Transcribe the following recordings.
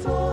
Oh,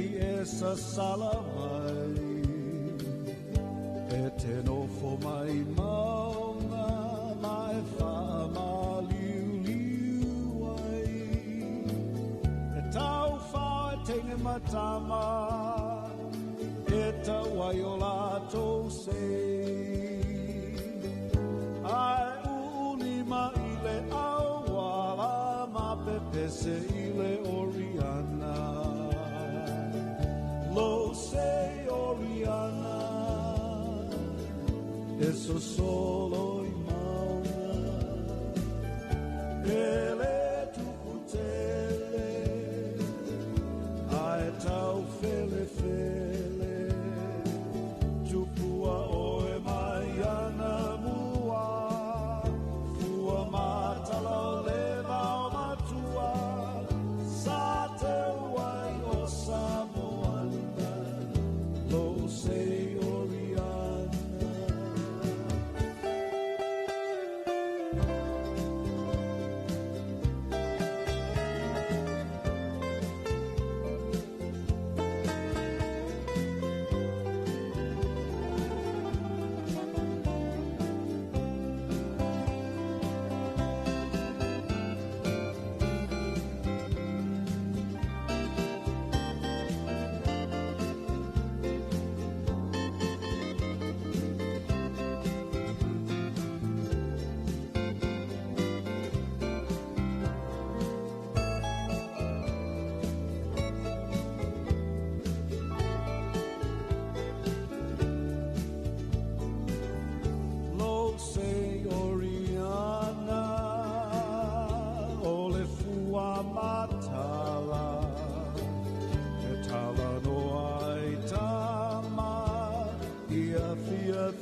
esa salamai e te nofo mai maunga na e whama liu liu ai e tau whao e teine matama e tau ai o lātou sei ai uni ma ile au wala ma pepese ile oriana lo sei oriana eso solo i mauna ele tu putele ai tau fele fele tu pua oe mai ana mua fua matala leva o matua sa te wai o Samoana lo sei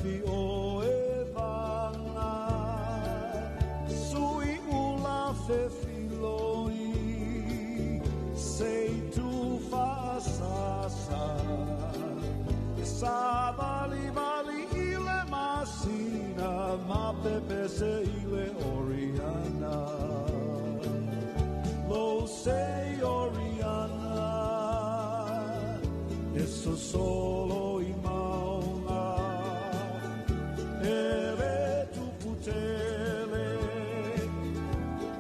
fi o e vanga sui ula fe filoi sei tu fa sasa sa vali vali ile masina ma pepe se ile oriana lo sei oriana eso solo i mauna ele tu putele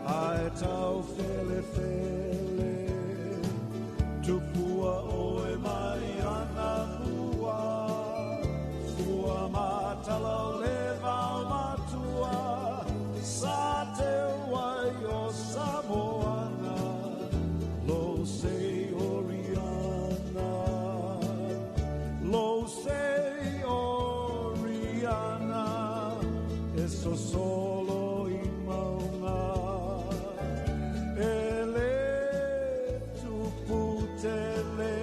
ai tau fele fele tu pua oe mai ana mua fua matala leva o matua sa te wai o Samoana lo sei oriana lo sei oriana eso solo i mauna ele tu putele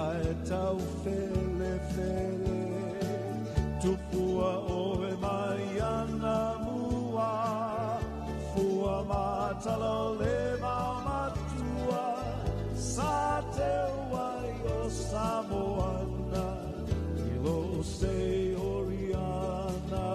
ai tau fele fele tu pua oe mai ana mua fua matala leva matua sa te wai o Samoana i lo sei oriana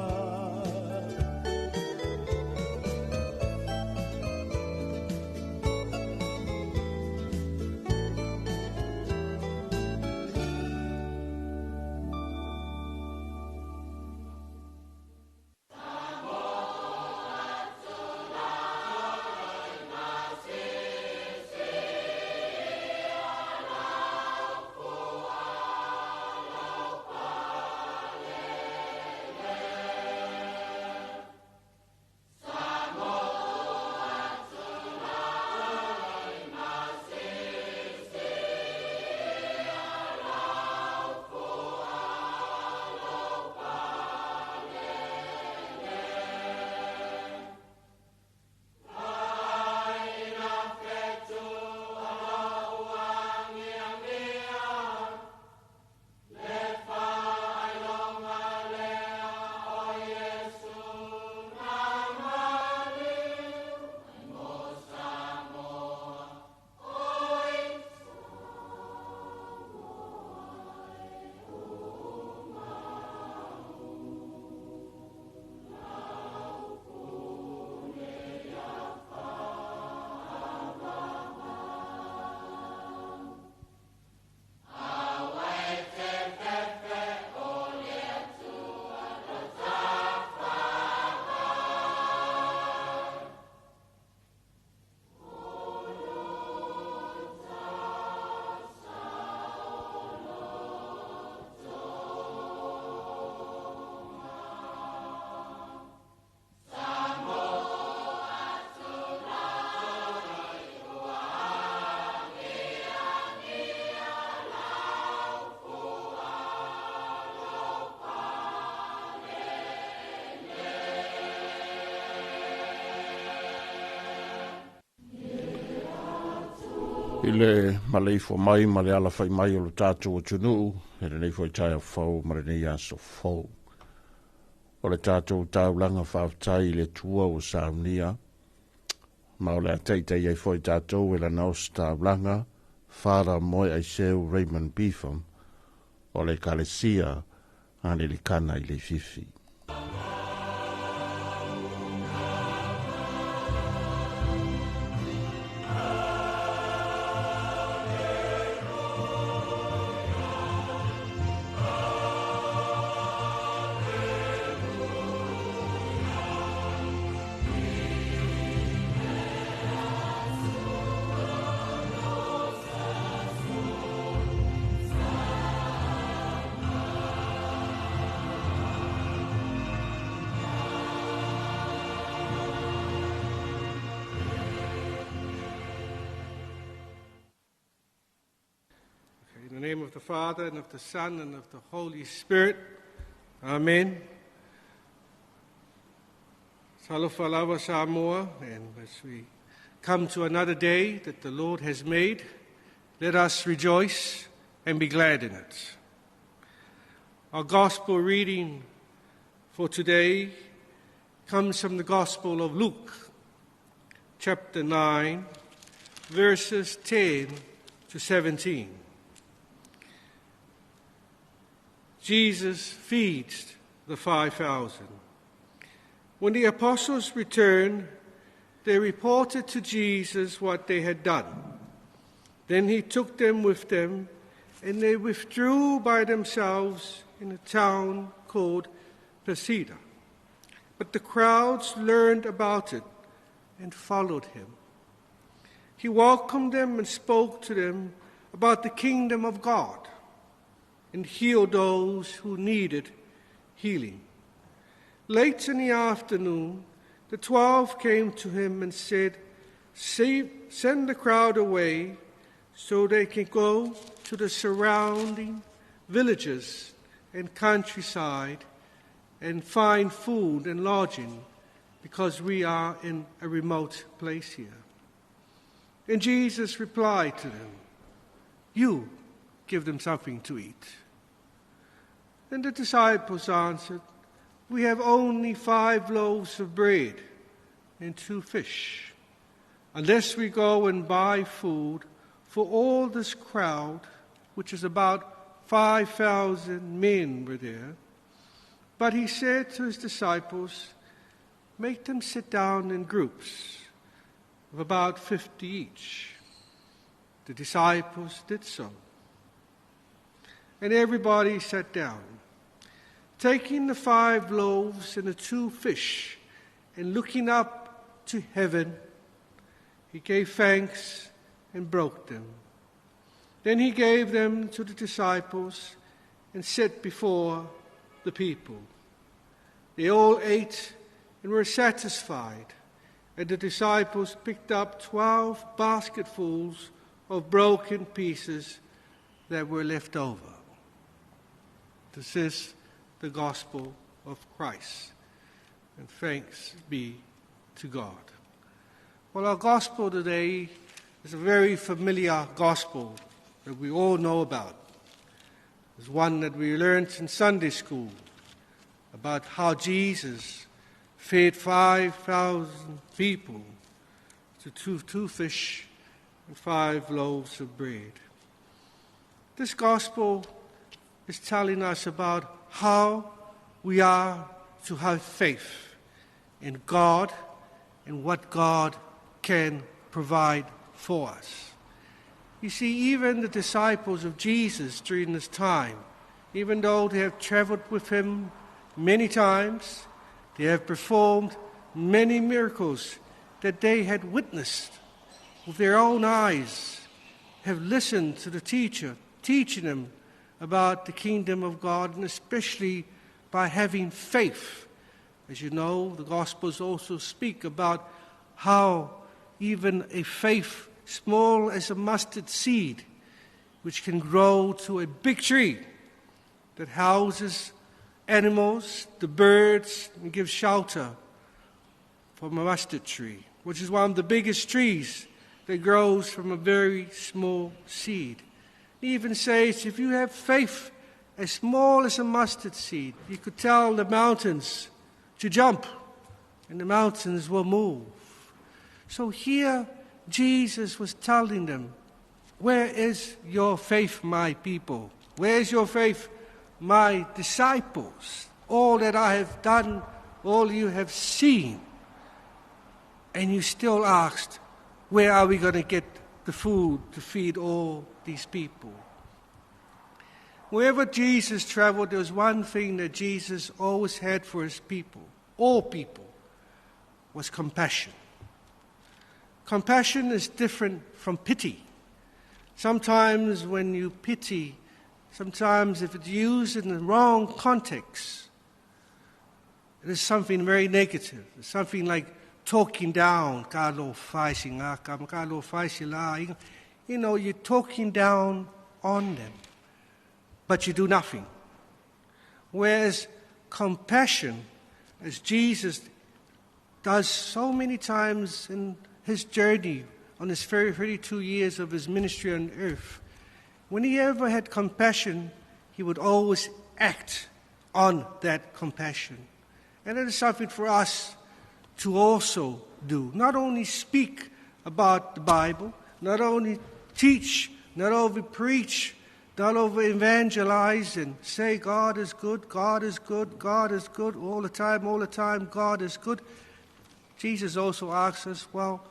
I le malei fo mai, ma le ala fai mai o lo tātou o tunu, e le nei fo i tai a fau, ma le nei aso fau. O le tātou taulanga whaafutai le tua o saunia, ma o le ateitei ai fo i tātou e la naos taulanga, whara moe ai seu Raymond Beetham, o le kalesia, ane li kana i le fifi. In the name of the Father, and of the Son, and of the Holy Spirit. Amen. Talofa lava Samoa, and as we come to another day that the Lord has made, let us rejoice and be glad in it. Our gospel reading for today comes from the Gospel of Luke, chapter 9, verses 10 to 17. Jesus feeds the 5,000. When the apostles returned, they reported to Jesus what they had done. Then he took them with them, and they withdrew by themselves in a town called Bethsaida. But the crowds learned about it and followed him. He welcomed them and spoke to them about the kingdom of God, and healed those who needed healing. Late in the afternoon, the 12 came to him and said, "Send the crowd away so they can go to the surrounding villages and countryside and find food and lodging, because we are in a remote place here." And Jesus replied to them, "You give them something to eat." Then the disciples answered, "We have only 5 loaves of bread and 2 fish. Unless we go and buy food for all this crowd," which is about 5,000 men were there. But he said to his disciples, "Make them sit down in groups of about 50 each." The disciples did so. And everybody sat down. Taking the 5 loaves and the 2 fish, and looking up to heaven, he gave thanks and broke them. Then he gave them to the disciples and set before the people. They all ate and were satisfied, and the disciples picked up 12 basketfuls of broken pieces that were left over. This is the gospel of Christ, and thanks be to God. Well, our gospel today is a very familiar gospel that we all know about. It's one that we learned in Sunday school about how Jesus fed 5,000 people to two fish and 5 loaves of bread. This gospel is telling us about how we are to have faith in God and what God can provide for us. You see, even the disciples of Jesus during this time, even though they have traveled with him many times, they have performed many miracles that they had witnessed with their own eyes, have listened to the teacher teaching them about the kingdom of God, and especially by having faith. As you know, the Gospels also speak about how even a faith small as a mustard seed, which can grow to a big tree that houses animals, the birds, and gives shelter from a mustard tree, which is one of the biggest trees that grows from a very small seed. He even says, if you have faith as small as a mustard seed, you could tell the mountains to jump, and the mountains will move. So here, Jesus was telling them, where is your faith, my people? Where is your faith, my disciples? All that I have done, all you have seen. And you still asked, where are we going to get the food to feed all these people? Wherever Jesus traveled, there was one thing that Jesus always had for his people, all people, was compassion. Compassion is different from pity. Sometimes when you pity, sometimes if it's used in the wrong context, it is something very negative. It's something like talking down. You know, you're talking down on them, but you do nothing. Whereas compassion, as Jesus does so many times in his journey on his 32 years of his ministry on earth, when he ever had compassion, he would always act on that compassion. And it is something for us to also do. Not only speak about the Bible, not only teach, not only preach, not only evangelize and say God is good, God is good, God is good, all the time, God is good. Jesus also asks us, well,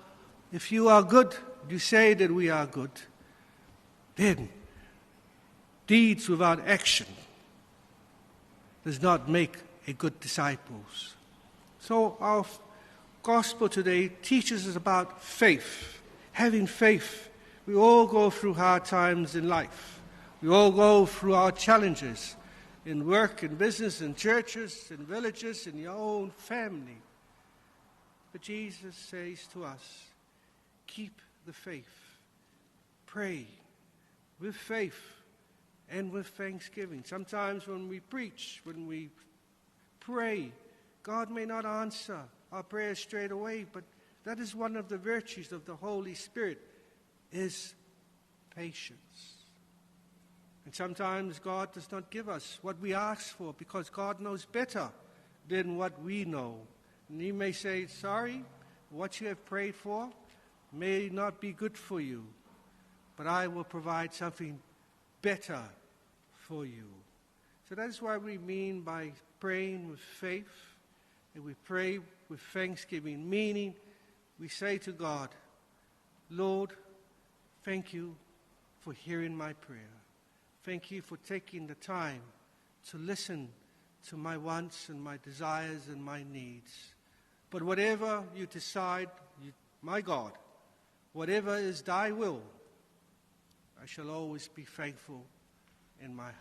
if you are good, you say that we are good, then deeds without action does not make a good disciples. So our gospel today teaches us about faith, having faith. We all go through hard times in life. We all go through our challenges in work, in business, in churches, in villages, in your own family. But Jesus says to us, keep the faith. Pray with faith and with thanksgiving. Sometimes when we preach, when we pray, God may not answer our prayers straight away, but that is one of the virtues of the Holy Spirit, is patience. And sometimes God does not give us what we ask for because God knows better than what we know. And He may say, sorry, what you have prayed for may not be good for you, but I will provide something better for you. So that is what we mean by praying with faith, and we pray with thanksgiving, meaning we say to God, Lord, thank you for hearing my prayer. Thank you for taking the time to listen to my wants and my desires and my needs. But whatever you decide, my God, whatever is thy will, I shall always be thankful in my heart.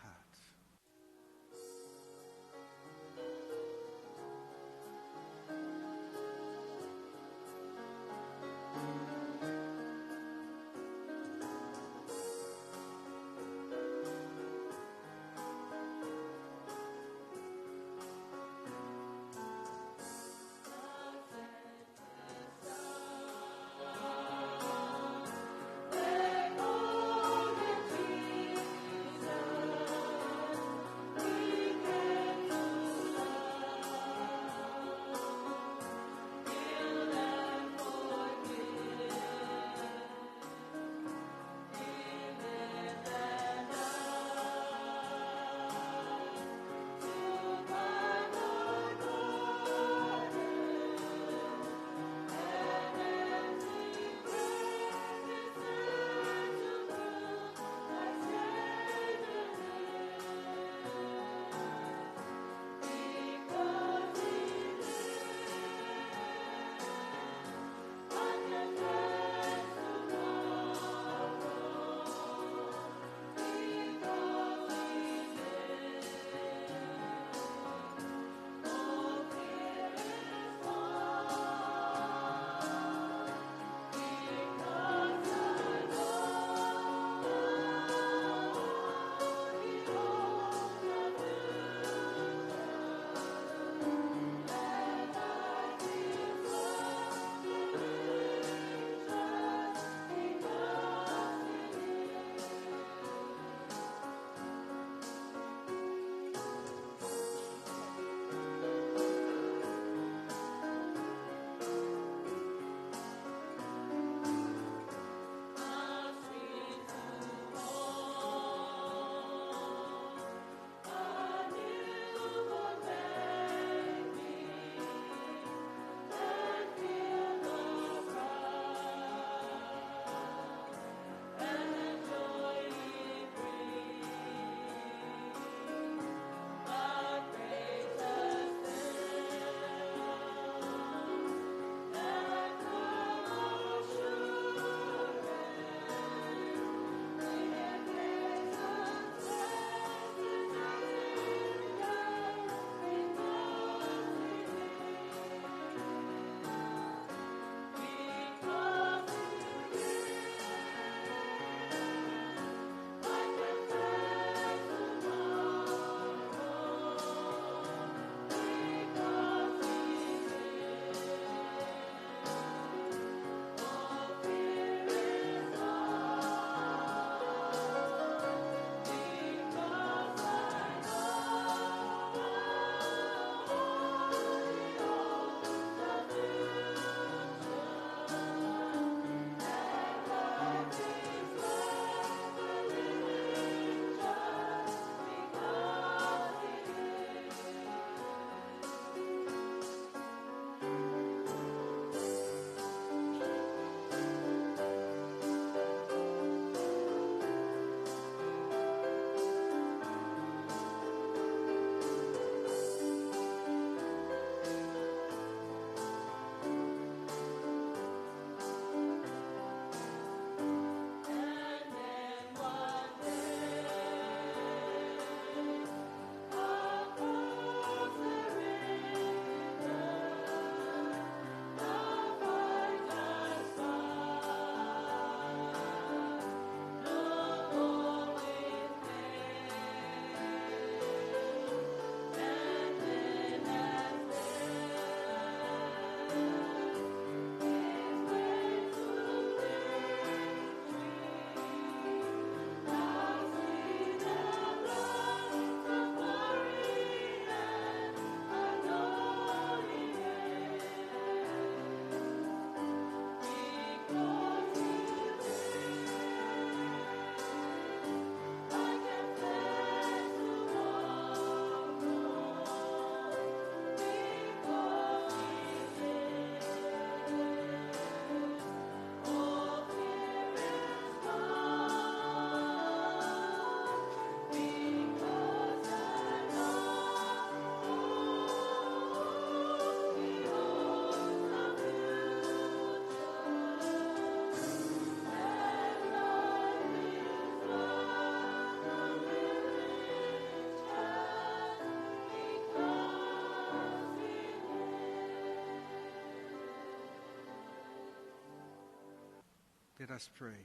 Let us pray.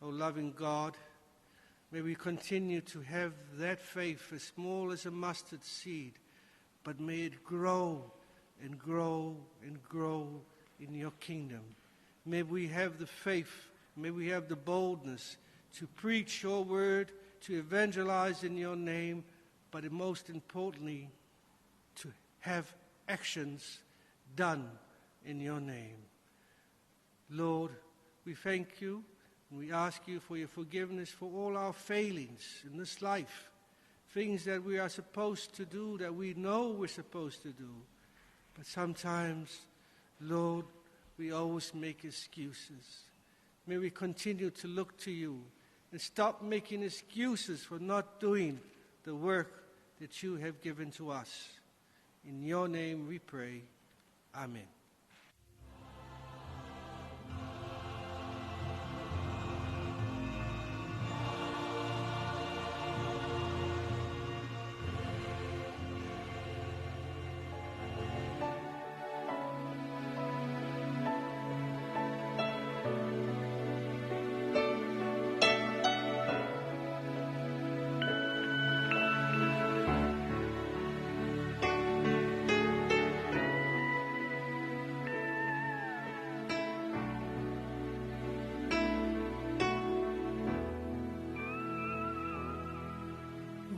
O loving God, may we continue to have that faith as small as a mustard seed, but may it grow and grow and grow in your kingdom. May we have the faith, may we have the boldness to preach your word, to evangelize in your name, but most importantly, to have actions done in your name. Lord, we thank you and we ask you for your forgiveness for all our failings in this life, things that we are supposed to do, that we know we're supposed to do. But sometimes, Lord, we always make excuses. May we continue to look to you and stop making excuses for not doing the work that you have given to us. In your name we pray. Amen.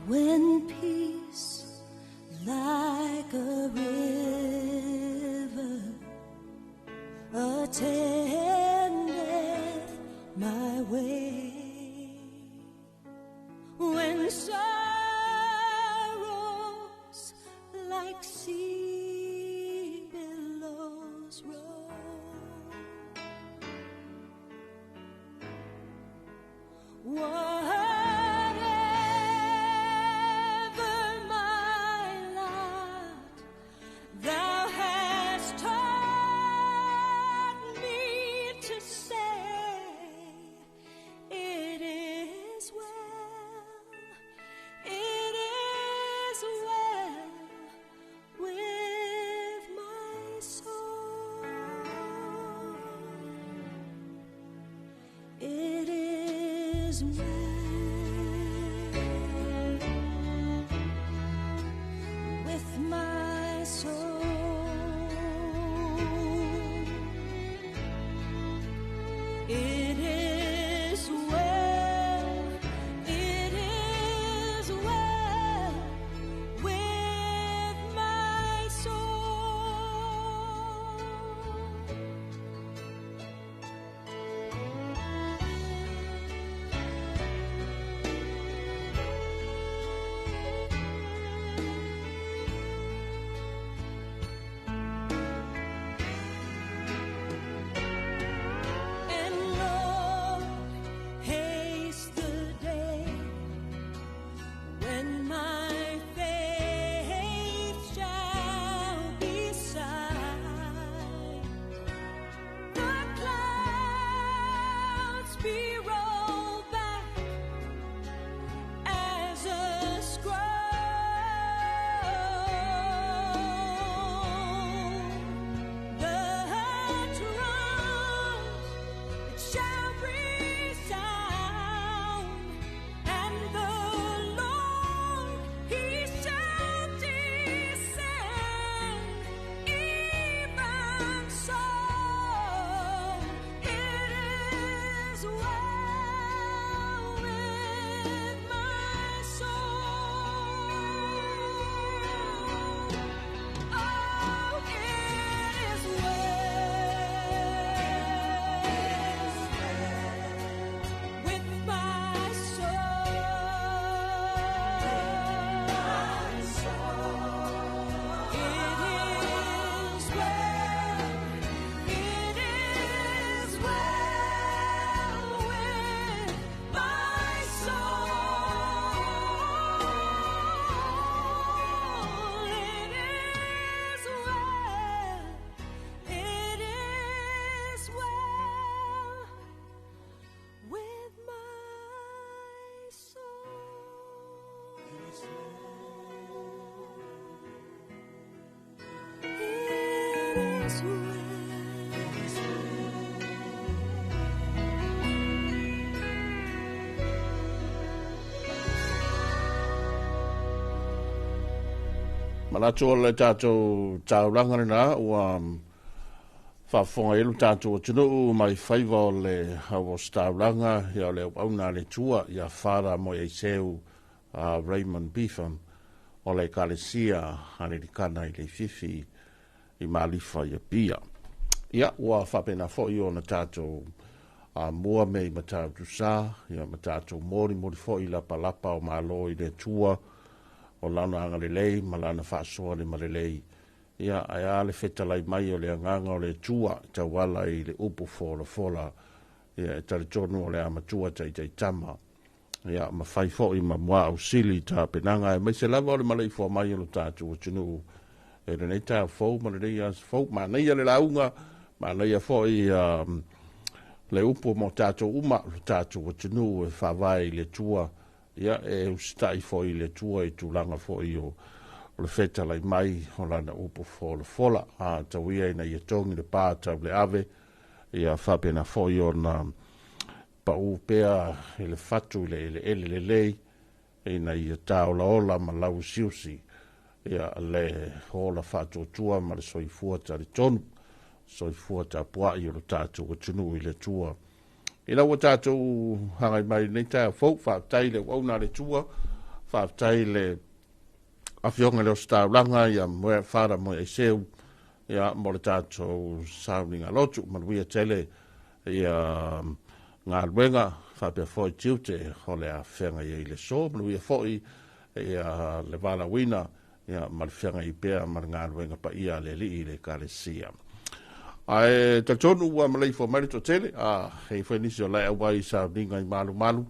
When peace like a river attendeth my way, when sorrows like sea billows roll, Malato le tātou tauranga na ua whafonga elu tātou tunu mai whaiva o le hawa tauranga ia le auna le tua ia whara mo e seu Raymond Beetham o le kalesia hane di kana i le fifi i malifa ia pia. Ia ua whapena fo i o na tātou mua mei ma tātou sa, ia ma tātou mori fo i lapa lapa o malo i le tua o lana anga le lei, ma lana whaasoa le ma le lei. Ia ai ale whetalai mai o le anganga o le tua, ta wala i le upu fola, ia e tari tonu o le amatua tai tama. Ia ma whai fo i ma mua au sili ta penanga, e mai se lava o le malei fo mai o le tātou o tunu. E le nei tā fau, ma le nei as fau, ma nei le launga, ma nei a fo i le upu mo tātou uma, le tātou o tunu e whawai le tua, ia e ustai fo i le tua i tūlanga fo i o le whetalai mai o lana upu fola, a tawia ina i tongi le pātau le ave, ia whapena fo i o na pa upea e le fatu le lei, ina i tā ola ma lau siusi, ia le hola fatu tua ma le soifua tari tonu, soifua ta pua i o le tātou o tunu i le tua. Ina ua tātou hangai mai nei tā fau, whaatai le wauna le tua, whaatai le awhionga leo staulanga, ia moe whara moe e seu, ia mo le tātou sauninga lotu, manuia tele, ia ngā luenga, whapea fwoi tiute, ho le a whenga i le so, manuia fwoi, ia le wala wina, ia ma le whenga i pēr, ma ngā luenga pa ia le li i le kāresia. Ai tatonu ua malei fo mai to tele hei foi nisi o lai awai sa ninga i malu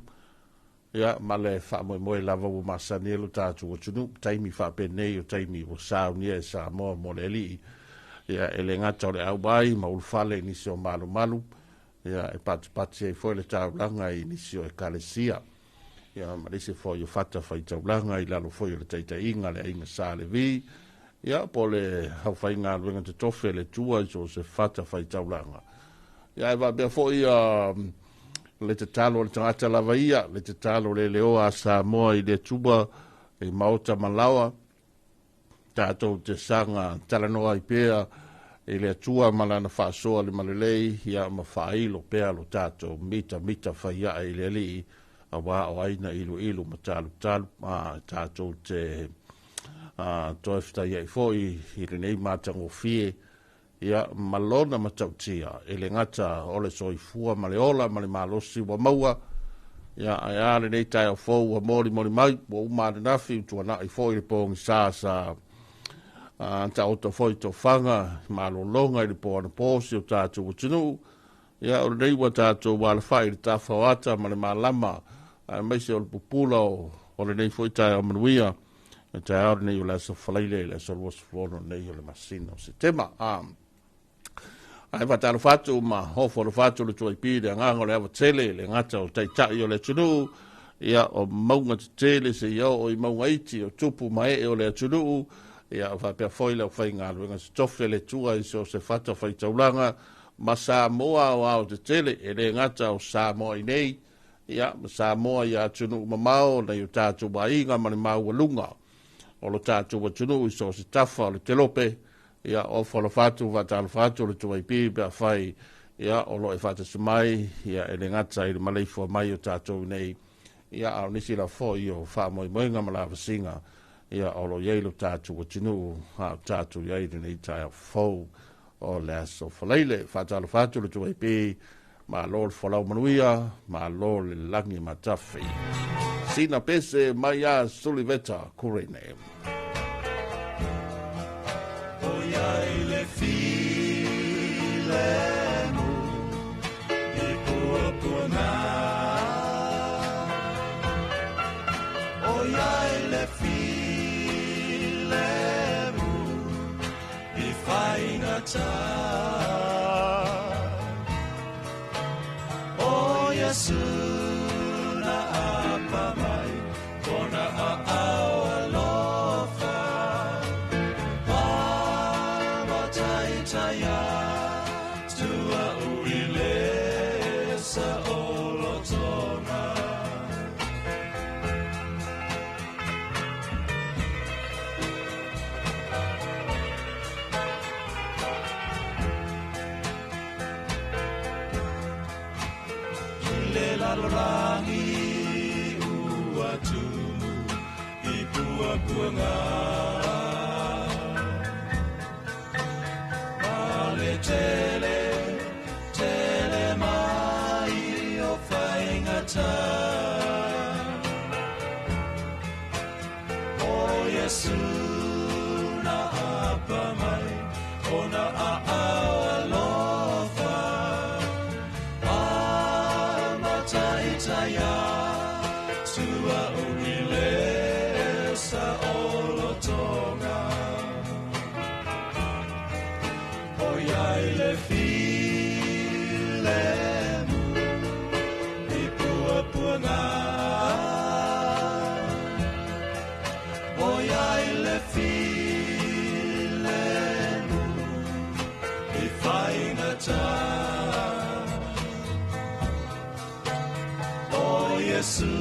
ia male fa mo lava o masanelo tatu o tunu taimi fa penei o taimi o sa ni sa mo moleli ia ele ngata le awai ma ulfale nisi o malu ia e pat e foi le taulanga i nisi o kalesia ia ma dise foi o fata fai taulanga i lalo foi o le taita inga le inga sa le vi ia po le hau whai ngā ruenga te tofe le tua i so se fata whai taulanga. Ia e wabea fo i le te talo le tangata lava ia, le te talo le leoa sa moa i le tuba e maota malawa, tātou te sanga talanoa i pēa e le tua malana whaasoa le malelei, ia ma whailo pēa lo tātou mita whai ia e le li a wā o aina ilu ma talu, tātou te toi fta ia i foi i le nei mātango fie ia malona matautia e le ngata o le soifua ma le ola ma le malosi wa maua ia ai le nei tai o fou wa mori mai wa umare nafi utua na i foi le pongi sa ta oto foi to fanga malolonga i le pōna pōsi o tātou utinu ia o le nei wa tātou wa le whai le tawhawata ma le malama mai se o le pupula o le nei foi tai o manuia te aore nei o la so falaile la so was fono nei o le masina o se tema ai va talo fatu ma hofo lo fatu le tuai pide nganga le ava tele le ngata o tai tai o le tunu ia o maunga tele se ia o i maunga iti o tupu mai o le tunu ia va per foi le fai ngalo nga stofe le tua i so se fata fai taulanga ma sa moa o te tele e le ngata o sa moa i nei ia sa moa ia tunu mamao na i tatu bainga ma le mau lunga o lo tātou wa tunu i so se tafa o le telope, ia o whala fatu wa tālu fatu le tuai pi bea whai, ia o lo e fata sumai, ia e le ngata i le maleifua mai o tātou nei, ia au nisi la fo i o wha moi moinga ma la vasinga, ia o lo yeilo tātou wa tunu, hao tātou yeilo nei tai a fau o le aso whaleile, whatalu fatu le tuai pi, ma lo le whalau manuia, ma lo le langi matafi. Sina pese mai a Suliveta Kurene. Oia ile file mu I puapuna Oia ile file mu I whaingata O Yesu rangi uatu I pua-puanga Male tele mai o whaingata O Yesu na apa mai o na alofa Amataitaya tua urile sa olotonga O iai le filemu I pua-puanga O iai le filemu I whaingata O Yesu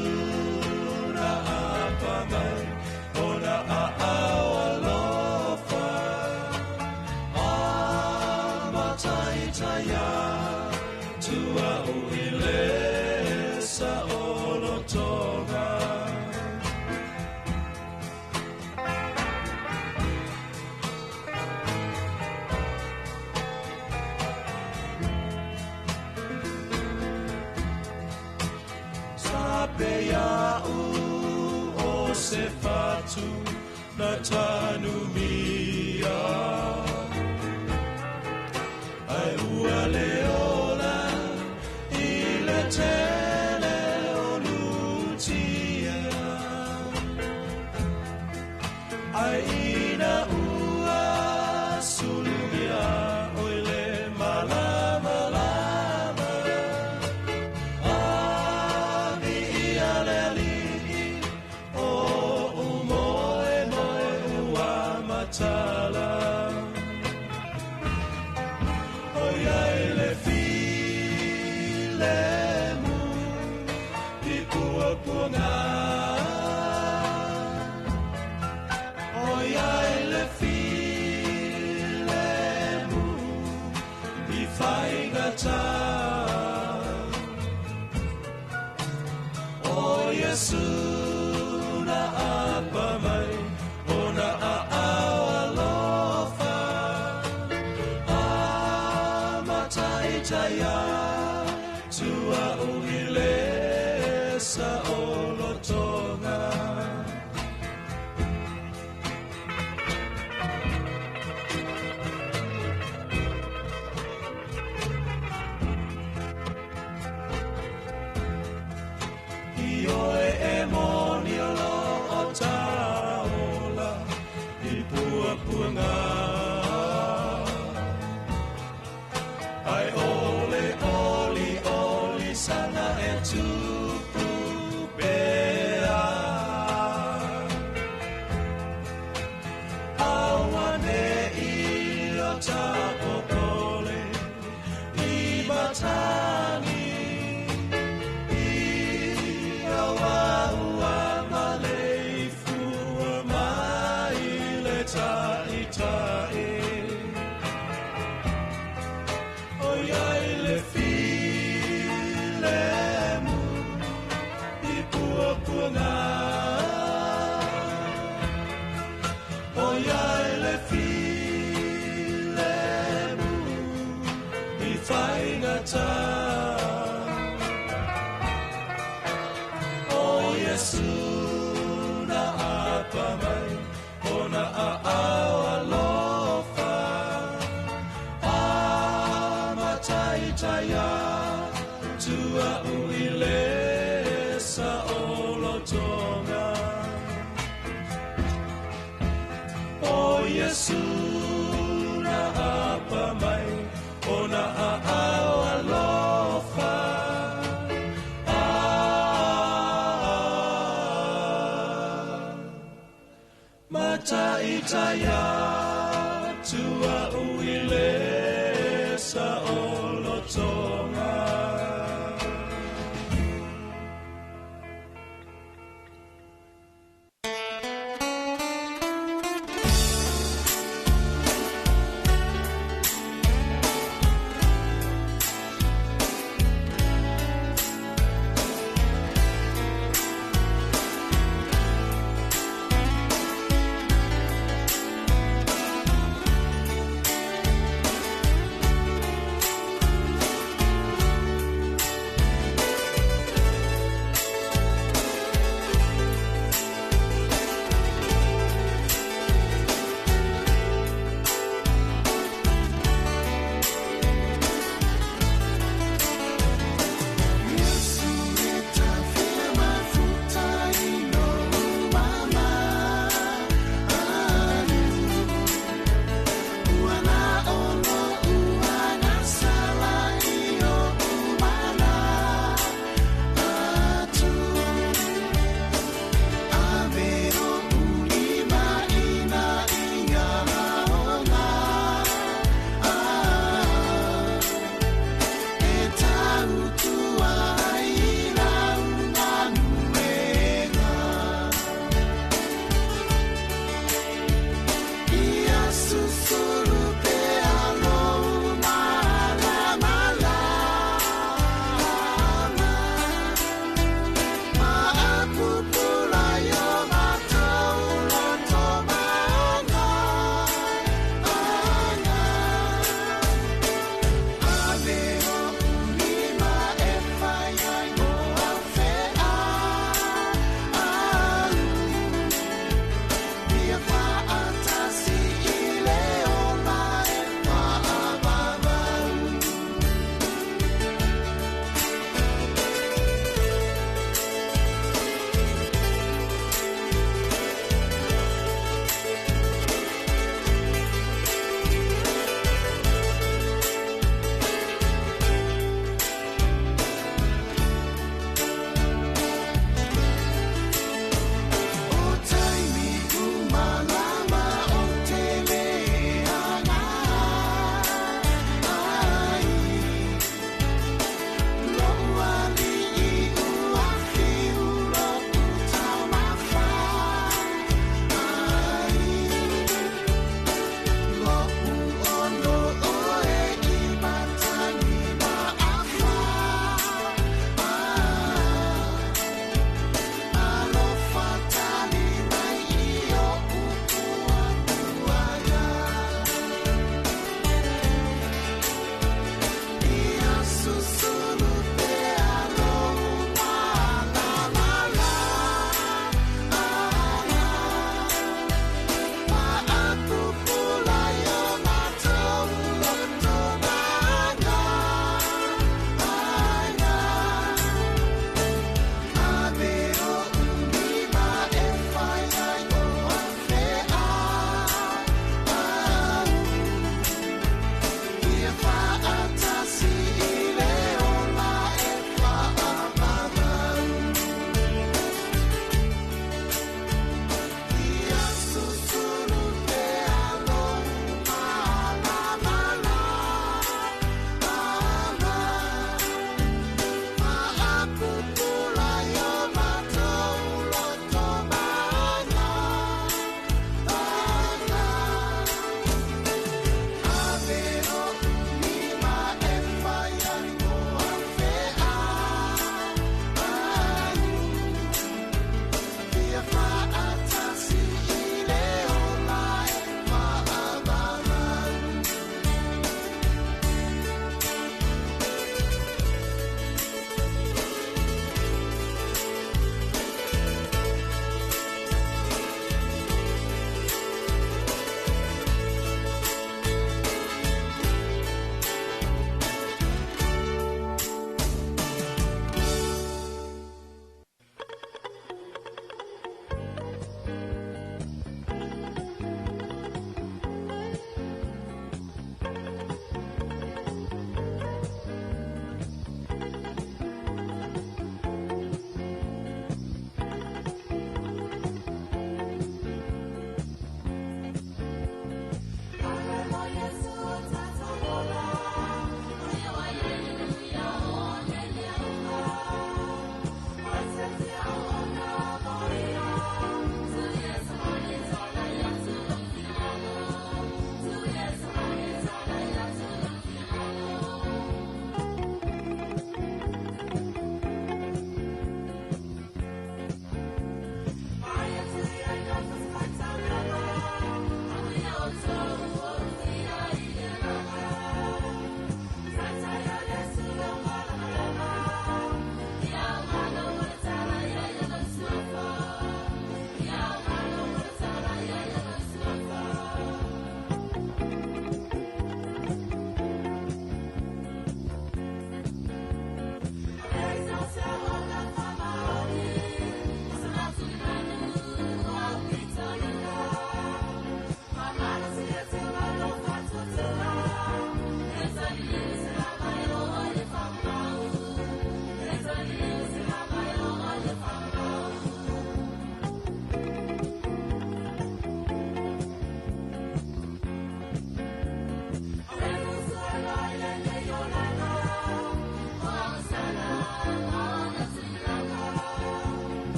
na apa mai o na alofa Amataitaya tua uile sa olotonga Sapeya o se fatu na tanumia Ai ua leola I le tele o lutia Ai ina ua sulumia oile malama Ami ia le alii o umoe moe ua matala O iai le filemu I pua-puanga O iai le filemu I whaingata O Yesu na apa mai o na alofa Amataitaya tua uile sa olotonga Ioe e moniolo o taola I pua-puanga Ai ole oli sana e tupu pea Awane I o tapopole I batani O Yesu na apa mai o na alofa Amataitaya tua uile sa olotonga O Yesu na apa mai o na alofa Mataitaya tua uile sa olotonga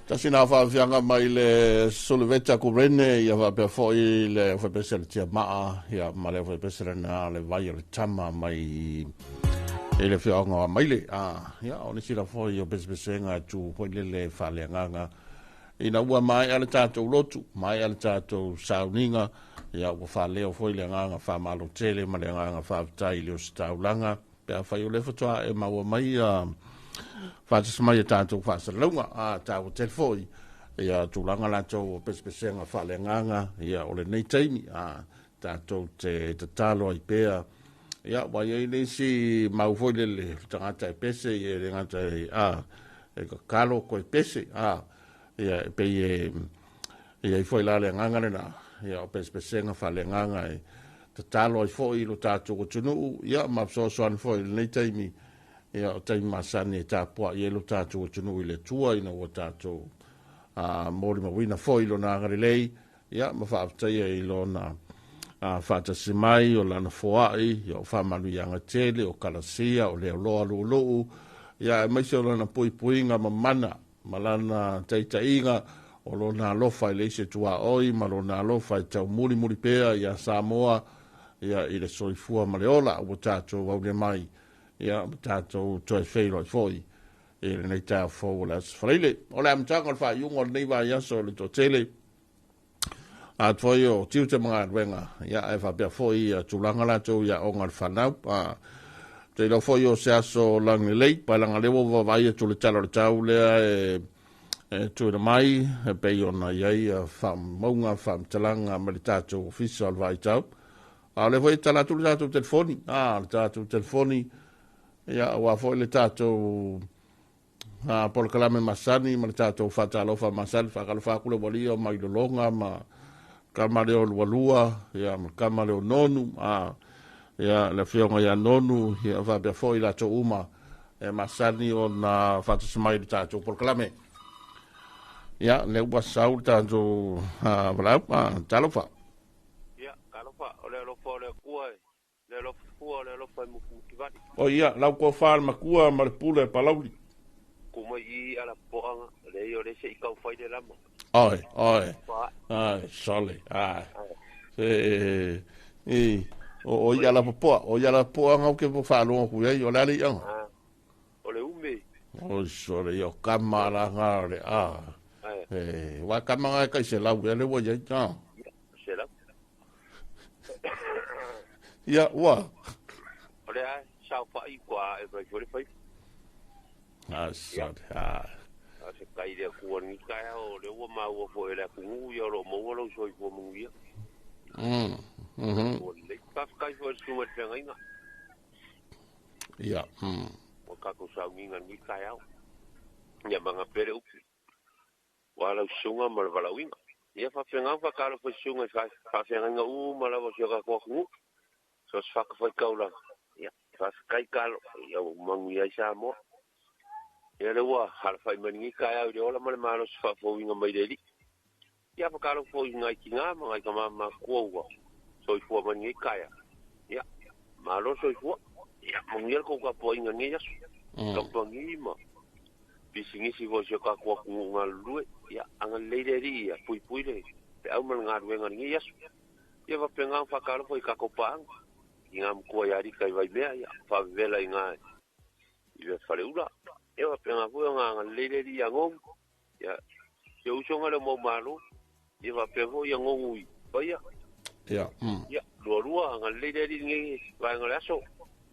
Tasina whaafianga mai le soliveta kurene ia whapea foi le whapesa le tia maa ia ma le whapesa na le vai le tama mai e le whiaonga mai le ia o nisira foi o besbesenga tu foi le whaleanganga ina ua mai ale tātou lotu mai ale tātou sauninga ia ua whaleo foi le nganga whamalo tele ma le nganga whaavitai le o staulanga pea whai o le whatua e maua mai Fātas mai e tātou whāsalaunga tātou telefoi ia tūlanga lātou o pespesenga whalenganga ia ole nei taimi tātou te talo ai pēa ia wai ei nisi maufoi le tangata e pese i e ngata e kalo ko e pese ia e pe i foi la le nganga na ia o pespesenga whalenganga e talo ai foi lo tātou o tunu ia mapsosoan foi nei taimi ia o taimi masani e tāpua i elo tātou o tunu i le tua ina o tātou mōri mawina foi lo nā ngarilei ia ma whaaftai e ilo na whaatasi mai o lana foai ia o whamanu i anga tele o kalasia o leo loa loo ia e maise o lana pui puinga ma mana ma lana teita inga o lo nā lofa i leise tua oi ma lo nā lofa i tau muri muri pēa ia Samoa ia i le soifua ma le ola o tātou au le mai ia tātou toi whairoi foi e nei tā fau o las whareile o le amtanga o whaiunga o nei vai aso le to tele a toi o tiu te mga adwenga ia e whapea foi a tūlanga lātou ia o ngar whanau te lau foi o se aso langi lei pa langa lewo vai a tūle tala o tau lea e tūra mai e pei o na iei a wham maunga wham talanga ma le tātou official vai tau a le foi tala tūle tātou telefoni le tātou telefoni ia wa foi le tātou por kalame masani ma le tātou whatalofa masani whakalofa kule wali o mai lolonga ma kamare o walua ia ma kamare o nonu ia le whionga ia nonu ia whapea foi la to uma e masani o na whatasamai le tātou por kalame ia le ua sau tātou walau talofa ia talofa o le lofa o le kua le lofa kua le lofa muku o ia lau ko far makua ma le pule palauli kuma i ala poanga le o le se i kau fai de lama ai sole o ia la poa ngau ke fa lo ku ai o la li ang o le ume o sole yo kamara ngare wa kamanga ka se lau le wo ya se lau ia wa ole ai sao fa i kwa e vai foi sad se kai de ku ni kai o le wo ma wo fo le ku yo lo mo lo so i fo mo ia o le pas kai fo su ma tenga inga ia o ka ko sa nginga ni kai au ia manga pere u wala sunga ma wala winga ia fa penga fa ka lo fo sunga fa penga u ma la wo so ka ko ku so fa ka fa kaula ia fa kai kalo ia mangu ia sa mo ia le wa har fa mani kai au de ola ma ma lo fa fo winga mai deli ia fa ka lo fo winga ki nga ma ka ma ko wa so fo mani kai ia ma lo so fo ia mo ngiel ko ka po winga ni ya ka po ngi ma bisingi si vo so ka ko nga lu ia anga le deli ia pui pui le pe au ma nga winga ni ya ia fa penga fa ka lo fo ka ko pa ingam ko ya ri kai vai mea ya fa vela inga i ve fale ula e wa penga ko nga le ri ngom ya se usonga le mo malo e wa pengo ya ngoi ya ya lo lua nga le ri ngi va nga laso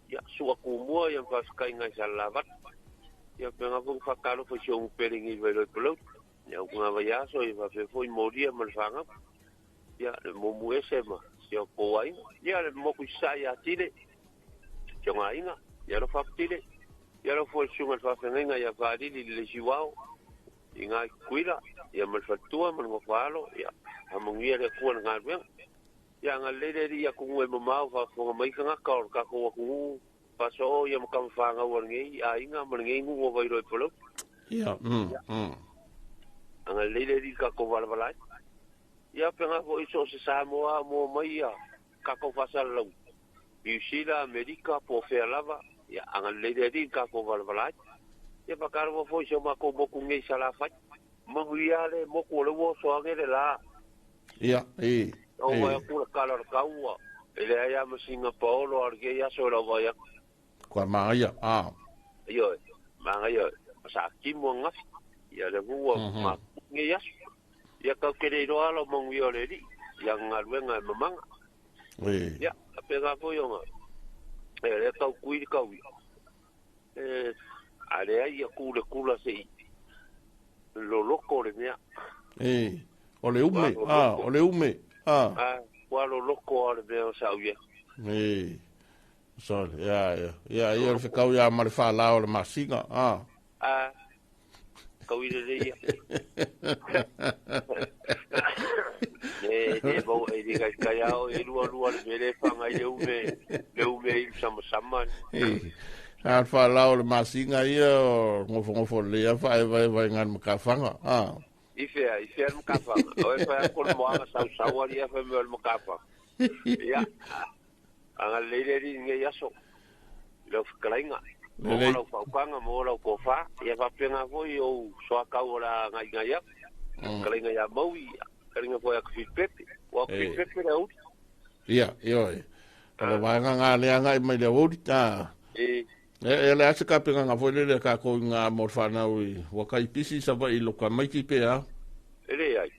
ya su ku mo ya fa kai nga salavat ya penga ko fa kalo fo so pere ngi ve lo plo ya ko nga ya so i va fe fo moria mal fanga ya mo mu esema yo ko ai ya le mo ku sai atile yo ainga ya lo faktile ya lo fo sunga fa fenga ya fa di le jiwao inga kuila ya mal fatua mal mo falo ya amungia le ku nga ben ya nga le ya ku mo ma fa fo mai ka ka ko ku pa so ya mo kam fa nga wor ngi ainga mo ngi ngu wo vai ro polo ya nga le ka ko vala vala ia penga ko iso se Samoa mo mai ia ka ko fasal lo New Zealand America po fe lava ia anga le de ka ko val vala ia pa karvo fo so ma ko boku ngai sala fa Manguia le moko le wo so age le la. Ia, O mai ku kala kaua. Ele ai ma Singapore arge ya so la vai. Kwa maia, Yo, manga yo. Sa ki mo nga. Ya le wo ma nge ya. Ya ka kere ro ala manguia le ri. Yang ngalwenga mamanga. Ya, pega fo yo nga. Ele ka kui ka wi. Ale ai ku le kula sei. Lo loko le mea. Ole ume, Wa lo loko le mea sa uye. So, ia, le whekau ia ma le whalao le masinga, Kau ire reia. Ne bau e di kai au e lua le mele whanga i le ume i sama. Al whalao le masinga ia, ngofo lea vai ngan makawhanga, Ifea makawhanga. O e whai akon moanga sau ari e whai mwel makawhanga. Ia, anga leire ri nge yaso. Leo whakalainga. Mo lau whaukanga, mo lau kofa. Ia whapenga foi o soa kau ora ngai ap. Kalainga ia maui. Kalinga foi a kawhipepe. Wa kawhipepe le uti. Ia, Kala waanga ngā lea ngai mai le uti, E le ase ka penga nga foi le ka ko nga mo whanau i wakai pisi sa vai loka mai ki pea. Ele ai.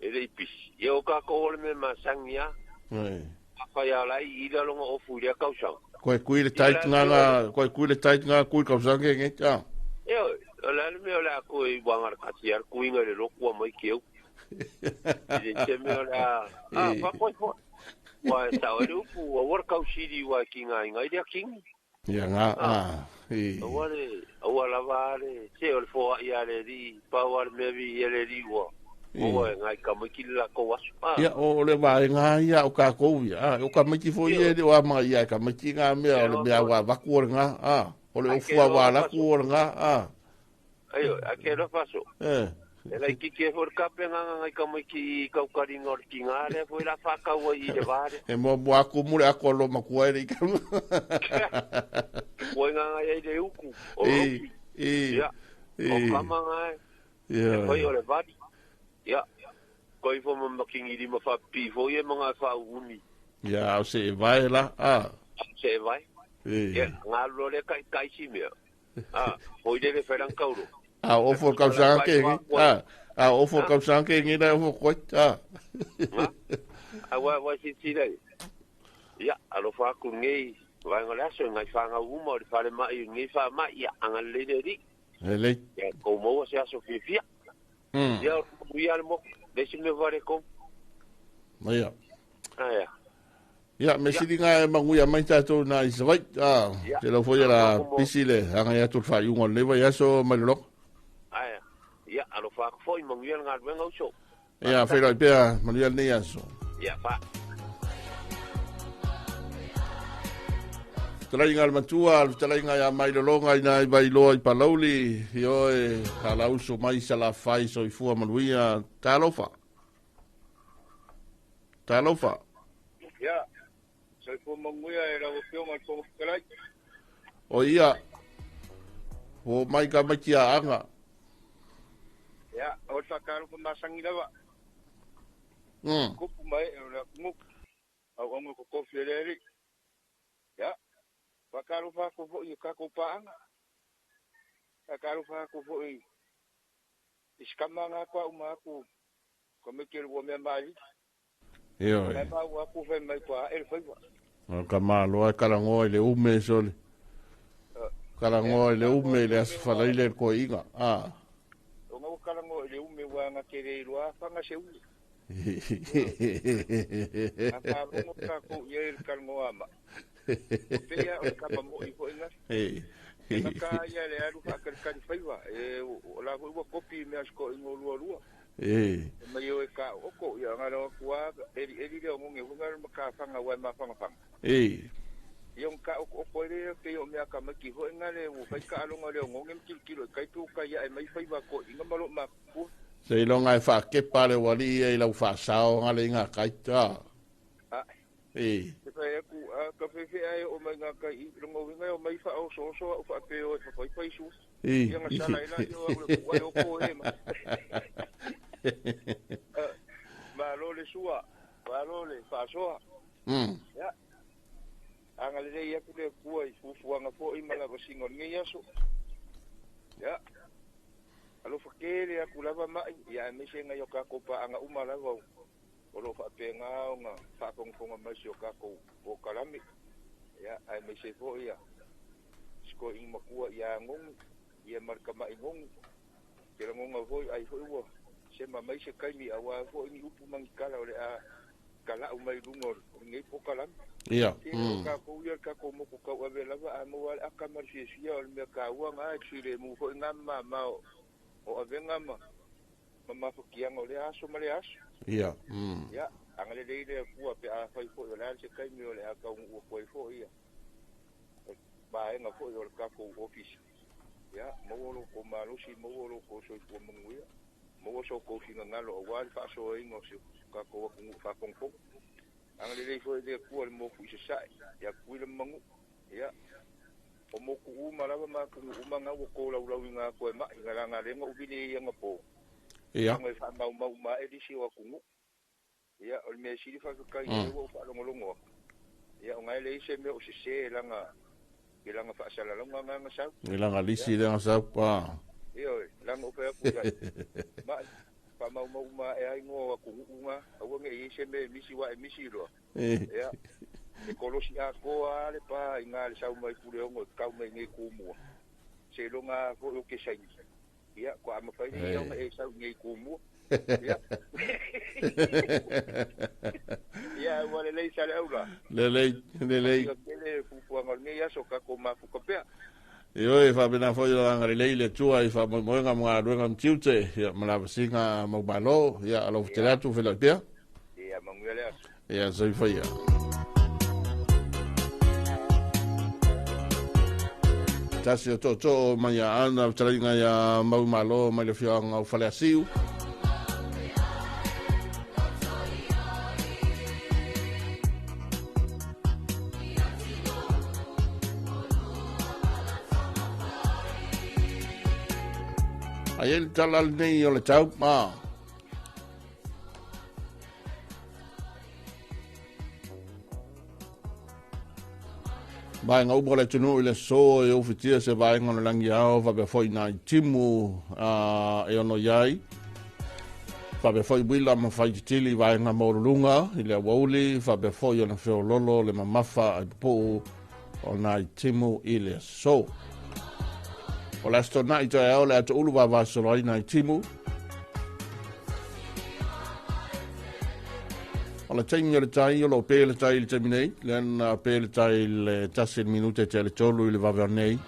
Ele pisi. Ia o ka ko ole me masangia. Whai alai i la longa o furia kausang. Koe kui le tait nga kui kausange nge ta. Ia, ala me ola ko i wangar kasi ar kui nga le lokua mai keu. Ile te me ola. Whakoi. Wa sa o upu o workau siri wa kinga ngai dia king. Ia ngā, Awala vare, se o le foa i ale ri, pawar mevi i ale ri wa. Oa ngai kamiki la ko wasu. Ia, o le vare ngā ia o ka kou ia, o ka miki fo ia o ama ia, ka miki ngā mea, o le mea wa waku o ngā, o le ofua wa laku o ngā, Ayo, ake lo faso. Ela i kike for kape ngai kamiki kaukari ngor ki ngā le, foi la whaka ua i le vare. E mo aku mure ako lo makua e kamu. Foi ngai e le uku, o ruki. Ia, o kama ngai. E foi o le vare. Ia, koi fo mamakingi di mawhapi, foi e mga whauni. Ia, o se e vai la, Se e vai. Ia, ngā lore kai si mea. Foi le wherang kauro. Ofo kausanga ke ngi, ofo kausanga ke ngi na ofo koe, Wa si dai. Ia, alo whaku ngei, vai ngole aso ngai whanga uma, ori whare mai, ngai wha mai, ia, anga leire ri. Ele. Ia, kou maua se aso whiwhia. Ia, ui ale mo, lesi me vare kou. Ia. Ia. Ia, me siri ngā e manguia mai tātou nā isawai, te lau foi la pisile, hanga ia tur whai ungo lewa ia so marilok. Ia, alo whaku foi, manguia ngā ruenga uso. Ia, whairoi pēr, manuia nei aso. Ia, wha. Talai ngā matua, talai ngā ia mai lolonga i nā i vai loa i palauli, i oe, ka lauso mai sa la whai so i fua manuia, tālofa. Tālofa. Ia, sa i fua manuia e rau pio mai fua karai. O ia, o mai ka maki a anga. Ia, o whakaru pa masangi lawa. Kupu mai, e ora nguk. Au ongo ko kofi eri. Ia, whakaru whaku fo i kako paanga. Whakaru whaku fo i iskamanga kwa umaku. Ko mekiru o mea mai. Ia, Mai mau aku whai mai kwa eri whaiwa. ka māloa karangoa i le ume sole. Karangoa i le ume le asfalai le ko inga. O ngau karangoa i le ume wanga kere i roa whanga se ui. Aka rongo kako i eri karangoa ama. Pea o kapa mo i fo inga. E maka ia le aru whakarikari whaiwa. E o la hui wa kopi me asko i ngolua rua. Mai o e ka oko ia ngara kua eri leo ngonge hungar maka whanga wai ma whanga whanga. Iong ka oko ere ke o mea ka maki ho ngare o whai ka alonga leo ngonge mkilkilo kai tuka ia e mai whaiwa ko inga malo ma ku. Se ilonga e whake pare wali e lau whasao ngale inga kaita. Te pai aku ka fefe ai o mai ngā kai I rongo wingai o mai wha o so o wha pe o wha pai su. Ia ngā sala ila I o au le kuai o ko he ma. Ma lo le sua, ma lo le wha soa. Ia. Anga le rei aku le kuai fufuanga fo I mala wasingon ngai aso. Ia. Alo whakere aku lava mai, ia me se ngai o kako pa anga umalawa o lo whapenga o ngā whakongonga mai si o kako o kalami. Ia, ai me se fo ia. Sko ing makua ia ngongu, ia marka mai ngongu. Kira ngonga voi ai hoi ua. Se ma mai se kaimi awa fo ingi upu mangi kala o le a kala umai rungor, ngai po kalami. Ia. Ia, kako ia kako moku kau awe lava a mua le akamar sia o le mea ka ua ngā eksire mu hoi ngama mao. O avenga ma fukianga o le aso ma le aso. Ia. Ia, anga le leile kua pe a fai fo o le se kaimi o le a kau ua koe fo ia. Ba enga fo o le kako office. Ia, mawolo ko malusi, mawolo ko so ko munguia. Mawo so ko finga ngalo o wal fa so ingo se kako wa kungu fa kongko. Anga le leile fo le kua le mo fu se sai. Ia kuile mangu. Ia. O moku uma lava makungu uma ngā wako lau ngā koe mai ngā ngā renga ubini I anga pō. Ia. Ngā wha mau ma edisi o kungu. Ia, o le mea siri whakakai e o whalongolongo. Ia, o ngai le ise mea o se se langa whaasala longa ngā sau. Langa lisi langa sau, pa. Ia oi, langa o pēa puai. Mai, wha mau ma e ai ngoa kungu unga, au nge ise mea misi wa e misi roa. Ia. E kolosi a koa le pa I ngā le sau mai kure ongo kau mai ngai kumua. Se longa ko o ke saini. Ia, ko ama whai ni onga e sau ngai kumua. Ia. Ia, ua le lei sale aura. Le lei. Ia kele fufuanga ngai aso ka ko mafuka pea. Io e fa bena foi la ngari le tua I fa moenga mga ruenga mtiute. Ia, malava singa maubalo. Ia, alo futelatu fela pea. Ia, manguele aso. Ia, zoi fai ia. Tasi o to mai ana taringa ya mau malo mai le fianga o fale asiu. Ai el talal nei o le tau ma. Vai ngau bole tunu ile so e ofitia se vai ngona langi ao va be foi na timu e ono yai va be foi wila ma fai tili vai na morulunga ile wauli va be foi ona feo lolo le mamafa e po ona timu ile so o la sto na ito e ole ato ulu va so na timu Ola taimi le tai, ola pele tai le taminei, len pele tai le tasi minute te le tolu le vavernei.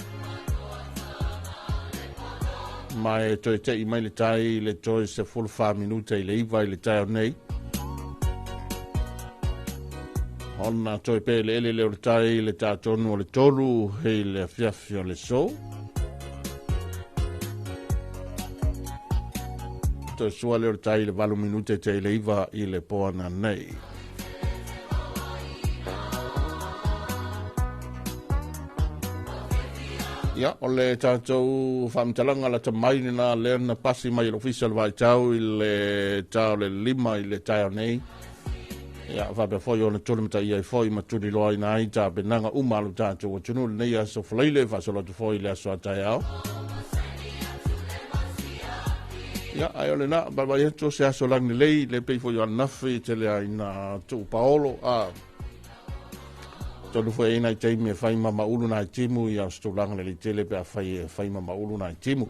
Mai toi te I mai le tai le toi se full 5 minute le iva le tai nei. Ona toi pele ele le tai le tatonu le tolu he le fiafio le so. To sua le tai le valu minute te le iva I le poana nei. Ia, o le tātou whamtalanga la tamaini na le na pasi mai l'official vai tau I le tau le lima I le tau nei. Ia, whape foi o na tulimata I ai foi maturi loa I na aita benanga umalu tātou o tunu le nei aso fleile whasolotu foi le aso atai au. Ia, ai ole na, baba yeto se aso lang ni lei, le pei foi o anafi te le ai na tu paolo, tolu foi ina I teimi e whai mama ulu na I timu, ia stu lang le tele pe a whai mama ulu na I timu.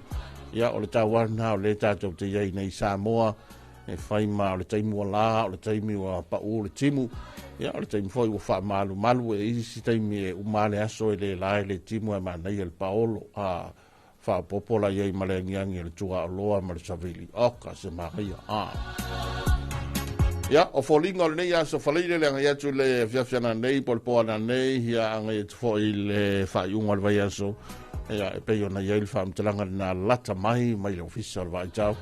Ia, ole ta wana o le tātou te iei nei Samoa, e whai ma o le teimu o la, o le teimi o pa u le timu. Ia, o le teimi foi o wha malu e isi teimi e umale aso e le lai le timu e ma nei el paolo, fa popola ye malengiangi le tua loa ma le savili oka se maria ya o folinga le ya so falile le ya tu le fiafana nei por poana nei ya ngai fo ile fa yunga le vai so ya pe yo na ye il fam telanga na lata mai le official vai tau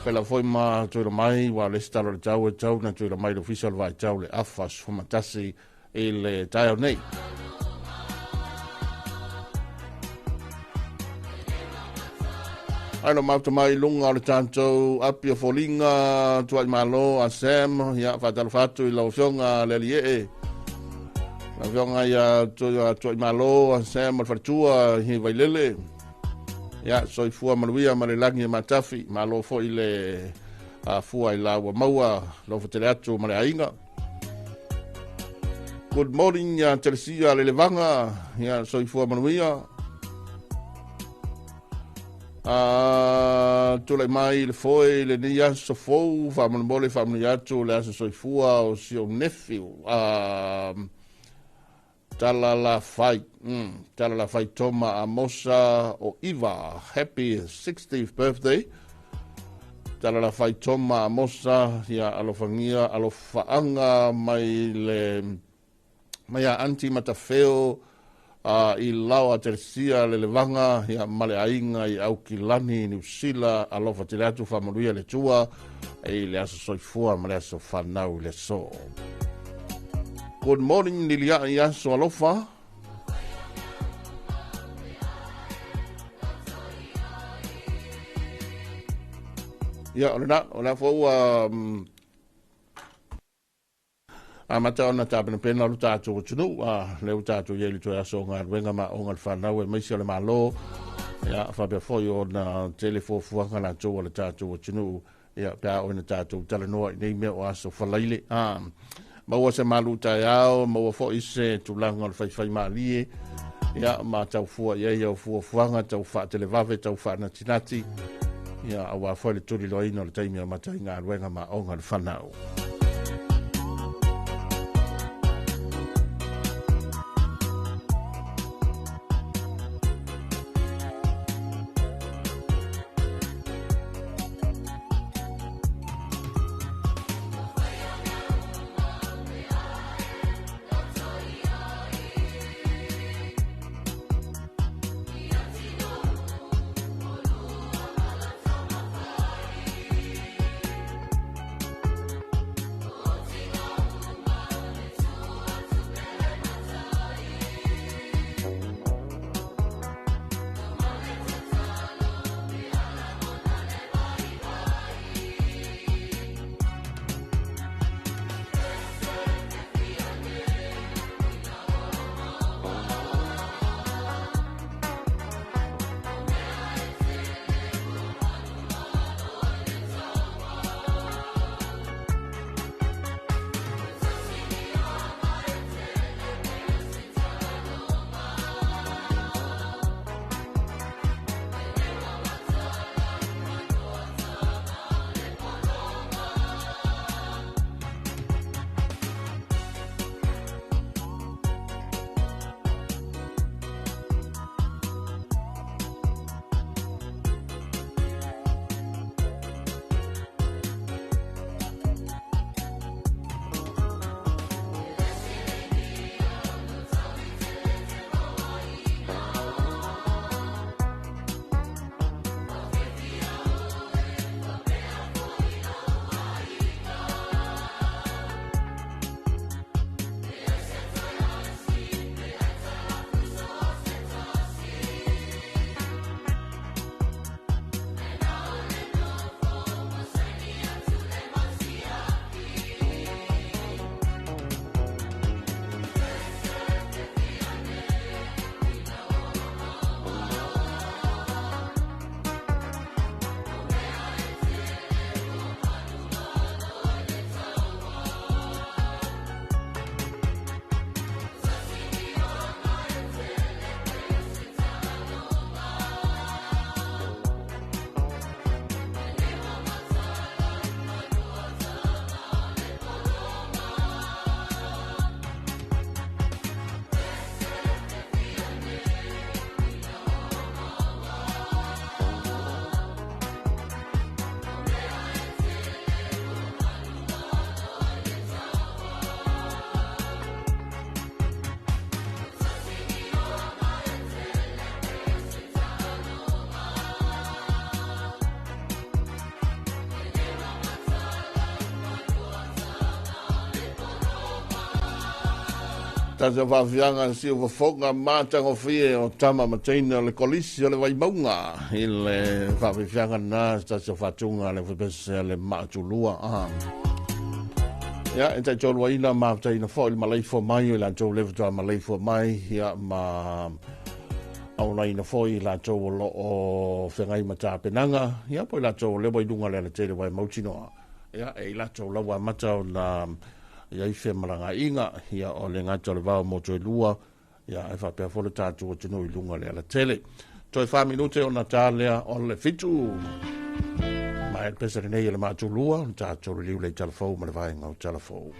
Fela foi ma tuira mai wa le stalo le tau e tau na tuira mai le official vai tau le afas fumatasi e le taio nei. Aino mauta mai lunga o le tantou apia folinga tuai malo a Sam ya fatalo fatu i lau fionga le lie. La fionga ia tuai malo a Sam al fatua hi vai lele. Ya soi fua manuia ma le langi matafi malo fo i le fua i laua maua lo fatele atu ma le ainga. Good morning ya Telesia le levanga ya soi fua manuia. Tule mai le foi le nia so fou fa mon mole fa mon yatu le aso soifua o si o nefi tala la fai toma amosa o Iva, happy 60th birthday. Tala la fai toma amosa ya alofangia alofaanga mai le mai a anti matafeo i lawa Telesia le levanga ia male ainga i au kilani ni usila alofa te atu whamaruia le tua e le aso soifua ma le aso whanau le so. Good morning nilia i aso alofa. Ia ona fau mata ona tapena pena lu tatu o tunu le tatu ye li toya so nga wenga ma onga fana we mai le malo ya fa be fo yo na telefo fuanga na to le tatu o tunu ya pa ona tatu tala no nei me o aso fa leile ma o se malu ta ya mo fo ise tu langa le fai mali ya ma tau fu ya fu fuanga tau fa televave tau fa na tinati ya awa fo le tuli lo ino le taimi ma ta nga wenga ma onga fana Ta se whawhianga si o whafonga mātanga whie o tama mataina le kolisi o le waimaunga. I le whawhianga nā ta se whatunga le whapese le mātulua. Ia, e tai tōlua ina mātaina whoi le maleifo mai o la tō lewa tō maleifo mai. Ia, ma auna ina whoi la tō o whengai mata penanga. Ia, poi la tō lewa idunga le te le waimautinoa. Ia, e la tō lawa mata o na... ia i whea maranga inga, ia o le ngata le wao moto e lua, ia e whapea whole tātu o tino i lunga le ala tele. Toi 5 minute o na tālea o le fitu. Ma e pesa nei e le mātu lua, o tātu o liu le talafou, ma le vaenga o talafou.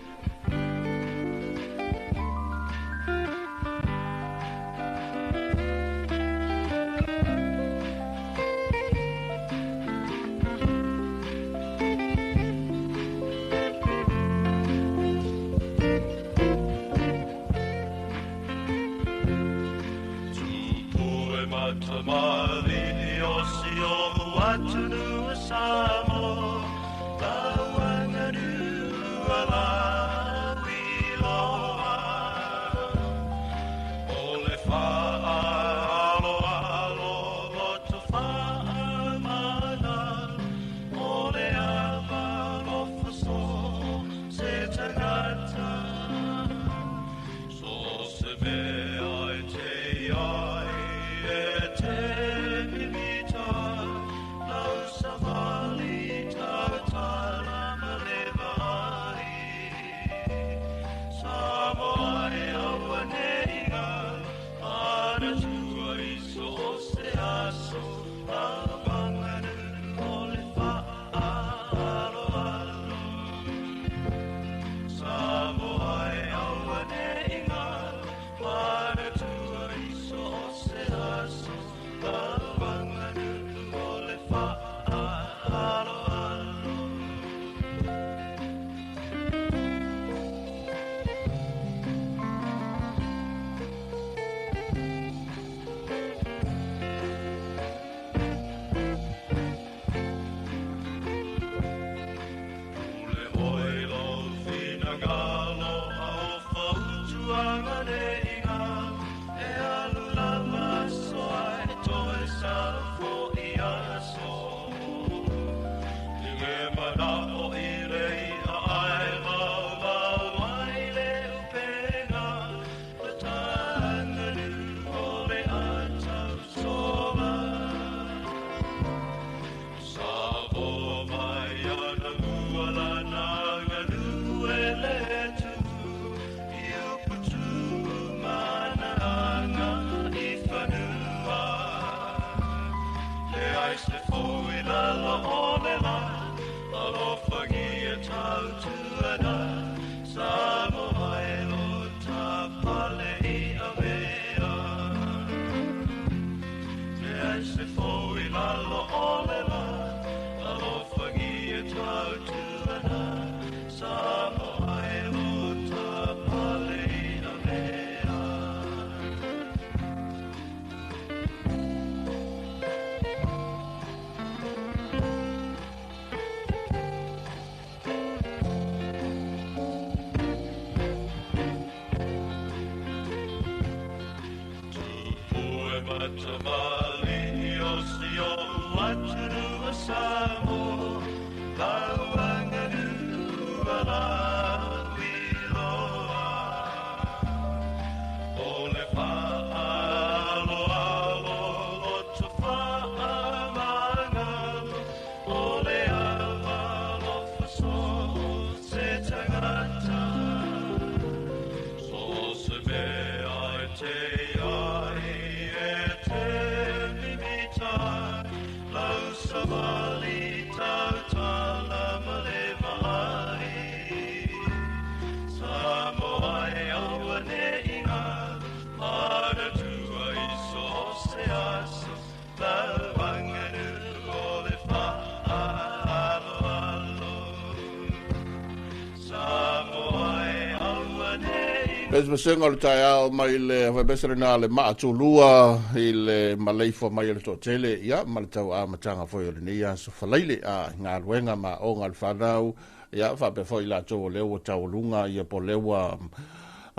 Pes masenga le tai au mai le whabesere nā le maatulua i le maleifo mai le tōtele ia ma le tau a matanga foi o le nia so whalaile a ngā ruenga ma o ngā whanau ia whape foi la tō leo tau lunga ia po lewa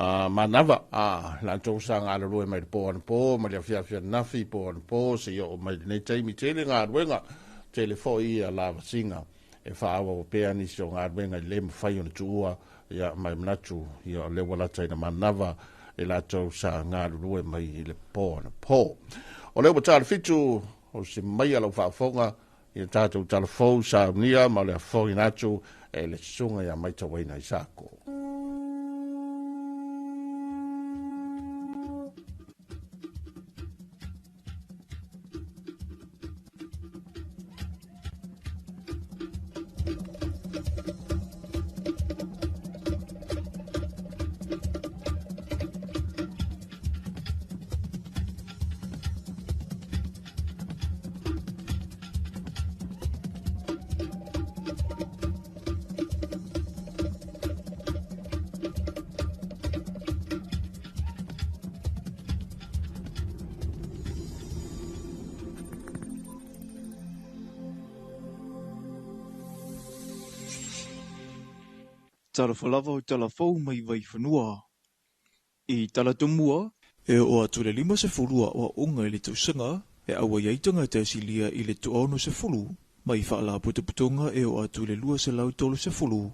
manava la tau sa ngā rua mai po an po ma le fia nafi po an po se yo mai nei taimi tele ngā ruenga tele fo ia la singa e fa awa pe ani so ngā ruenga le mawhai ona tua ia mai manatu ia le wala taina manava e la tau sa ngā rua mai le po an po o leo batala fitu o se mai ala whaafonga ia tātou talafou sa nia ma le fo inatu e le sunga ia mai tawaina i sako. Tala whalava o tala whau mai vai whanua. I tala tumua, e o atu le 50 o unga i le tausanga, e awa iaitanga te asilia i le tuono se fulu, mai whaala putuputunga e o atu le 2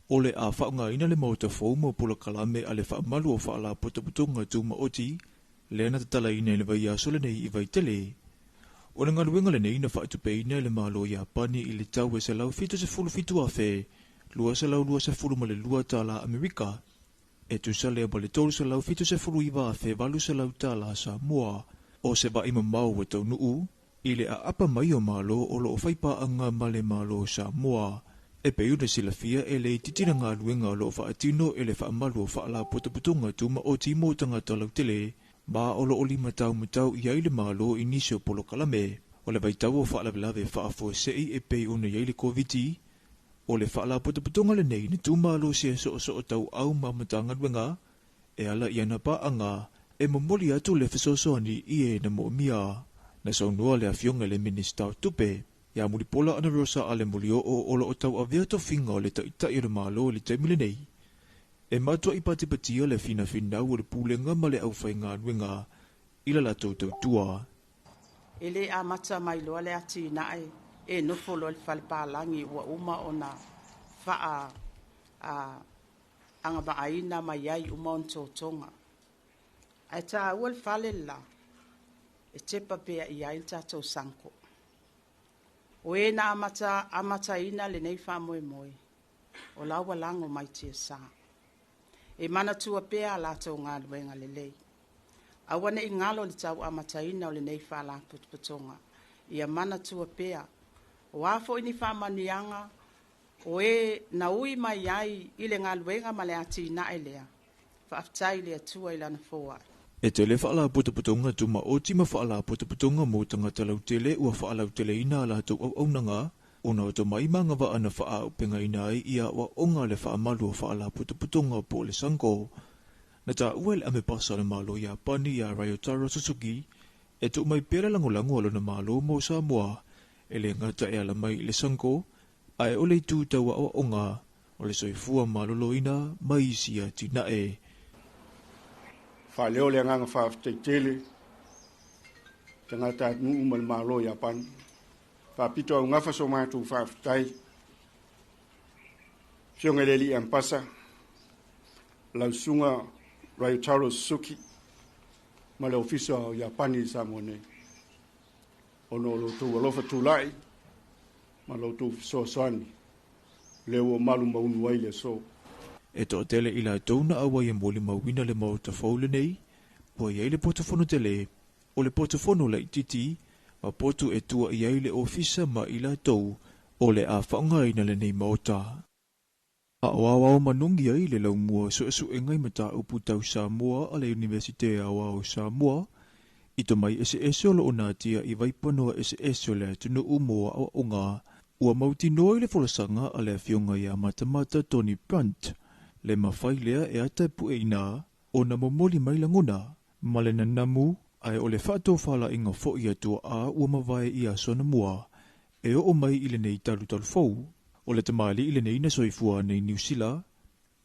o le a whaunga ina le mauta whau mo pula kalame a le whaamalu o whaala putuputunga tuma oti, le ana tala ina le vai asole nei i vai tele. O le ngaluenga le nei na whaatupe ina le malo i apani i le tau e se lau fitu se fitu a whe, lua se fulu ma le lua tala Amerika, e tu sa lea ma le tolu se lau fitu se fulu iwa a fe valu se lau tala Samoa, o se va ima mau e tau nuu, i le a apa mai o malo o lo o whaipa anga ma le malo Samoa, e pe une sila fia e le titina ngā luenga lo o whaatino e le whaamalu o whaala putuputunga tuma o timo tanga talau tele, ma o lo o 5 tau matau i aile malo i nisio polo kalame, o le vaitau o whaalawelawe whaafo sei e pe une i aile COVID-19, o le whaala putuputunga le nei ni tūmalo sia so tau au mamatanga wenga, e ala iana pa anga, e mamoli atu le whasosoani i e na mo'mia, na saunua le afionga le minista o tupe, ia muli pola ana rosa ale muli o olo o tau avea to finga o le taitai le malo le taimile nei. E matua i patipatia le fina o le pūlenga ma le au whainga wenga, ila la tau tua. Ele a mata mai loa le ati nae, e nofolo le whalepālangi ua uma o na wha anga maaina mai ai uma on tōtonga. Ai tā ua le whale la, e tepa pea i ai tātou sanko. O e na amata ina le nei wha moe moe, o laua lango mai tia sā. E mana tua pea la tau ngā luenga le lei. Awane i ngalo le tau amata ina o le nei wha la putuputonga. Ia mana tua pea, o afo ini whamanianga, o e na ui mai ai i le ngā luenga ma le ati na elea, whaaftai le atua i lana fōa. E te le whaala putuputunga tuma o tima whaala putuputunga mo tanga talau tele ua whaalau tele ina la tau au aunanga, o na oto mai manga wa ana wha upenga ina ai ia wa onga le wha amalu o whaala putuputunga po le sanko. Na ta uel ame pasa le malo ia pani ia Ryotaro Suzuki, e tu mai pera langolango alo na malo mo Samoa, e le ngata e ala mai le sanko, ai ole tu taua o onga, o le soifua maloloina mai sia tina e. Whaleo le nganga whaafteitele, te ngata at nuu mal malo ia pan, whaapito au ngafa so mātu whaaftai, fionga le li ampasa, lau sunga Ryotaro Suzuki, ma le ofisa o Japani Samoa ono lo tu alofa tu lai, ma lo tu soasani, leo malu maunu waile so. E to tele ila tona awa ia moli mawina le mau tafaule nei, po iai le portofono tele, o le portofono la ititi, ma portu e tua iai le ofisa ma ila tou, o le a whaunga ina le nei mauta. A awawao manungi ai le lau mua so engai mata upu tau Samoa a le Universite Awao Samoa, ito mai ese o lo onatia i vaipanoa ese o le tunu umoa o onga, ua mauti noi le folasanga a le fionga ia matamata Tony Brunt, le mawhai lea e ata pu e ina, o na momoli mai langona, ma le nanamu, ai o le whaato whala inga fo ia tua a ua mawai ia sona mua, e o mai ile nei talu fau, o le tamali ile nei na soifua nei New Zealand,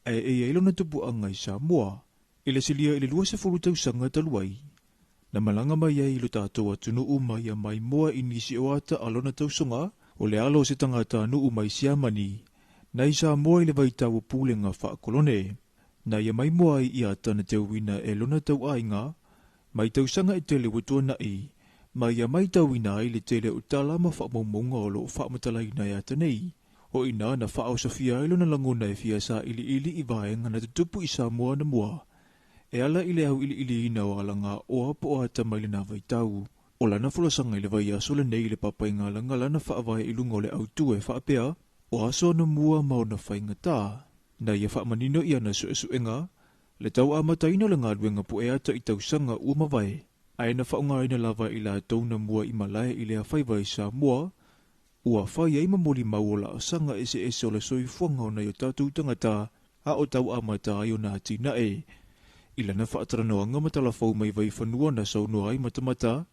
e eilo na tupu angai Samoa, Ile silia ile 20 tausaga taluai. Na malanga mai ai lo tātou atunuu mai a mai moa inisi o ata alona tausunga, o le alo se tangata nuu mai siamani, na isa moa ile vai tau pūlenga wha kolone, na ia mai moa i ata na tau wina e lona tau ainga, mai tausanga e tele watua nai, mai ia mai tau wina i le tele utala ma wha maumonga o lo wha matalai na ata nei, o ina na wha au safia ilo na langona e fia sa ili i vaenga na tutupu isa moa na moa, e ala ile au ili ina o alanga o apo o ata mai le na vai tau. O lana fulasanga ile vai aso le nei le papainga langa lana whaavai ilunga o le autu e whaapea, o aso na mua mau na whainga tā. Na ia whaamanino ia na suenga, le tau amataina le ngā luenga po e ata i tausanga ua mawai. Ai na whaunga ina lava i la tau na mua i malae i le a whaiwai sa mua, ua whai ai mamoli mau o la asanga ese o le soi fuanga o na i o tātou tangata, a o tau amata ai o nā tina e. Ila na whaataranoanga matala fau mai vai whanua na saunua ai matamata,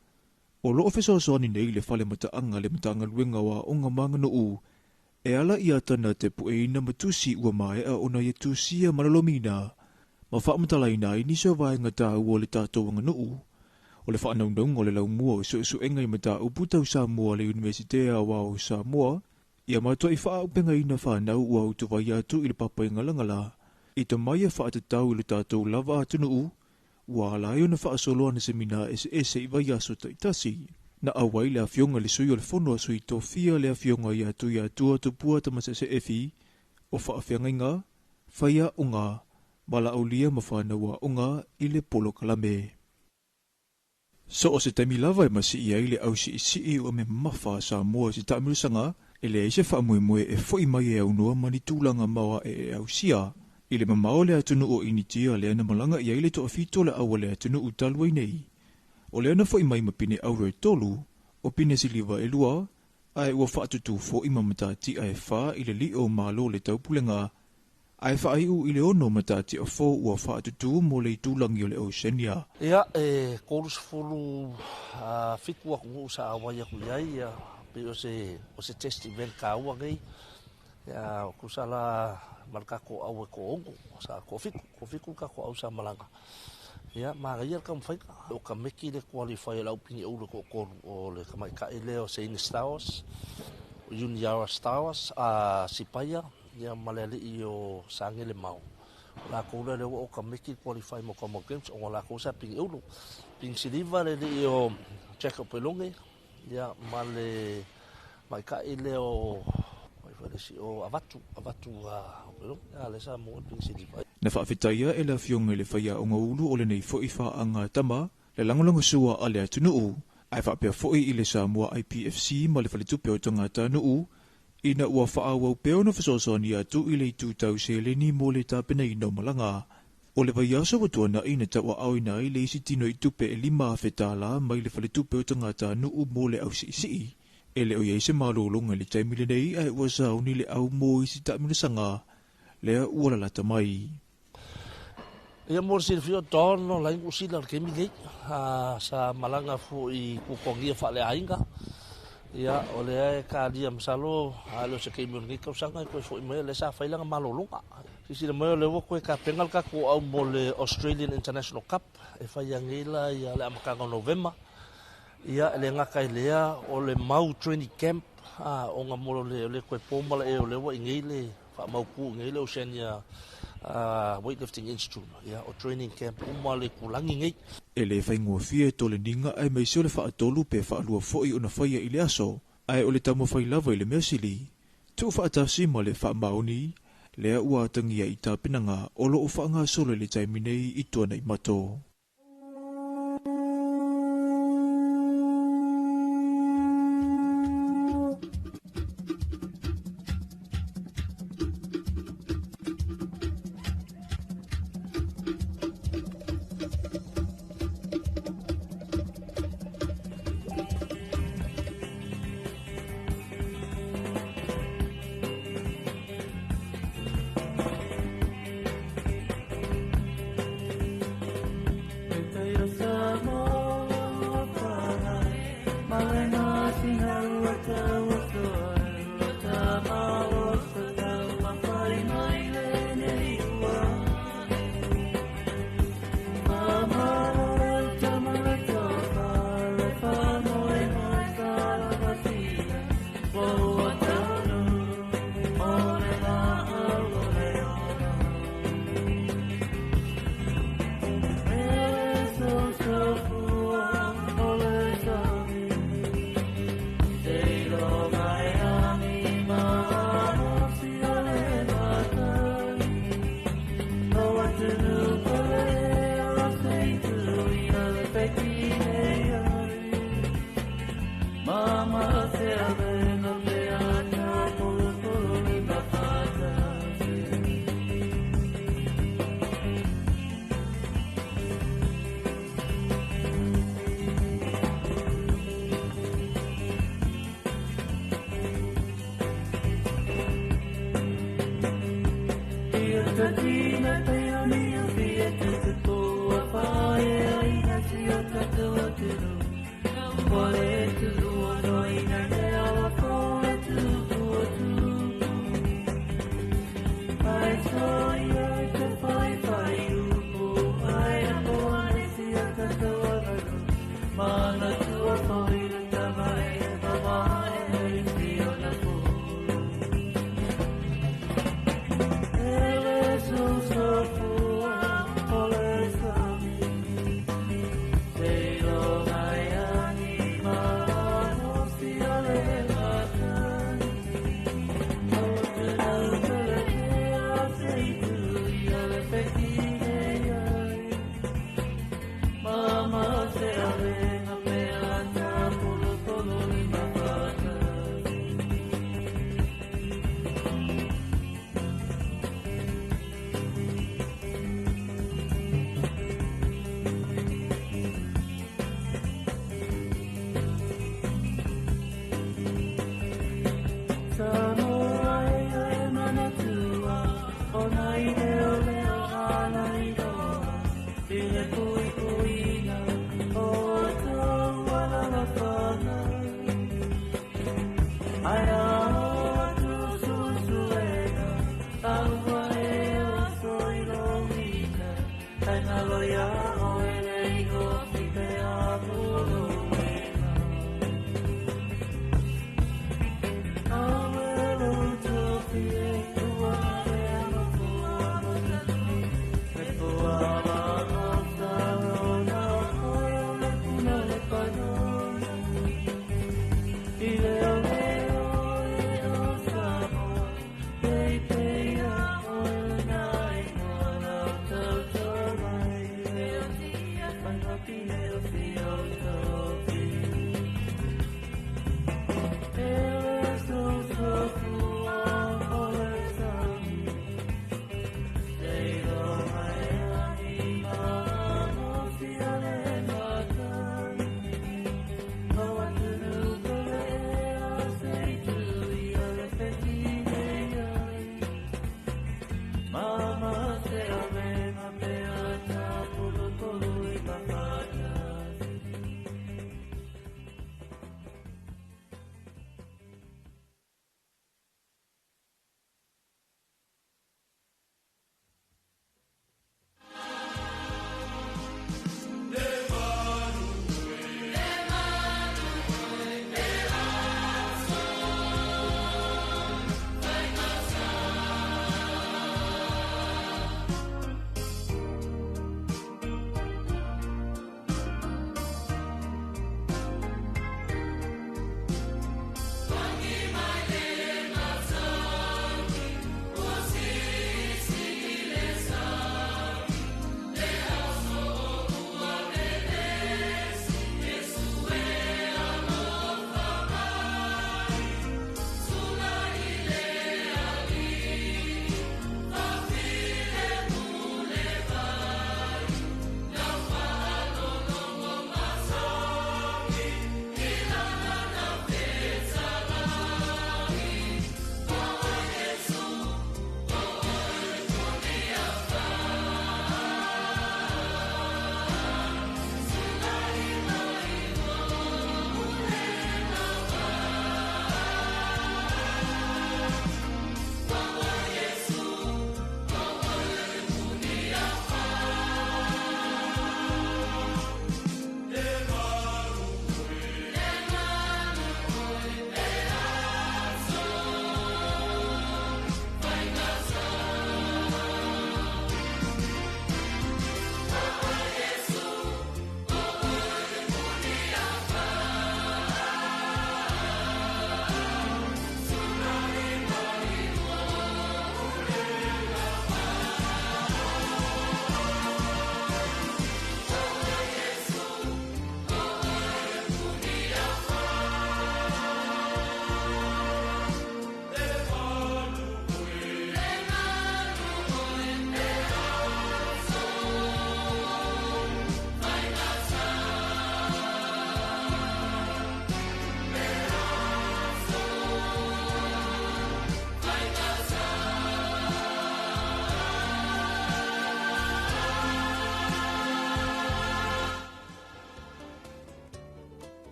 o loo fesoasoani nei le whale mataanga le matanga luenga wa o ngā manga nuu, e ala i atana te pueina matusi ua mai a ona i tusia malalomina, ma whaamatalaina i niso vaenga tā ua le tātou anga nuu, o le whaanaundaung o le lau mua o suenga i mata uputau Samoa le Universitea wa o Samoa, ia matua i whaaupenga ina whanau ua utawai atu i le papainga langala, i ta mai e whaatatau i le tātou lava atu nuu, ua alaio na whaasoloa na semina ese i vai aso taitasi. Na awai le afionga le sui o le fono aso i tofia le afionga i atua tupua tamasese efi, o whaafianga inga, whaia unga, mala aulia ma whanau unga i le polo kalame. So o se taimi lava e masi i ai le au si o me mawha sa mua si taamilusanga, e le eise whaamuemue e foi mai e au noa mani tūlanga maua e au sia, i le mamao le atunu o initia le ana malanga i aile to afito le awa le atunu u talwai nei. O le ana fo i mai mapine aure tolu, o pine siliva e lua, ai ua whaatutu fo i mamatati ai wha i le li o malo le taupulenga, ai wha ai u i le ono matati a fo ua whaatutu mo le tūlangi o le Oceania. Ia, kōrus fulu whikua kungu sa awai aku iai, pe o se test event ka ua ngai, ia kusala marka ko au ko ongo sa ko fiku ka ko au sa malanga ya maria kam fai o ka meki le qualify la opini o le ko o le kamai ka ele o Saint Stars Junior Stars a sipaya ya malele i o sangele mau la ko le o ka meki qualify mo como games o la ko sa ping euro ping silva le o check up longe ya male mai ka ele o o avatu alesa mo pingsidiva na whaafitaia e la fionga le whaia o ngaulu o le nei fo i whaanga tama le langolongo sua ale atunuu ai whaapea fo i le Samoa IPFC ma le whaletupe o tangata nuu ina ua whaawau peo na whasosoani atu i le tūtau se le ni mo le tāpena i no malanga o le vai aso watuana ina tawa au ina i le isi tino i tupe e 5 whetala mai le whaletupe o tangata nuu mo le au si ele o yeise malolonga le taimi le nei ai ua sauni le au mo isi taamilasanga lea ua lalata mai. Ia mor silfio tono la ingu sila ke mi nei sa malanga fu i kukongia fa le ainga. Ia o le ka dia msalo alo se ke mi ngi ka sanga ko fo me le sa failanga malolonga. Sisi le mo le wo ko ka pengal ka ko au mo le Australian International Cup e fa yangila ia le amaka November. Ia le ngaka lea o le mau training camp o nga molo le koe pomala e o le wa ingele fa mau ku ngele Oceania weightlifting institute ia o training camp uma le kulangi ngai ele fai ngua fie to le ninga ai mai se le fa tolu pe fa lua foi ona faia i le aso ai o le tamo fai lava i le mesili tu fa atasi mo le fa mauni le ua tangia i tapinanga o lo fa nga solo le taiminei i tuana i mato. Ileo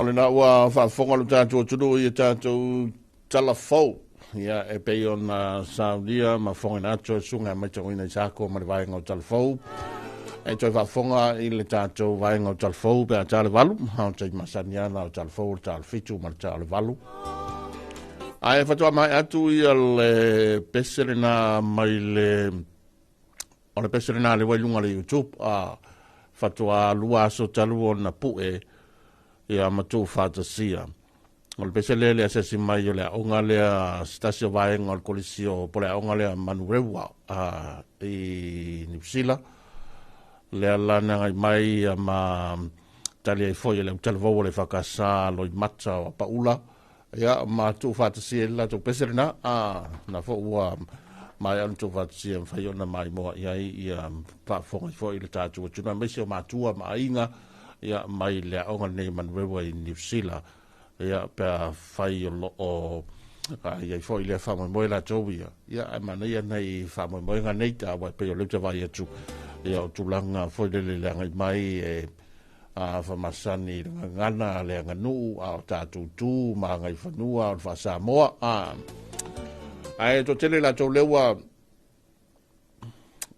le na ua whaafonga lo tātou tunu i tātou talafou. Ia e pei o na Saudia ma whonga nātou sunga mai tau ina i sāko ma le vaenga o talafou. E toi whaafonga i le tātou vaenga o talafou pe a tāle walu. Hau tai masaniana o talafou o tāle fitu ma le tāle walu. Ai whatua mai atu i le pesere na mai le... O le pesere na le wailunga le YouTube a whatua lua aso talu o na pue ia matu fatasia. O le pesere le asesi mai o le aonga lea stasio vaenga o le kolisio po le aonga lea manurewa i New Zealand. Lea lana ngai mai ma tali ai foi le utalvou le whakasa loi mata o paula. Ia ma tu fatasia la tu pesere na na fo ua mai anu tu fatasia mwhai ona mai moa iai ia whafonga foi le tātua tuna mesi o matua ma inga ia mai le aonga nei manurewa i New Zealand. Ia pia whai o iai foi le whamoimoe la tau ia. Ia e mana ia nei whamoimoe nga nei ta wai peo leuta vai atu. Ia o tulanga foi le ngai mai e whamasani ngana le nganu a o tātou tū ma ngai whanua o whasamoa. Ai to tele la tau lewa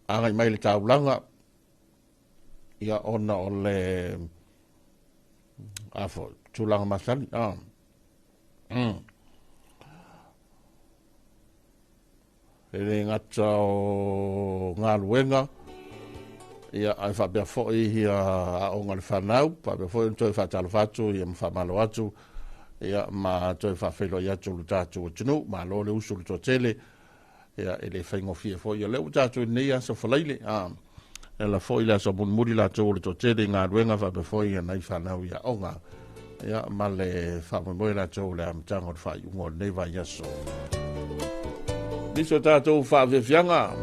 ngai mai le taulanga ia ona o le afo tulanga masani ele ngata o ngā luenga ia ai whabea fōi a o ngā whanau pa bea fōi toi whatalo whatu ia mwhamalo atu ia ma toi whawhelo i atu lu tātu o tunu ma lo le usu lu tō tele ia ele whaingofia fōi ia leu tātu nei asa whalaile e la fōi la sa muri la tō lu tō tele ngā luenga whabea fōi ia nei whanau ia o ngā ia ma le whamoimoe la tō le amtango le whai ungo nei vai aso niso tātou whawewhianga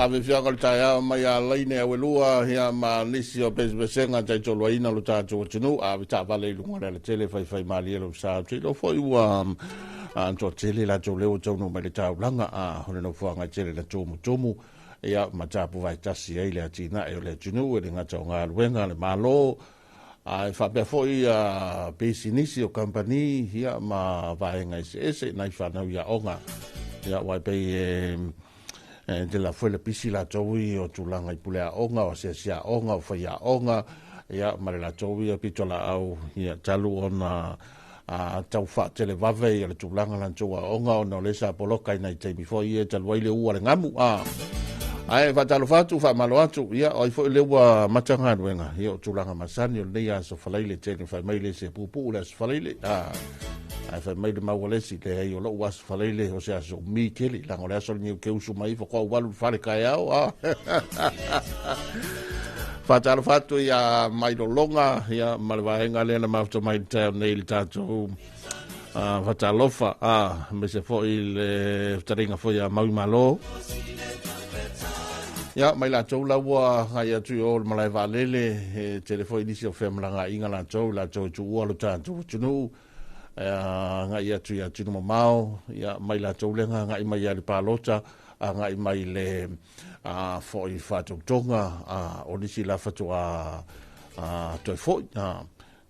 whawewhia kal tai au mai a leine a welua hea ma nisi o pesenga tai tolo ina lo tātou tunu a wita wale lunga le tele whai mali elo sa tilo fo iwa anto tele la tō leo tau no mai le tau langa a hone no fuanga tele la tomu ia ma tapu vai tasi e le atina e le tunu e le ngata o ngā luenga le malo a whapea fo i a pesi nisi o company hia ma vaenga ese nai whanau ia onga ia wai pei de la fue le pisi la towi o tulanga i pulea onga o sia onga o fai onga ia ma la towi o pitola au ia talu ona a tau fa tele vave ia le tulanga la towa onga o no le sa poloka ina i te before ia talu ile ua le ngamu ai fa talo fatu fa malo atu ia o fo le ua matanga wenga ia o tulanga masani o le ia so falaile tele fa mai le se pupu le so falaile ai fa mai de mawalesi le ai o lo was falaile o se aso mi keli la ngole aso ni ke usu mai fo ko walu fale kai au fa talo fatu ia mai do longa ia malva enga le na mafto mai town nei tato fa talo fa me se fo il taringa fo ia mau malo ya mai la tau la wa ya tu o malai valele telefoni disi o femlanga inga la tau tu o lo tanto tunu nga ya tu no mau ya mai la tau lenga nga mai ya le palota nga mai le fo i fatu tonga o disi la fatu to fo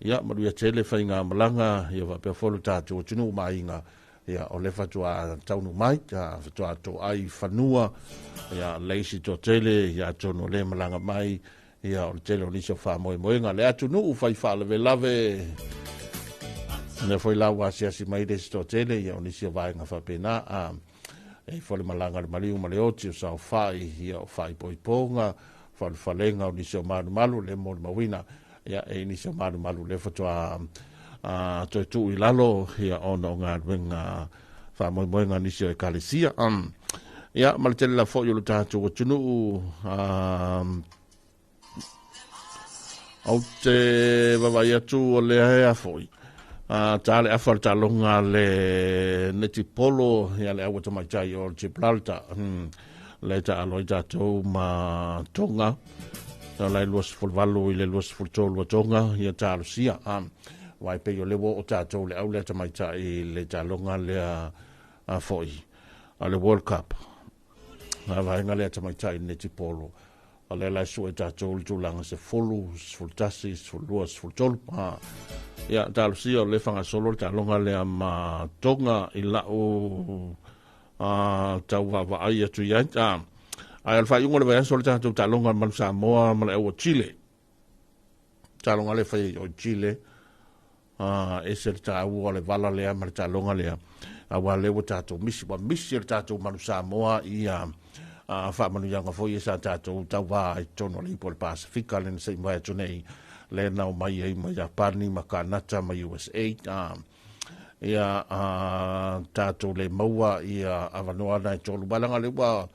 ya ma ya telefoni nga malanga ya va pe fo lo tanto tunu mai nga ia o le fatua taunu mai fatua to ai fanua ia leisi to tele ia tono le malanga mai ia o tele o niso fa moi nga le atu nu fai fa lave ne foi la wa sia si mai de to tele ia o niso vai nga fa pena e fo le malanga le maliu maleoti o sa fai ia o fai poiponga fa lenga o niso malu le mo mawina ia e niso malu le fatua to tu ilalo ia ono nga wenga fa mo nga nisi e kalesia ia maltele la fo yo lo tatu tunu au te baba ia tu le a foi tale a falta longa le neti polo ia le awata mai tai o Gibraltar le ta aloita to ma tonga la los fulvalo ile los fultolo tonga ia ta lucia wai pe yo lewo o tatou le au le tamaita i le talonga le a foi a le World Cup a vaenga le tamaita i neti polo a le la su e tatou le tulanga se fultasi fuluas fultol ia talusi o le fanga solo le talonga le a ma tonga i la o tau vava ai atu ia a alfa yungo le vaenga solo tatou talonga manu Samoa ma le o Chile talonga le fai o Chile e se tau o le vala lea ma le talonga lea a wa lewa tatou misi le tatou manu Samoa ia wha manu yanga foi e sa tatou tau wā i tono le ipo le Pasifika le nasa i mai atu nei le nao mai e ma Japani ma Kanata ma USA ia tatou le maua ia avanoa na i tolu balanga le wa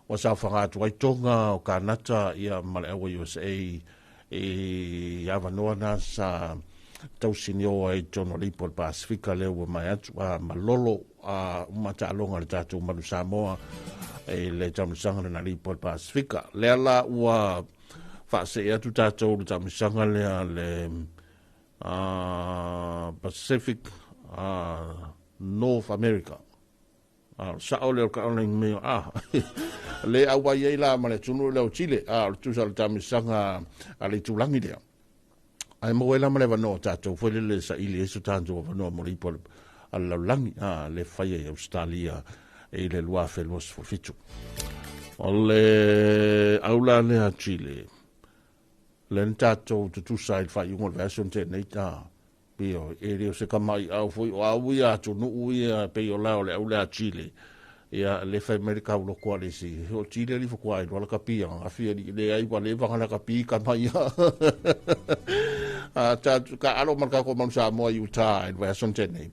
o sa whangatu ai tonga o Kanata ia ma le awa USA e avanoa na sa tau sinio ai tono lipo le Pasifika leo wa mai atu malolo matalonga le tatou manu Samoa e le tamusanga na lipo le Pasifika le ala ua whaase e atu tatou le tamusanga le Pacific North America sao leo ka online meo le awai ei la ma le tunu leo Chile le tusa le tamusanga le tulangi leo ai mo ela male vano tatou foi le sa ili esu tanto vano mo lipo alla langi le fai e Australia e le lua felos fitu ole aula le a Chile le tatou tu sai fai un version te nei pio e rio se kamai au foi o au ia tu no ia pe o la ole aula a Chile ia le fai America lo quale si o Chile li fo qua lo capia a fia le ai qua le va la capi kamai ka alo marka ko man sa mo Utah e va son tene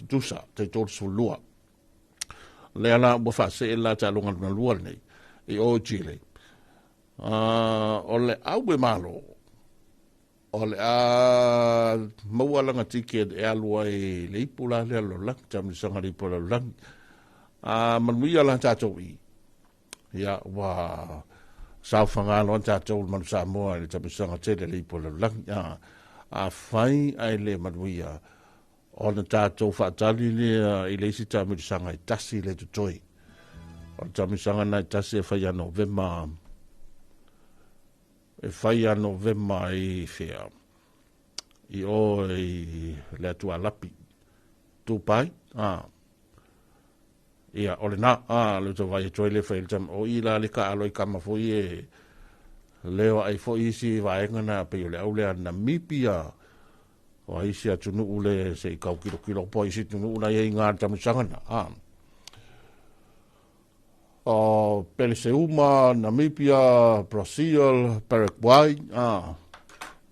tu sa te tot su lua le ala bo fa se la ta longa na lua nei e o Chile o le au be malo o le mo wala nga ticket e alua e le pula le lo la tam sanga ri pola la man mi ala ta to i ia wa sa fangalo ta tol man sa mo le ta sanga tele le po le lang ya a fai ai le manuia ona ta to fa tali le i le si ta mi sanga i tasi le toi o ta mi sanga na tasi fa ya november e fa ya november i fea i o i le tua lapi tu pai ia ole na le to vai toi le fail jam o ila le ka aloi kama foi e leo ai foi si vai ngana pe le au le Namibia o ai sia tunu ule se kau kilo poi si tunu ula ye ngar jam sangana o Peleseuma Namibia Brazil Paraguay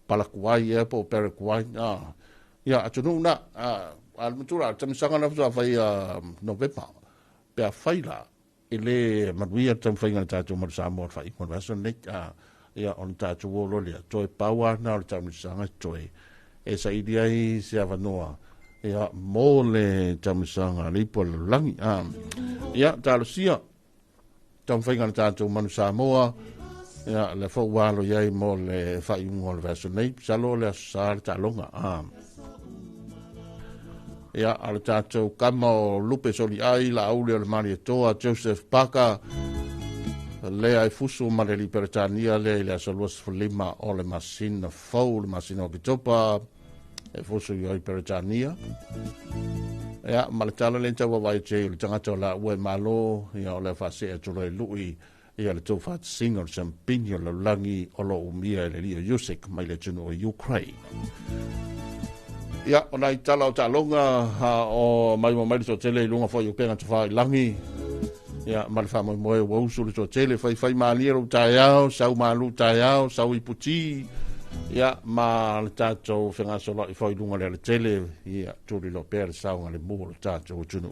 Paraguay e po Paraguay ia tunu na al mutura jam sangana fa vai November pe faila ele manuia tam fainga tatu mar sa mo fai mo va son net ia on tatu lo le toi pawa na tam sanga toi e sa idea i se avanoa ia mo le tam sanga li pol langi ia talusia tam fainga tatu man sa mo ia le fo wa lo ia mo le fai mo va son net sa lo le sa ta longa ia al tatou kama o lupe soli ai la aule o le mari toa Joseph Parker le ai fusu ma le Libertania le asaluas fulima o le masina fau le masina o kitopa e fusu i o Libertania ia ma le tala le tawa vai te le tangata o la ue malo ia o le fase e tulo e lui ia le tau fat singa o champigno le langi o lo umia le Leo Yusek mai le tunu o Ukraine. Ia, ona i tala o talonga o mai so tele i lunga fwoi o penga tawha i langi. Ia, mali wha moe wausu le so tele, fai maalia ro taiao, sau maalu taiao, sau i puti. Ia, ma le tātou whenga sola i fwoi lunga le tele, ia, tūri lo pēr sau ngā le mua le tātou o tunu.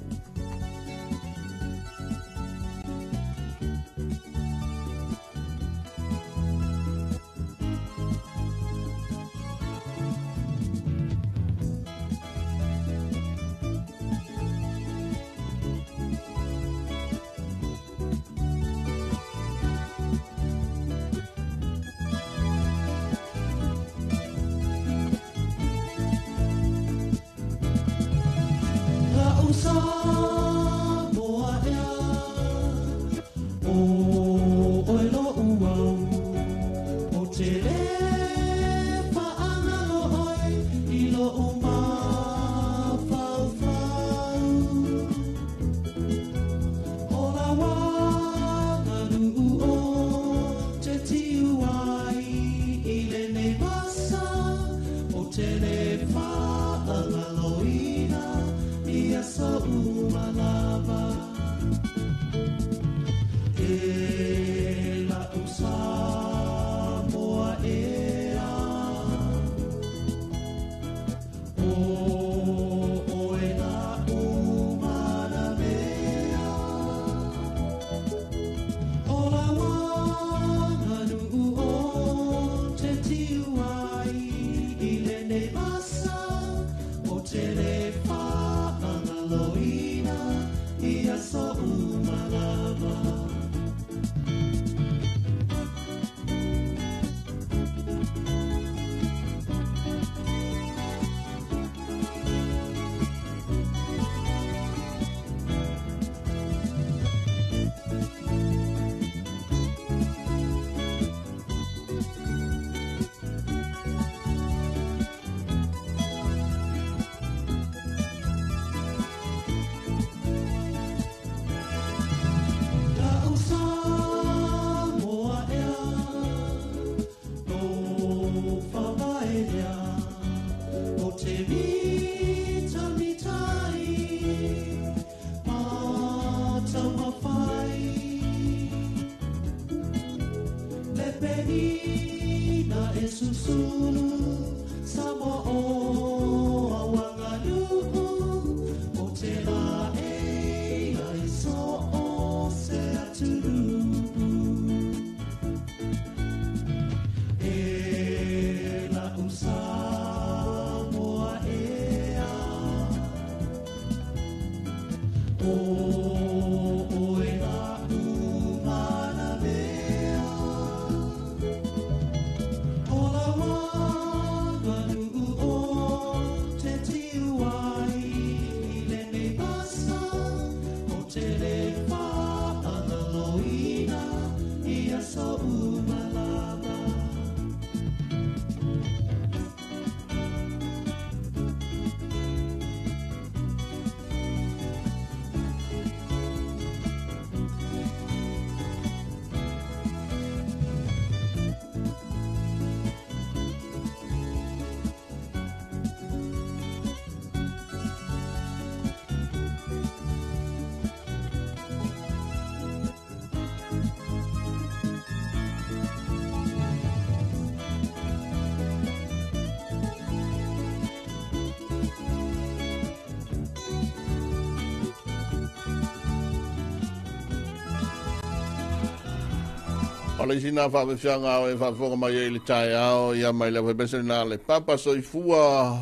le sina fa be fianga o e fa fonga mai le tai ao ia mai le webese na le papa so i fua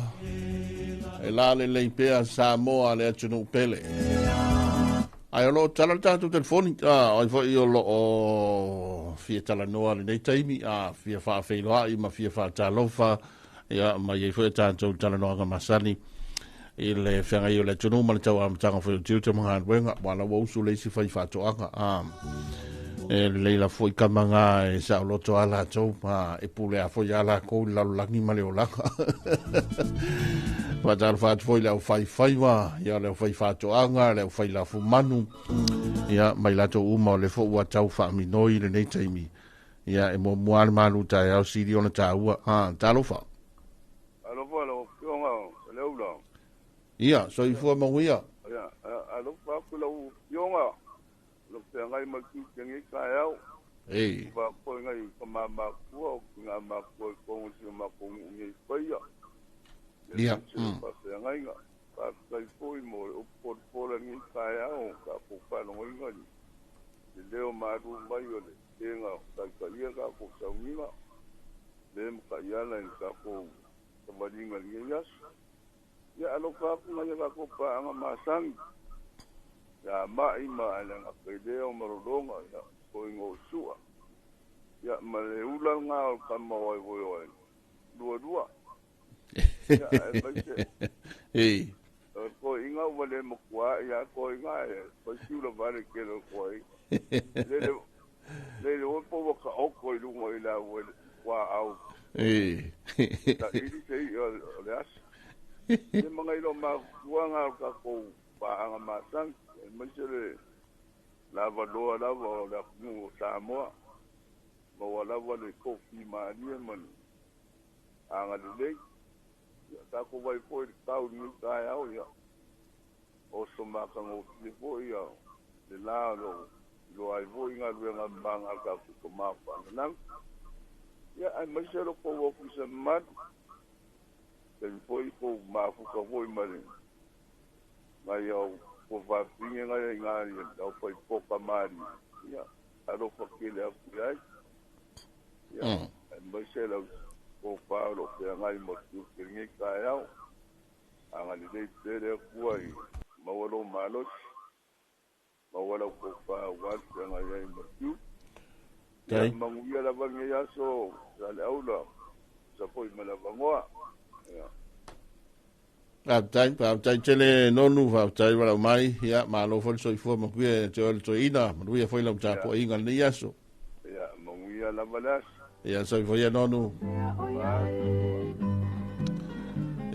e la le pea Samoa le atunu pele ai lo tala tu telefoni ai fo io lo o fia tala noa le nei taimi fia fa feilo ai ma fia fa talofa ia mai fo tanto tala noa masani le fianga io le atunu ma le tau am tanga fo tiu te mga wenga wala wo su le si fa fa to anga e leila foi kamanga e sa loto ala tau e pule a foi ala ko la langi male ola va dar fa foi la fai wa ya le fai fa to anga le fai la fu manu ya mai la to uma le fo wa tau fa mi noi le nei taimi ya e mo muar manu ta ya si di ona ta wa ta lo fa alo yonga le ulo ya so i fu mo ya alo fa ku lo yonga lo pe ngai ma ku ngi ka yao ba ko ngai ko ma ku nga ma ko si ma ko ngi ko ya ya ba pe ngai nga ba kai ko mo o por ngi ka yao ka ko pa no ngai ni leo ma du mai yo le nga ka ia ka ko sa ngi ma le ka ya la ka ko ma ni ngai ya alo ka ku ngai ka ko pa nga ma sang ya mai ma ala nga pedeo marodonga ya ko ngo sua ya male ula nga ka ma wai voi dua ya ko inga wale mo kwa ya ko inga ko sula vale ke lo ko le o po ka o ko lu mo ila wa au ta ili sei yo las ni mga ilo ma wa nga ka ko pa nga ma sang Monsieur lava la mu Samoa ma wala wala kofi maria man anga le ta ko vai foi tau ni ta ya o so ma ka mo ni foi ya de la lo ai voi nga nga banga ka ko ma pa nan ya ai monsieur ko wo ku se mat de foi ko ma fu ko voi mari ma yo ko va vinga nga da foi pouca mari ya alo ko kile ya ya monsieur ko Paulo que ngai mo tu ngi ka ya anga ni de kuai ma walo malos ma walo ko fa wa ngai mo tu ya manguia la bangi ya so dale aula sa foi mala bangoa ya tai tele nonu va tai wala mai ya ma lo fo so fo mo que to ina mo ia foi la ta po inga ni yaso ya manguia la balas ya so fo ya nonu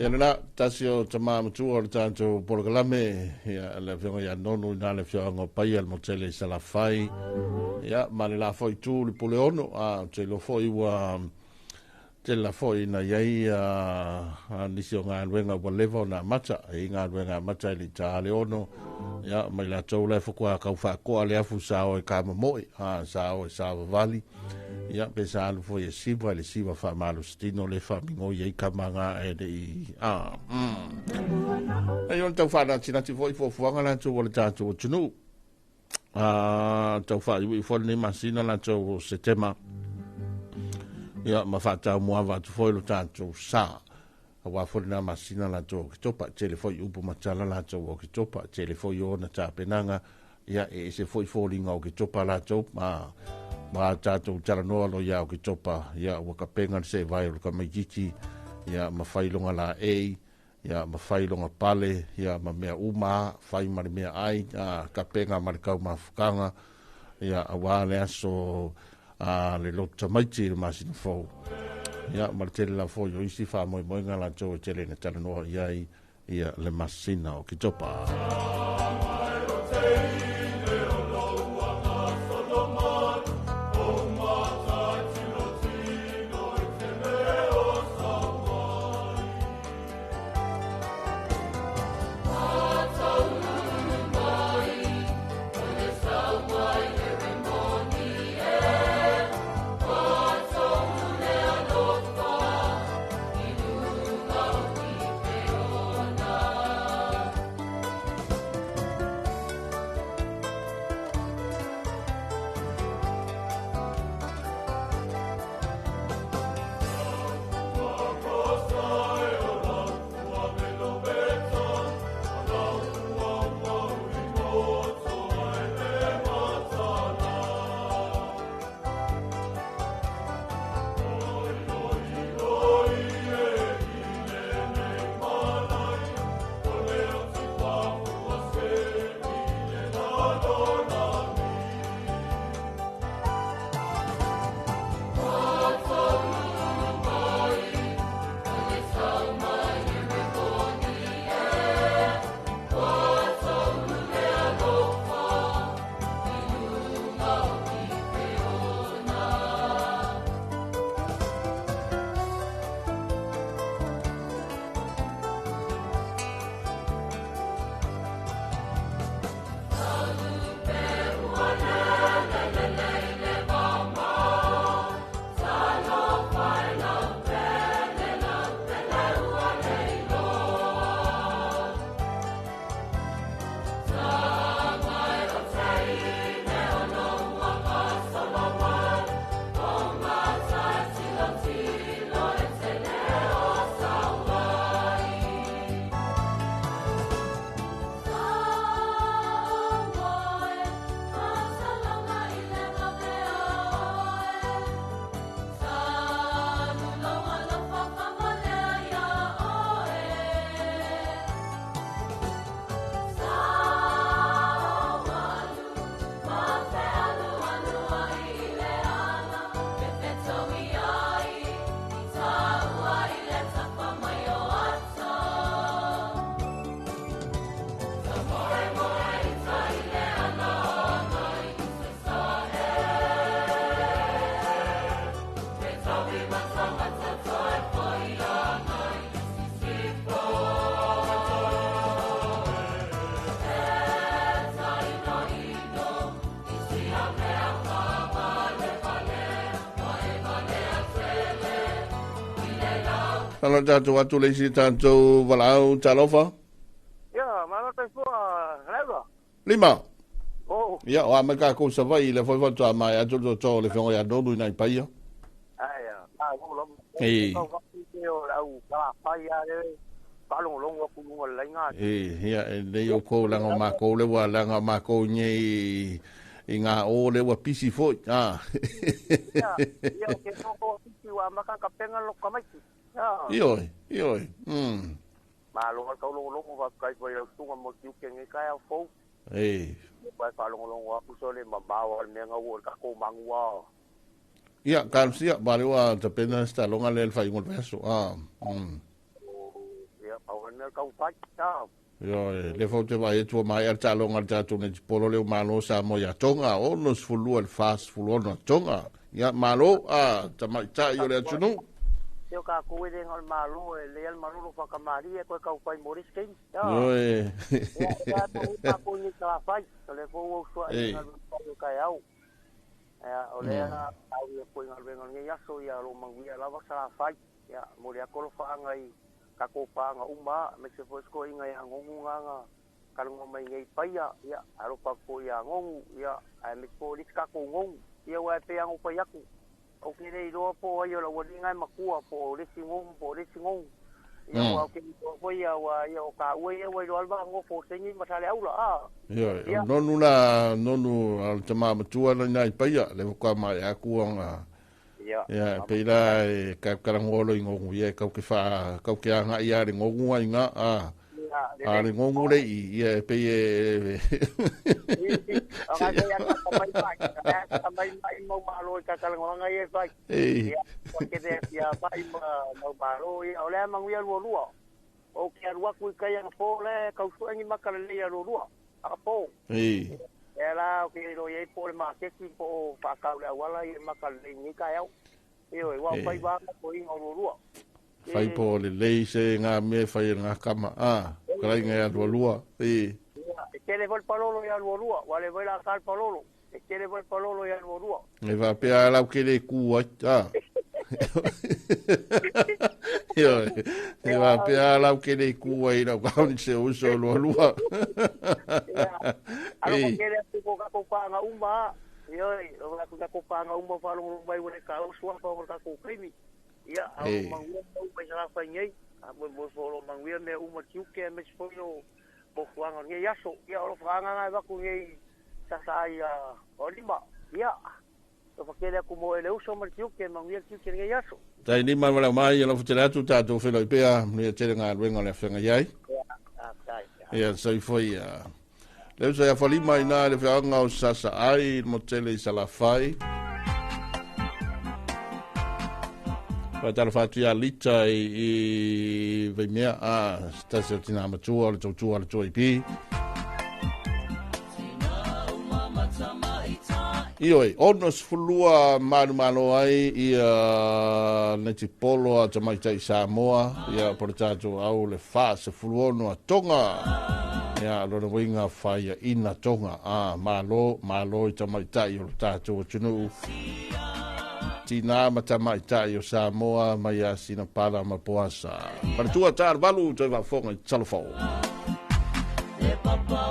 ya na tasio tama tu or tanto por galame ya la fo ya nonu na le fo ngo pai al motele sala fai ya ma la foi tu le poleono te lo foi wa te la foi na yai nisio ngā ruenga wa levo na mata e ngā ruenga mata li ta le ono ya mai la tau le fukua kau whakoa le afu sao e kama moi sao e sao vali ya pe sa alu foi e siwa le siwa wha malu stino le wha mingo yei kamanga e de i e yon tau whana tina ti foi fuanga la tau wale tātou o tunu tau wha iwi fone masina la tau setema ya ma fata mo ava tu foi lo tanto sa wa fo na masina la to ki topa telefoi upu matala la to ki topa telefoi ona ta penanga ya e se foi falling au ki topa la to ma ta to tala no lo ya ki topa ya wa ka penga se vai lo ka majiti ya ma failonga la ya ma failonga pale ya ma mea uma fai ma mea ai ka penga ma ka ma fukanga ya wa le aso le lota maiti le masina fo ya martele la fo yo isi fa mo ngala to tele na tala no ya ia le masina o kitopa Kalau jatuh waktu lesi tanto walau calofa. Ya, mana tu semua lewat. 5. Oh. Ya, wah mereka aku savai le foi foi mai atu to le fengo ya dolu nai pai ya. Ai ya, aku lom. Eh. Kau video lau kala pai ya le. Kalau long aku ngol lainga. Ya, le yo ko la ma ko le wa la ma ko ni inga o le wa pisi foi. Ah. Ya, ya ke ko pisi wa maka kapenga lo kamai. Ioi. Mà luôn câu luôn và cái bây giờ tung một chiếu kiện cái phố. Bài phá luôn và cứ cho lên mà bao anh em ngồi các cô mang qua. Iya, kalau siap baru depende sta longa le fai ngol verso. Ya, awalnya kau pacar. Yo, le foto vai tu mai al talo ngal tatu ne polo le malo sa mo ya tonga o nos fulu al fast fulu no tonga. Ya malo tama ta yo le tunu. Yo ka ku we ngol malo le al malo fa kamari ko kau pai moris king. Yo ya tu pa ko ni ka fai, le fo so ai ngol ka yau. Ya, ole na au ye ko ngol ngi ya so ya lo mangi la va sa fai. Ya, mo ya ko fa ngai ka ko pa nga uma me se fo ko ngai ngonga nga kalau ngomai ngai pai ya aro pa ko ya ngong ya ai me ko ris ka ko ngong ya wa pe ang pa yaku o ke nei ro po yo la woni ngai makua po ris ngong ya wa ke ko ya wa ya ka we ya wa ro ba ngo po sengi ma sale au la ya nonu al tama matua na ngai pai ya le ko ma ya ku nga ya pela ka karangolo ingongu ye ka ke fa ka ke anga ia ri ngongu ai nga ri ngongu le ia pe anga ya ka mai mo malo ka karangolo nga ye fa ya ke de ya pai mo malo ya ole mang ya lu o ke ru ku ka ya fo le ka su ngi makale ya lu apo ela o ke ro ye po ma ke ki po fa ka le wala ye makale ni ka ya yo wa pai ba ko inga ro fai po le se nga me fai nga kama krai nga ro ke le vol palolo ya ro wa le vola kal palolo ke le vol palolo ya ro e va pe ala ke le ku yo e va pe ala ke le ku ai na ka ni se uso ro alo ke le ko ka ko pa nga uma yo la ku ko pa nga umbo fa lo mai wona ka o swa pa ka ko krimi ya au mangu mo pa sa fa ngai mo fo mangu me uma kiuke me fo yo bo fuanga ngai yaso ya o franga ngai ba ku ngai sa ya olima ya to fa kele ku mo ele uso mo kiuke mangu kiuke ngai yaso tai ni ma mai lo futela tu ta to fe lo pea ni te nga wenga le fenga yai ya sai foi leu sa fali mai na le fanga o sasa ai mo tele sala fai pa tala fatu ya lita i ve mea sta se tina matua le tu al pi ioi onos fulua malo ai neti polo a Jamaitai Samoa ia portato au le fa se fuluono a Tonga ya lo winga fai ina Tonga malo i Jamaitai o tato tunu tina Jamaitai o Samoa mai a sina pala ma poasa para tua tar balu te va fonga telefon e papa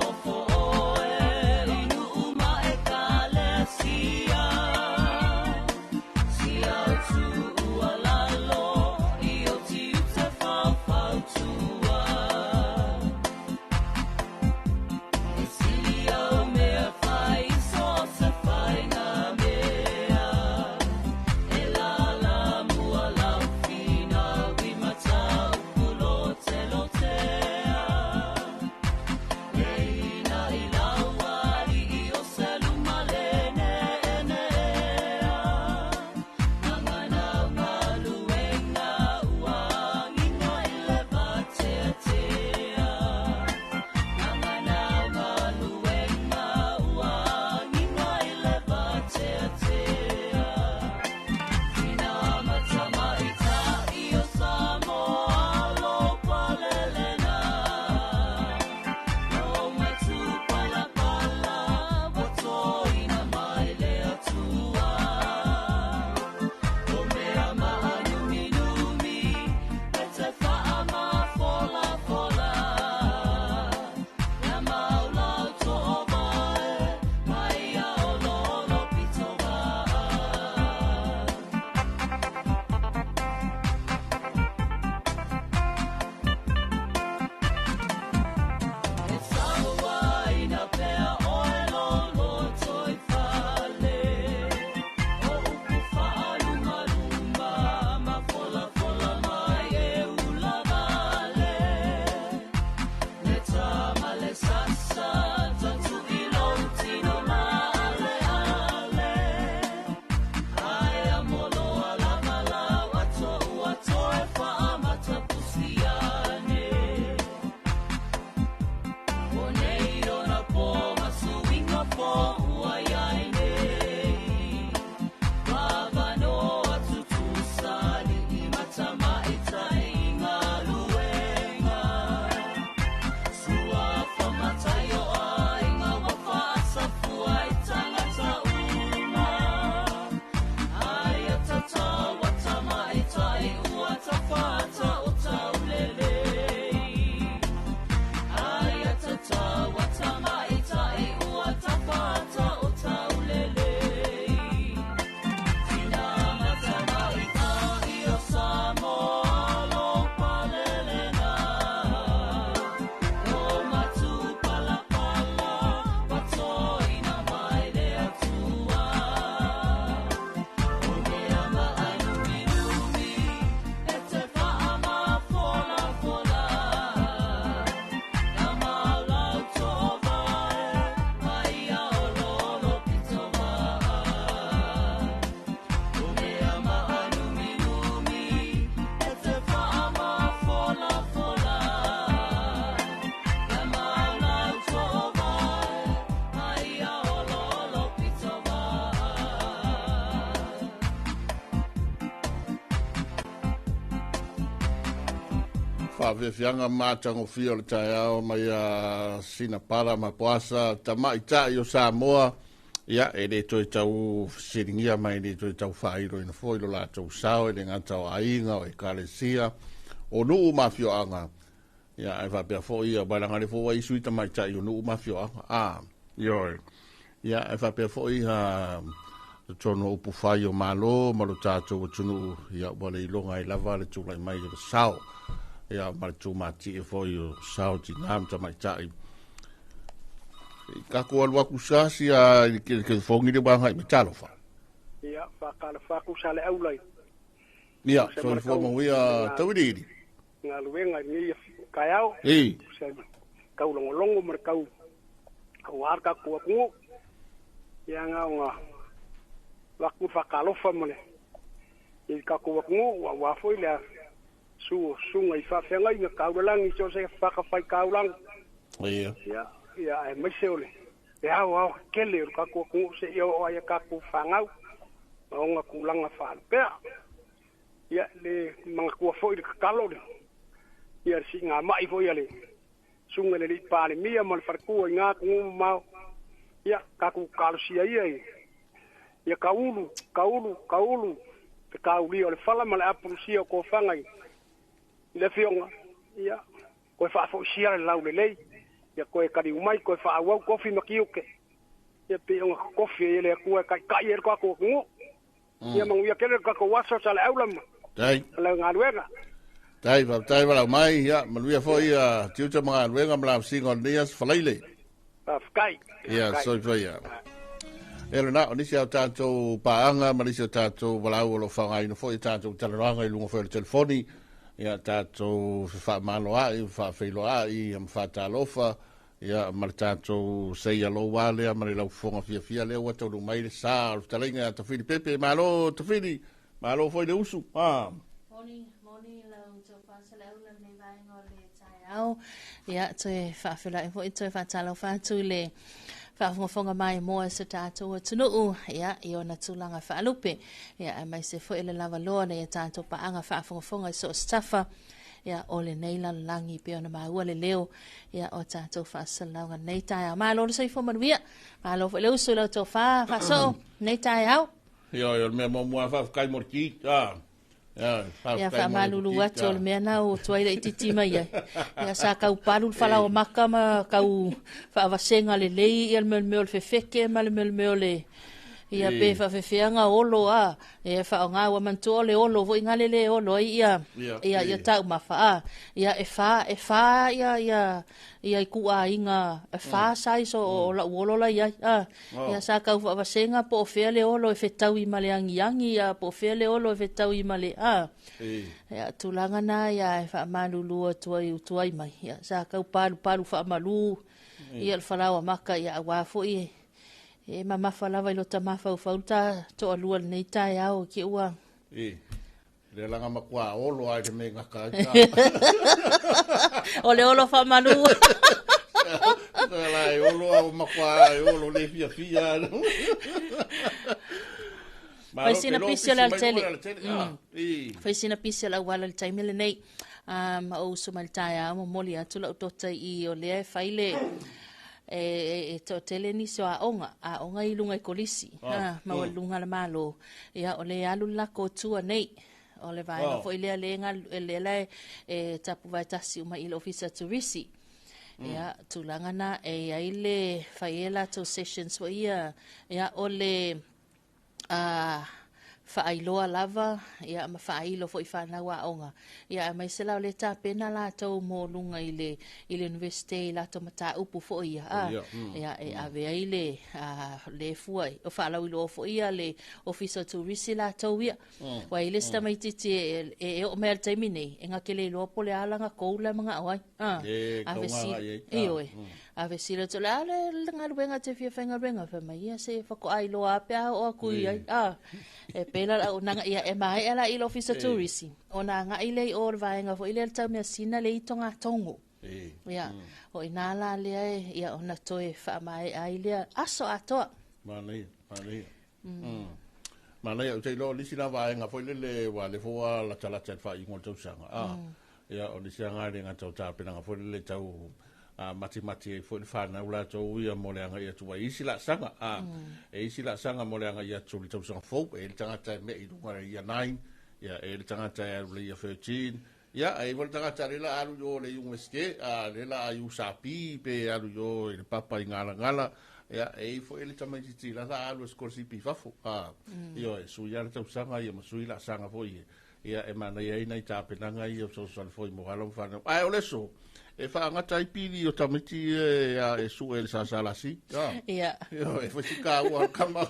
Whawhianga mātango whio le tai au mai a sina para ma poasa tamai tai o Samoa. Ia, e re toi tau siringia mai re toi tau whairo ina whoiro la tau sao e re ngātau ainga o e kālesia. O nuu mawhio anga. Ia, e whapea fōi a bailangare fōa isu i tamai tai o nuu mawhio anga. Ioi. Ia, e whapea fōi ha tono upu whai o malo, malo tātou o tunu ia wale i longa i lava le tūlai mai o sao. Ia, mara tū mati e fōi o sao ti ngām tamai tai. Kako alwaku sasi a ke fongi de banga me talofa. Ia, whakala whaku sale aulai. Ia, so i fōma hui a tawiriri. Ngā luenga ni kai au. Ei. Kau longo mar kau. Kau arka kua kungu. Ia ngā ngā. Waku whakalofa mane. I ka kua kungu, wa whoi lea. Sunga i whawhenga i ngā kaurangi, so se whakawhai kaurangi. Ia. Ia, e maise ole. E au, kele, ka kua kungu se i o aia ka kua whangau. O ngā kulanga whaal. Pea, ia, le mga kua whoi le kakalo le. Ia, si ngā mai whoi ale. Sunga le li pāle mia, ma le wharakua i ngā kungu mau. Ia, ka kua kalosia ia i. Ia, ka ulu. Te ka uli o le whala ma le apurusia o kua whangai. Le fionga, ia, koe whaafo sia le lau le lei, ia koe kari umai, koe whaawau kofi makiuke, ia peonga kofi e le kua kai e kwa kua kungu, ia manguia kere kako waso sa le aulama, le ngā luenga. Tai wala mai, ia, manuia fo ia, tiuta mga luenga mla singo nias whalaile. Whkai. Ia, soi fo ia. Ele na, onisi au tātou paanga, manisi au tātou walau o lo whangai, no fo i tātou talaranga i lunga fo le telefoni, ia tātou whamalo ai, whawhilo ai, am whatalofa, ia mara tātou seia lo wale, mara lau whonga fia leo, watau no mai le sā, talenga, tawhiri pepe, malo foi le usu. Moni lau tau whasale ula nei vaenga le tai au, ia toi whawhila e hoi toi whatalo whātu le whaafonga mai moa sa tātou a tunuu, ia, i ona tūlanga whaalupe, ia, mai se fo ele lava loa nei a tātou paanga whaafonga so stafa, ia, o le neila langi pe ona maua le leo, ia, o tātou whaasalanga nei tai au. Malo le soi fo manuia, malo fo leo su lau tō whaaso, nei tai au. Ia, mea mua whaafukai morki, ia whaamalulu ato le mea nau o tuaira i titi mai ai. Ia sa kau palu whala o maka ma kau whaawasenga le lei ia le meo le whewheke ma le meo le ia pe whawhewheanga olo a e whaonga wa mantua le olo vo inga le olo ia tau mawha ia e wha ia i kua inga e wha saiso o la uolo la ia sa kau whaawasenga po o whea le olo e whetau i male angiangi ia po o whea le olo e whetau i male ia tūlanga na ia e whaamalulu tuai mai ia sa kau palu whaamalu ia le whalawa maka ia awafo i e mama falawa i lo ta mafau fauta to alua nei tai au ki ua. Le langa makua olo ai te me ngaka. O le olo whamalu. Lai olo au makua olo le fia. Fai sina pisia la tele. Fai sina pisia la wala le taimele nei. O sumal tai au moli atu la utota i o lea fai le e to tele ni so a onga i lunga i kolisi ma wa lunga la malo ia o le alu la ko tua nei o le vai no fo ile lenga le tapu vai tasi uma i officer to risi ia tulanga na e ile faela to sessions wa ia o le whaailoa lava, ia ma whaailo fo i whanau a onga. Ia mai se lau le tā pena la tau mō lunga i le universite i la tau mata upu fo ia. Ia e ave ai le fuai. O whaalau ilo fo ia le officer to risi la tau ia. Wa i le sta mai titi e o mea taimi nei. E ngake le ilo po le alanga kou le mga awai. Ave si. Ioe. Ave si le tole ale ngaruenga te fia whaingaruenga. Wha mai ia se whako ailo apea o akui ai. E pela o nanga ia e mai ala ilo officer to risi. O nanga ile o vaenga fo ile tau mea sina le itonga tongo. Ia, o inala le ia ona toe fa mai ai le aso atoa. Malai. Malai o te lo lisi na vaenga fo ile le wa le fo la tala fa i ngol tau sanga. ia o le sianga le ngata o tāpena fo le tau mati fo le whana ula tau ia mo le anga ia tua isi la sanga e isi la sanga mo le anga ia tu le tau sanga fau e le tangata me i runga ia 9 ia e le tangata le ia 13 ia e le tangata le la alu yo le USK le la ayu sapi pe alu yo le papa i ngala ia e fo ele tamaiti la alu skorsi pi fafo io e su ia le tau sanga ia masui la sanga fo ia e mana ia ina i tāpenanga ia so foi mo halo whana ai o leso e whaangata i pili o tamiti e su e le sasalasi ia e whasika ua kama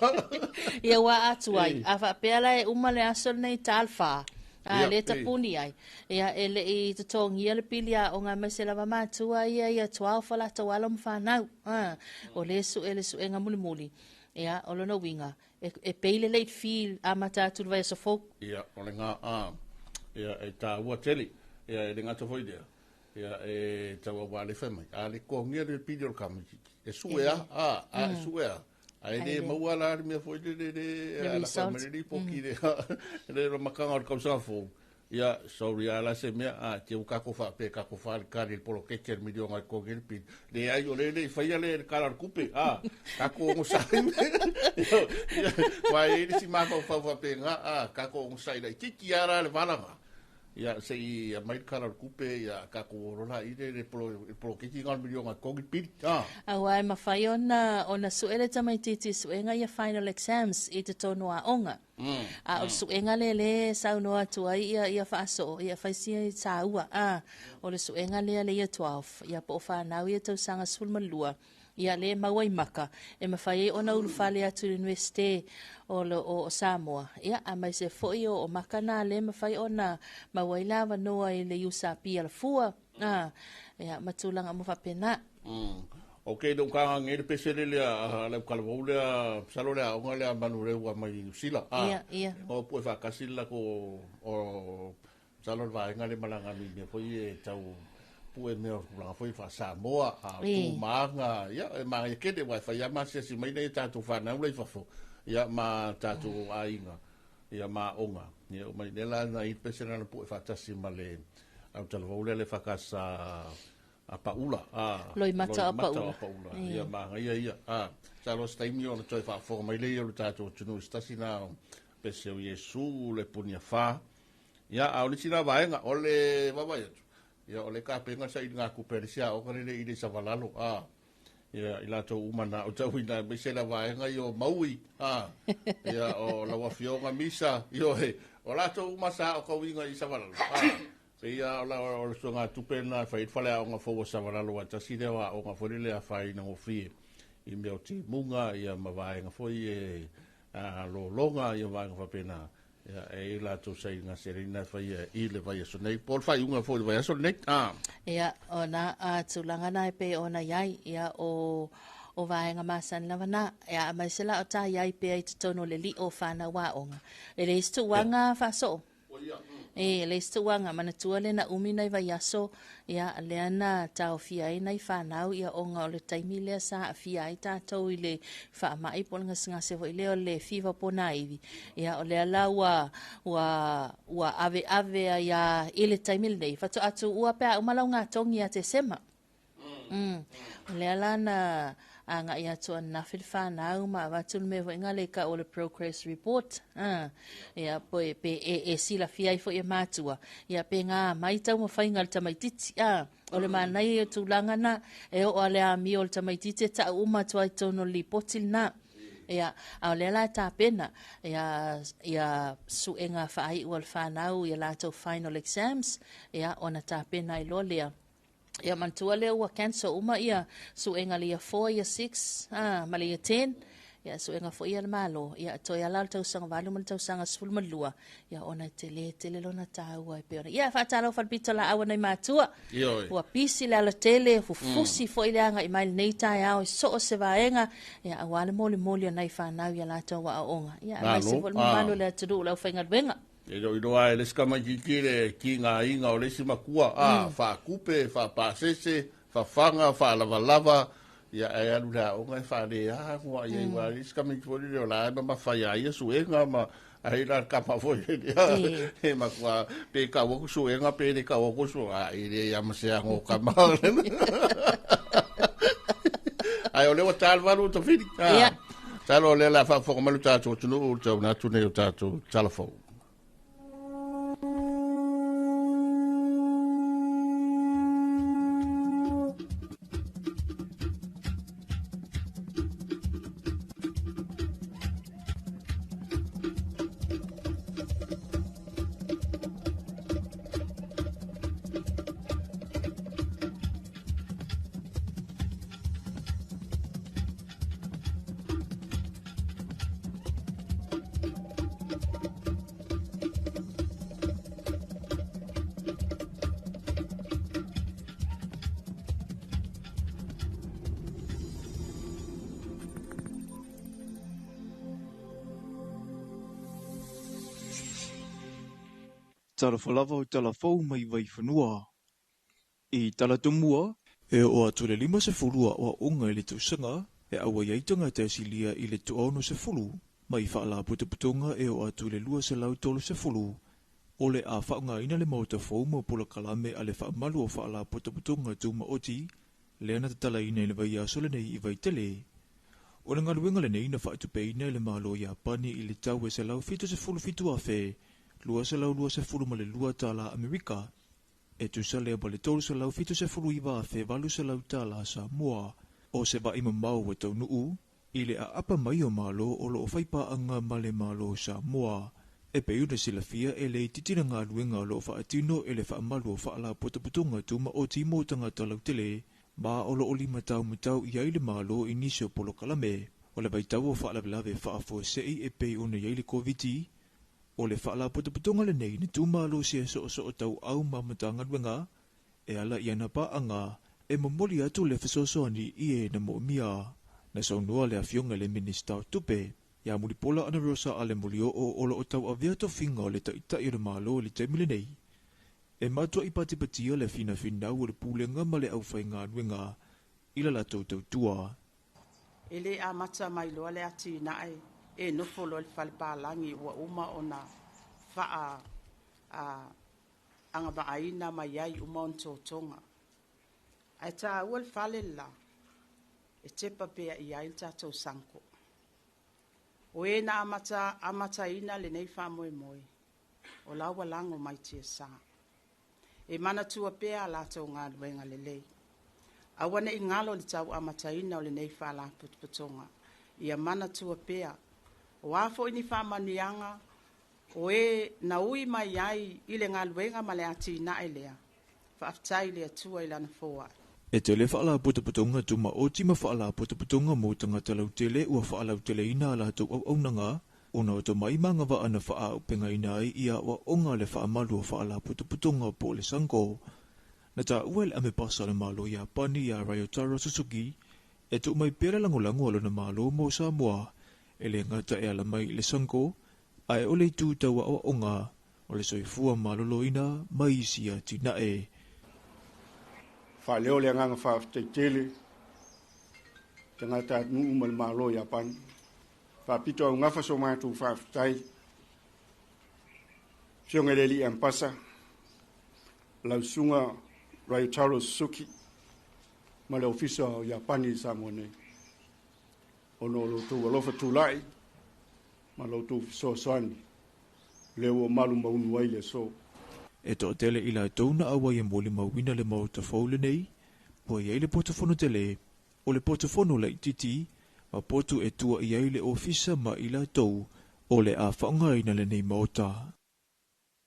ia wa atu ai a whapeala e umale aso nei talfa le tapuni ai ia ele i te tongi le pili a o ngā mesela wa mātua ia 12 la tawala mwhanau o le su e ngā muli ia o lona winga e peile late feel a matatu vai so folk ia o le ngā ia e tā ua teli ia e le ngā tawhoi dea ia e tawa wale whemai a le kongia le pili o kamiki e suea e suea ai le maua la mea foi le la family poki le makanga o kausa fo ia sorry ala se mea te kako fa pe kako fa kari polo ke ker milion ai ko gel pin le ai o le faia le kala kupe kako mo sa vai ele si ma fa pe nga kako mo sa ile kiki ara le valanga ia sei a mai kala kupe ia kako rola ile le polo ke ki ngal milion ai ko gel pin ai ma fai ona suele tamai titi suenga ia final exams i te tono a onga o suenga le saunoa tua ia faaso ia faisia i taua o le suenga le ia 12 ia po whanau ia tau sanga sulmalua ia le mawai maka e mawhai ona ulufale atu universite o Samoa ia a mai se foi o maka na le mawhai ona mawai lava noa i le usapi ala fua ia matulanga mo whapena okay donc ka ngere pesele le la kalvoule salo le o ngale manure wa mai sila ia o po fa kasila ko o salo va ngale malanga mi foi tau pu me la foi fa Samoa tu manga ia ma ke de wa fa ya ma se mai nei tatu fa na le fa fo ia ma tatu ainga ia ma onga ia mai nela na i pesele na po fa tasi male au talvoule le fa kasa a paula loi mata a paula ia manga ia salo staimi ona toi fa fo mai le o tato tunu stasina pese o Yesu le punia fa ia au le sina vaenga ole baba ia ole ka penga sai nga ku persia o kare ile savalalo ia ila to umana o tau ina pese la vaenga yo maui ia o la wa fionga misa yo he o la to umasa o ko winga i savalalo ia o songa tupena fai fale o nga fo savalalo wa taside wa o nga folile a fai na ofi i me o ti munga ia mawai nga foi lo longa ia wa nga pena ia e la to sai nga serina fai i le vai so nei por fai unga foi vai so nei ia ona a tulanga nai pe ona yai ia o vai nga masan lavana ia mai sela o ta yai pe ai tono le li o fana wa onga ele stu wanga fa so le stuanga mana tuale na umina i vai aso ia leana tau fiai nei whanau ia onga o le taimi lea sa fiai tātou i le whaamai polanga singa se voi leo le fiva pona iwi ia o lea la ua ave ia i le taimi nei fatu atu ua pea umalau ngā tongi a te sema lea la na anga ia to na fil whanau ma watu me vo inga le ka o le progress report ia po pe e sila fiai fo e matua ia pe ngā mai tau ma whainga le tamaititi o le manai e tūlanga na e o ale a mi o le tamaititi ta uma tua i tono li potil na ia a le la ta pena ia su enga whaai ua le whanau ia la tau final exams ia ona ta pena i lo lea ia mantua le ua cancel uma ia su enga lia 4 ia 6 ma lia 10 ia su enga 4 ia le malo ia to ia la tau sanga valu ma tau sanga sful malua ia ona tele lona taua pe ona ia fa talo fa pito la awa nei matua ua pisi la tele fufusi fo ile anga i mai nei tai au so se vaenga ia awale moli nei fa na ia la tau wa onga ia mai se vol malo le tudu la fenga venga Ilo ai le skama kikire ki ngā inga o lesi makua fa kupe, fa pasese, fa fanga, fa lava ia e alu la o ngai fa le kua ia i wa le skama kikire o la ma fa ia su e ngā ai la ka pa foi e ma kwa pe ka wo su e nga pe ni ka wo su ai le ya ma se ngo ka ma ai ole wa tal valu to fini talo le la fa fo ma lu ta tu no tu na tu ne ta tu telefon Tala falava o tala fau mai vai whanua. I tala tumua, e o atu le 50 o unga i le tausanga, e awa iaitonga te asilia i le tuono 10, mai whaala putuputunga e o atu le 2.10, o le a whaunga ina le mauta fau mo pula kalame a le whaamalu o whaala putuputunga tuma oti, le ana tala ina i le vai asole nei i vai tele. O le ngaluenga le nei na whaatupe ina le malo i apani i le tau e se lau 7.5 a fe, lua se fulu ma le lua tala Amerika, e tu sa lea ma le tolu se lau 7 iwa a fe valu se lau tala Samoa, o se ba ima mau e tau nuu, i le a apa mai o malo o lo o whaipa anga ma le malo Samoa, e pe una sila fia e le titina ngā luenga lo o whaatino e le whaamalu o whaala potaputunga tuma o timo tanga talau tele, ma o lo o 5 tau matau i aile malo i nisi o polo kalame, o le vaitau o whaalavelave whaafo sei e pe una i aile COVID-19, o le whaala putuputunga le nei ni tūmalo sia so o tau au mamatanga ruenga, e ala i ana pa anga, e momoli atu le whasosoani i e na mo mia, na saunua le afionga le minista o tupe, ia mulipola ana rosa ale mulio o olo o tau avea to finga o le taita i malo le temile nei. E matua i patipatia le fina o le pulenga ma le au whainga ruenga, ila la tau tua. Ele a mata mai loa le ati nae, e nofo lo le falpalangi ua uma o na faa anga vaaina mai ai uma on totonga. Ai ta ua le fale la, e tepa pea i ai tatou sanko. O e na amata ina le nei wha moe moe, o laua lango mai tia sa. E mana tua pea la tau ngā luenga le lei. Awane i ngalo le tau amata ina o le nei wha la putuputonga. Ia mana tua pea, o afo ini whamanianga, o e na ui mai ai i le ngā luenga ma le ati na e lea, whaaftai lea tua i lana fōa. E te le whaala putuputunga tuma o tima whaala putuputunga mo tanga talau tele ua whaalau tele ina la tau au aunanga, o na o to mai manga wa ana wha upenga ina ai ia wa onga le wha amalu o whaala putuputunga po le sanko. Na ta uel ame pasa le malo ia pani ia Ryotaro Suzuki, e tu mai pere langolango alo na malo mo Samoa, e le ngata e ala mai le sanko, ai o le tu taua o onga, o le soifua malolo ina mai sia tina e. Fa leo le nganga fa teitele, te ngata nuu mal malo ia pan, fa pito au ngafa so matu fa tai, fionga le li ampasa, lausunga Ryotaro Suzuki, ma le ofisa Japani Samoa ono lo tu alofa tulai, ma lo tu sosoani, leo malu maunu waile so. E to tele ila tauna awa i moli mawina le mauta faule nei, po i le portofono tele, o le portofono la ititi, ma portu e tua i le ofisa ma ila tau, o le a whaunga le nei mauta.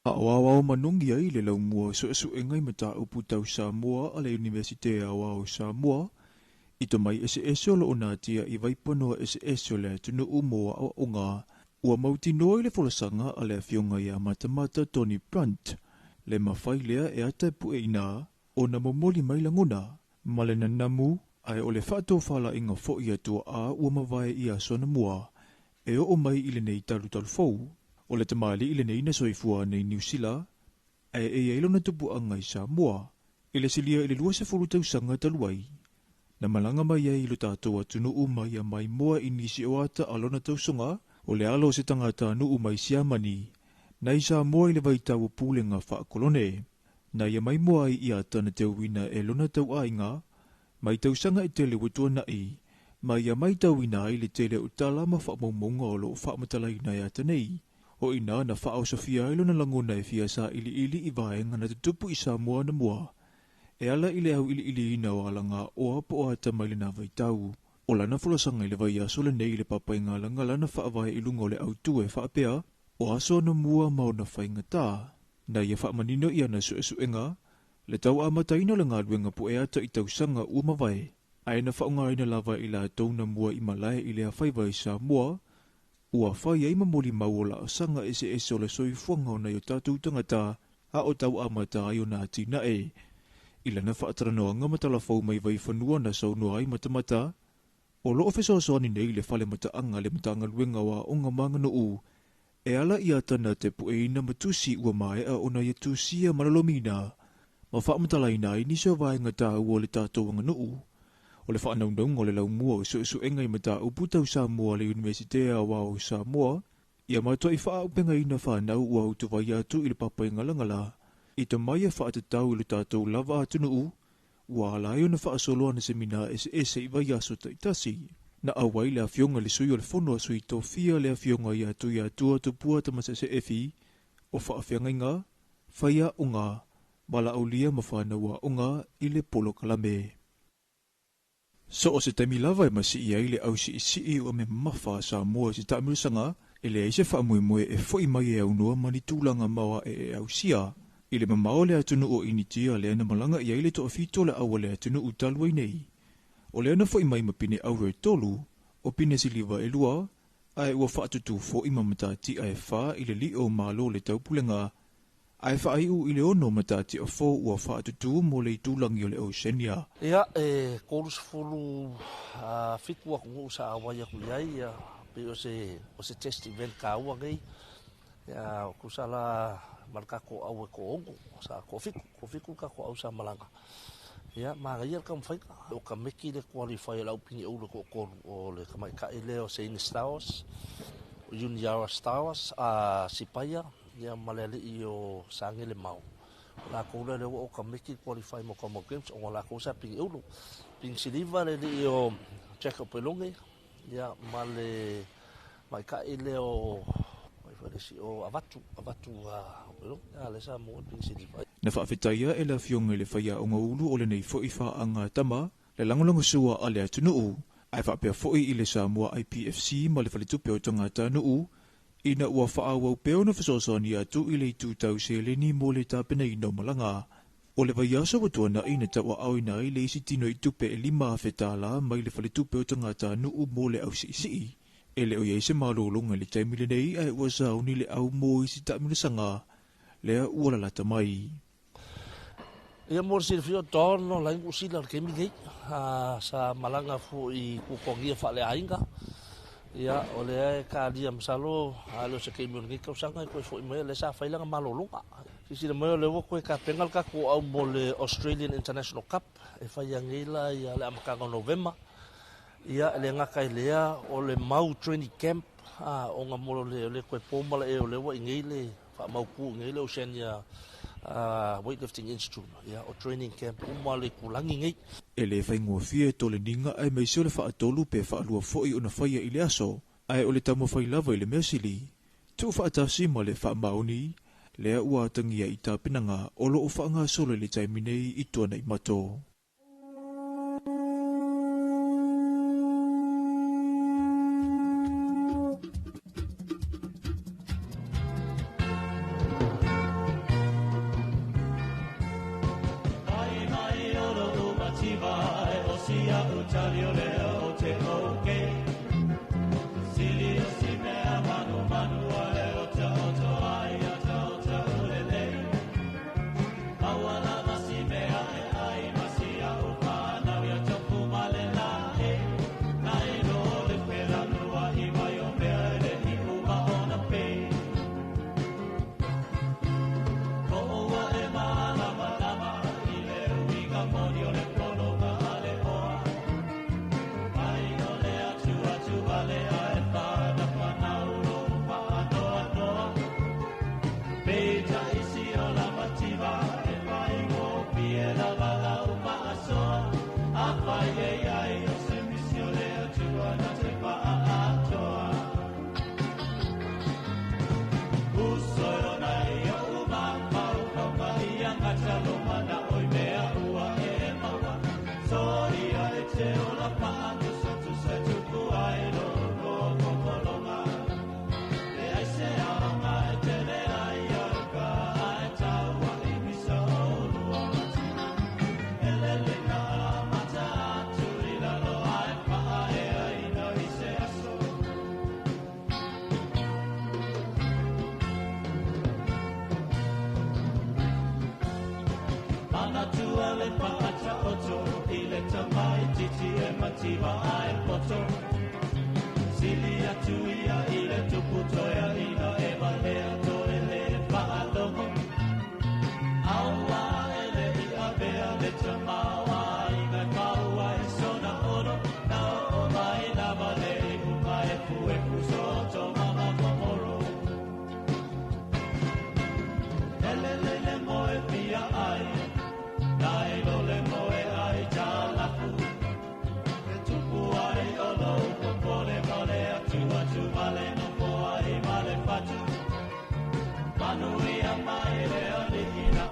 A awao manungi ai le lau mua so esu e ngai mata upu tau Samoa a le Universite Awao Samoa, i to mai ese o lo onatia i vaipanoa ese o le tunu umoa o onga, ua mauti noi le folasanga a le fionga ia matamata Tony Brunt, le mawhai lea e ata pu e ina, o na momoli mai languna, ma le nanamu, ai o le whato whala inga fo ia tua a ua mawai ia sona mua, e o mai ile nei talu fau, o le tamali ile nei na soifua nei New Zealand, ai e ailo na tupu anga i Samoa, ile silia ile lua se fulu tau sanga taluai, na malanga mai ai ilo tātou atunu umai a mai moa inisi o ata alona tau songa, O le alo se tangata nuu mai siamani, na isa moa i le vaitau pulenga whaakolone, na ia mai moa i ia tana te uina e lona tau ainga, mai tau sanga i tele watua nai, mai ia mai tau ina i le tele utala ma whaamaumonga o lo whaamatalai na ia tanei. O ina na whaau Sofia i lona langona e fia sa ili i vaenga na tutupu i Samoa na mua. E ala i le au ili ina o alanga o apo o ata mai le na vaitau. O lana fulasanga i le vai aso le nei le papainga langa lana whaavai i lungo le au tue whaapea, o aso na mua mau na whainga tā. Na ia whaamanino ia na suenga, le tau amataina le ngā luenga po e ata i tau sanga ua mawai. Ai na whaunga ina lava i la tau na mua i malae i le hawhaiva i Samoa, ua whai ai mamoli mauola o sanga ese o le soi fuanga o na i tātou tangata, a o tau amata ai o nā tina e. I lana whaataranoa ngamatala fau mai vai whanua na saunua ai matamata, o loo fesoasoani nei le whale mataanga le mataanga luenga wa o ngā mangano u, e ala i atana te pueina matusi ua mai a ona i tusia malalomina, ma whaamatalaina i niso vaenga tā ua le tātou anga nuu. O le whaanaundaung o le lau mua o engai mata uputau Samoa le Universitea wa o Samoa, ia matua i whaaupenga ina whanau ua utawai atu i le papainga langala, i ta mai a whaatatau i le tātou lava atu nuu, ua alai o na whaasoloa na semina ese i vai aso taitasi. Na awai le afionga le sui o le fono a sui tofia le afionga i atu i atua tupua tamasa se efi, o whaafianga inga, whaia unga, mala aulia ma whanau a unga i le polo kalame. So o se taimi lava e masi ia i le au si o me mawha Samoa si taamirisanga, e le eise whaamuemoe e foi mai e au noa mani tūlanga maua e au sia. I le mamao le atunu o initia le ana malanga ia i le toa fito le awa le atunu utalua i nei. O le ana foi mai mapine au e tolu, o pine siliva e lua, ai ua whaatutu fo i mamatati ai wha i le li o malo le taupulenga, ai whaaiu i le ono matati a fo ua whaatutu mo le tūlangi o le Oceania. Ia, korus fulu fitua kungu sa awaya kuyai, pe o se test event ka ua gei, kusala markako awe ko ongo, sa kofiku ka ko au sa malanga. Ia, maria kam whaika, o ka meki le qualify la upini au le kokoru, o le kamai ka ele o Seine Stars, o Junior Stars, Sipaya, ia malele i o sangele mau. La koula le o ka meki qualify mo Common Games, o la kousa ping eulu. Ping siliva le i o Jacob Pelonge, ia male mai ka ele o o avatu le sa mo ping siliva. Na whaafetaia e la fionga le whaia o ngaulu o le nei fo i whaanga tama, le langolongo sua a le atunuu, ai whaapea fo i le Samoa IPFC ma le whalitupe o tangata nuu, ina ua whaawau peo na whasoasani atu i le tūtau se le ni mo le tāpena i no malanga. O le vaiasa watuana ina tawa au ina i le isi tino i tupe e 5 whetala mai le whalitupe o tangata nuu mo le au si. E le o yeise malolonga le taimile nei ai ua sauni le au mo isi tāmina sanga, lea ua lalata mai. Ia mor sir fio tono la ngu sila ke mi gei sa malanga fu i kukongia fa le ainga. Ia ole ka dia msalo alo se ke mi ngi ka sanga ko fu me le sa failanga malolonga. Si le mo le wo ko ka pengal ka ko au mo le Australian International Cup e fa yangila ia le amaka November. Ia le ngaka lea o le mau training camp o nga mo le ko pomala e le wo ngile fa mau ku ngile Oceania weightlifting institute o training camp umale kulangi ngai ele fai ngofie tole ninga ai mai sole fa atolu pe fa lua foi ona fai ile aso ai ole tamo fai lava ile mesili tu fa atasi male fa mauni le ua tangia ita pinanga olo o fa nga solo le taimine i tona i mato.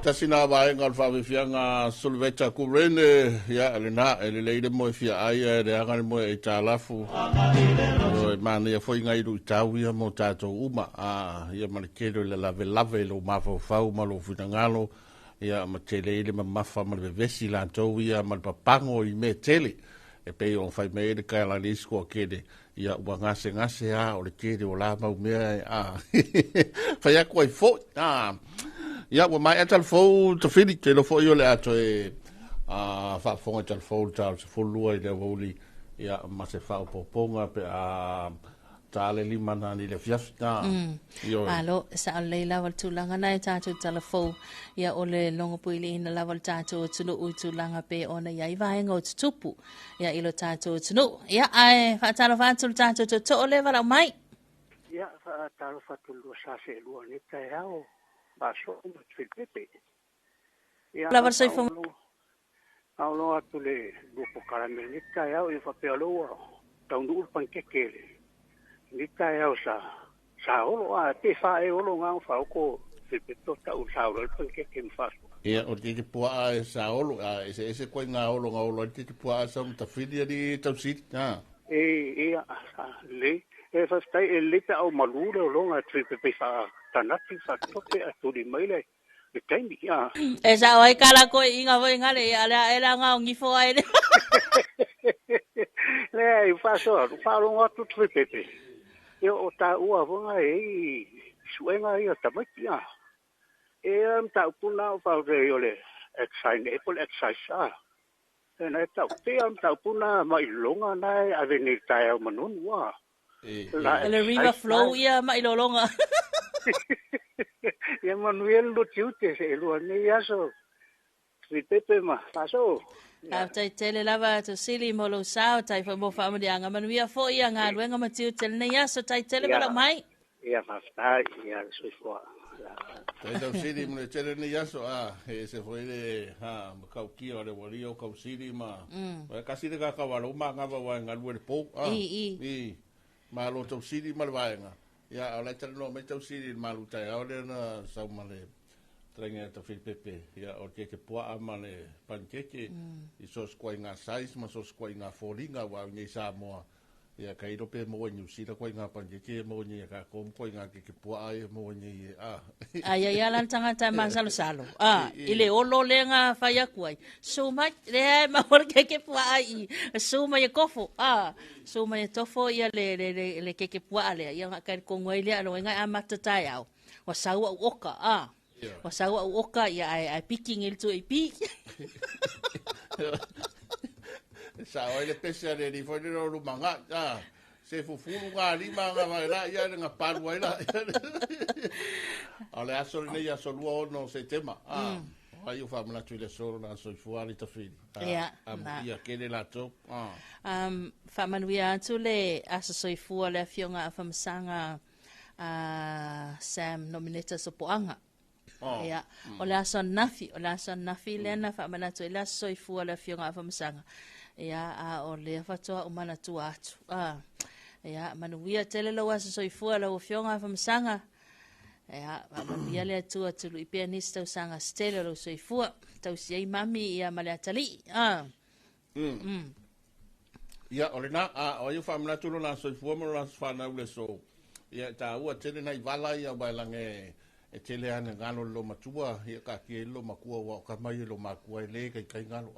Tasina vai ngal fa fianga Sulveta Kurene ya elena ele mo fia ai ele anga mo e talafu o mani e foi ngai ru tawi mo tato uma a ia markedo le lave lo mafo fau malo finangalo ia matele ile mafa mal vesi la towi mal papango I me tele e pe on fai me de kala disco kede ia ngase a o le kede o la mau me a fa ya koi fo ia wa mai atal fo to fini te lo fo yo le ato e fa fo atal fo tal fo lua I le voli ia ma se fa po ponga pe a tale lima na ni le fiafta yo alo sa leila wal tulanga na tatu telefo ia ole longo puili ina level tatu tunu utulanga pe ona ia vai ngo tupu ia ilo tatu tunu ia ai fa talo fa tatu to ole vala mai ia fa talo fa tulu sa se lu ni tai hao ba so mo tfipepe ia la versa fo aulo atule grupo caramel ni tai hao I fa pe alo taundu pankekele ni tai hao sa olo a te fa e olo nga fa ko tfipeto ta u sa olo pankeke fa ia o te pua e sa olo a ese ko nga olo te pua sa ta filia di tausit ia le e fa stai e le ta o malura o longa tfipepe fa tanati fa tope a tu di maile e taimi ia e sa oi kala ko inga voi ngale ala era nga ngi fo ai le fa lo nga tu tfipepe io o ta ua vonga e suenga ia tamatia e ta puna fa le exercise e na ta te ta puna mai longa nai a veni tai o manun wa le river flow ia mai longa ia manuel lo tiute se lo ni aso twipepe ma paso tai tele lava to sili molo sao tai fo mo fa mo dianga manu ia fo ia nga luenga ma tiu tele nei aso tai tele bala mai ia fa stai ia so fo tai to sili mo tele nei aso e se foi de kau ki o le walio kau sili ma ka sili ka walo ma nga wa nga lu po i ma lo to sili ma va nga ia o le tele no me to sili ma lu tai o le na sa ma le trenga to Filipe ia o ke poa male pankeke I so skoinga size ma so skoinga folinga wa ngi sa mo ia kai do pe mo ni si da koinga pankeke mo ni ka kom koinga ke poa ai mo ni ai ia lan tanga ta ma salo ile olo lenga fa ya kuai so mai le ma or ke poa ai so mai kofo so mai tofo ia le ke poa le ia ka ko ngoi le alo nga amata tai au wa sawa oka o sawa oka ia ai picking il tu pi sawa le pesa le di foi no lumanga se fufulu ga lima ga vai la ia nga paru ai la ale aso le ia so luo no se tema ai u famla tu le solo na so fuali ta fili ia kele la to fa manuia tu le aso so fu le fionga famsanga Sam nominata so poanga ia o la son nafi lena fa mana to la soifua la fionga fa msanga ia o le fa to o mana tu atu ia manuia tele lo was soifua la fionga fa msanga ia manuia le tu lu pianista usanga stelo lo soifua tau si mami ia male atali ia o le na o yu fa mana tu lo na soifua mo la fa na le so ia ta u tele na ivala ia bailange e tele ana ngalo lo matua ia ka ke lo makua wa ka mai lo makua le kai ngalo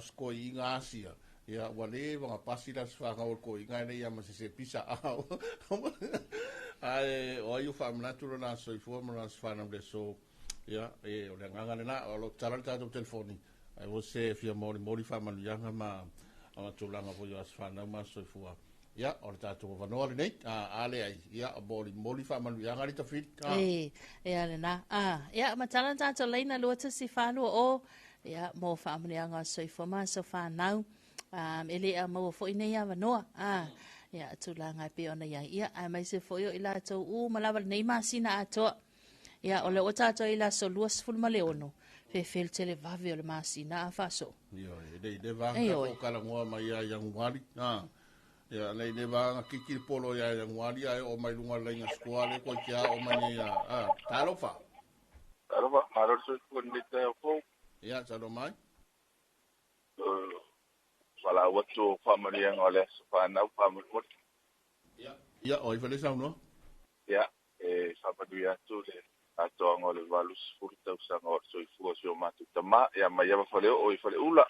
sko inga asia ia wale wa pasi das fa ga ko inga le ia ma se pisa ai o yu fa na tu na so fo mo nas fa na le so ia o le nganga le na o lo tala tatou telefoni ai o se fia moli whamalianga ma ama tūlanga fo yo aswhanau ma soifua ia o le tatou wanoa le nei ale ai ia o moli whamalianga li tawhit ia le na ia ma tala tatou leina lua tasi whanua o ia mo whamalianga soifua ma so whanau ele a mau fo ina ia wanoa ia tūlanga pe ona ia ai mai se fo yo ila tau malawa nei ma sina atoa ia o le o tātou ila so luas ful maleono fe tele vave o le masina a faso ia de vanga o kala ngoa mai ia yang wali ia nei de vanga kiki polo ia yang wali ai o mai lunga lenga skoale ko kia o mai ia talofa maro so ko ndite fo ia talo mai wala watu family yang oleh supana family ia o ifale sa no ia sabadu ya tu le ato ngole valus furta usanga o so ifusio matu tama ya maya fale o ifale ula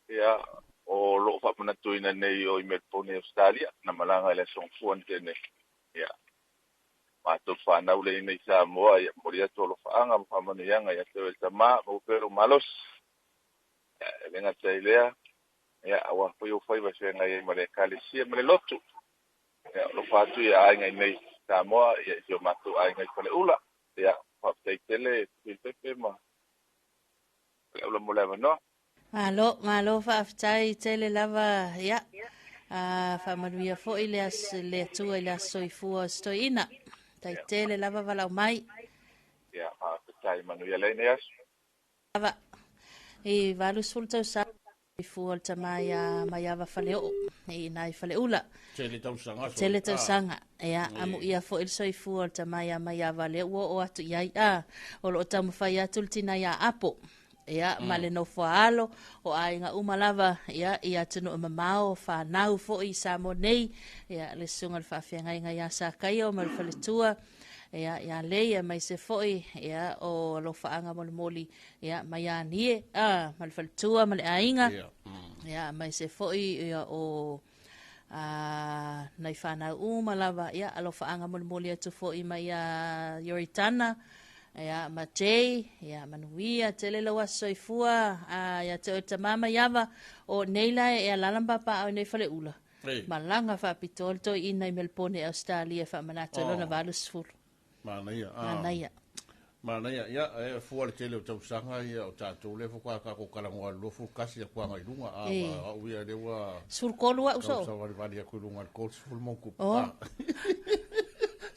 ya o lo fa mana tuina nei o imetpone Australia na malanga le son fuante ne ya matu fa na ule nei sa moa ya moria to lo fa anga fa mana yanga ya te tama o pero malos venga tsailea ya awa foi foi va ser ngai mare kalisia mare lotu ya lo fa tu ya ai nei sa moa ya yo matu ai ngai fale ula ya update tele pepe ma la mola no malo fa aftai tele lava ya fa manuia fo ile le tu ile soifua stoina tai tele lava vala mai ya tai manuia le neas lava valu sulta sa soifua tamaya maya faleo nai faleula tele tau sanga ya amu ia fo il soifua tamaya maya vale o atu ia o lo tamu fai atu tina ya apo ya male no foalo o ainga umalava ya ia tunu mamao fa nau fo i samonei ya le sungal fa fianga ya sa kai o mal faletua ya le mai se foi ya o lo faanga moli ya maya nie mal faletua mal ainga ya mai se foi ya o nai whana malava ia alo whaanga moli atu fo i mai Yoritana ia ma Jay ia manuia tele lawa soifua ia te o tamama iava o neila ia lalambapa au nei fale ula malanga wha pitolto i nei Melbourne Australia wha manata lona valus furu Mana ia fuar tele o tausanga ia o tātou le fukua kako kalangoa lofu kasi a kuanga i lunga au ia lewa surkolu a uso kausa wali a kulunga kol suful moku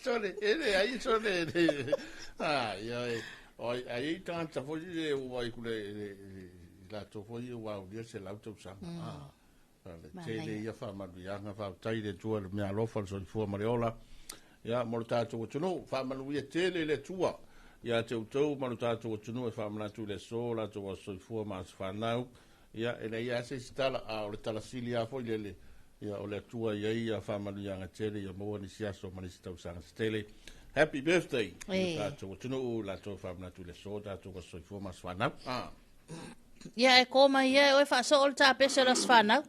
sole ia ai tanta foi le wai kule la to foi wa dia se la tausanga tele ia fa maduanga fa taile tua me alofa so fu mariola ia mo tātou tuno fa manuia tele le tua ia te utou manu tātou tunu e whamanatu le so, la tō wa soifua maas whanau, ia e nei ase sitala o le talasili a foi lele, ia o le atua ia whamanu ianga tere, ia moa ni siaso manisi tau sanga stele. Happy birthday! Tātou tunu la tō whamanatu le so, tātou wa soifua maas whanau. Ia e koma ia o e whaso o le tā pese ras whanau.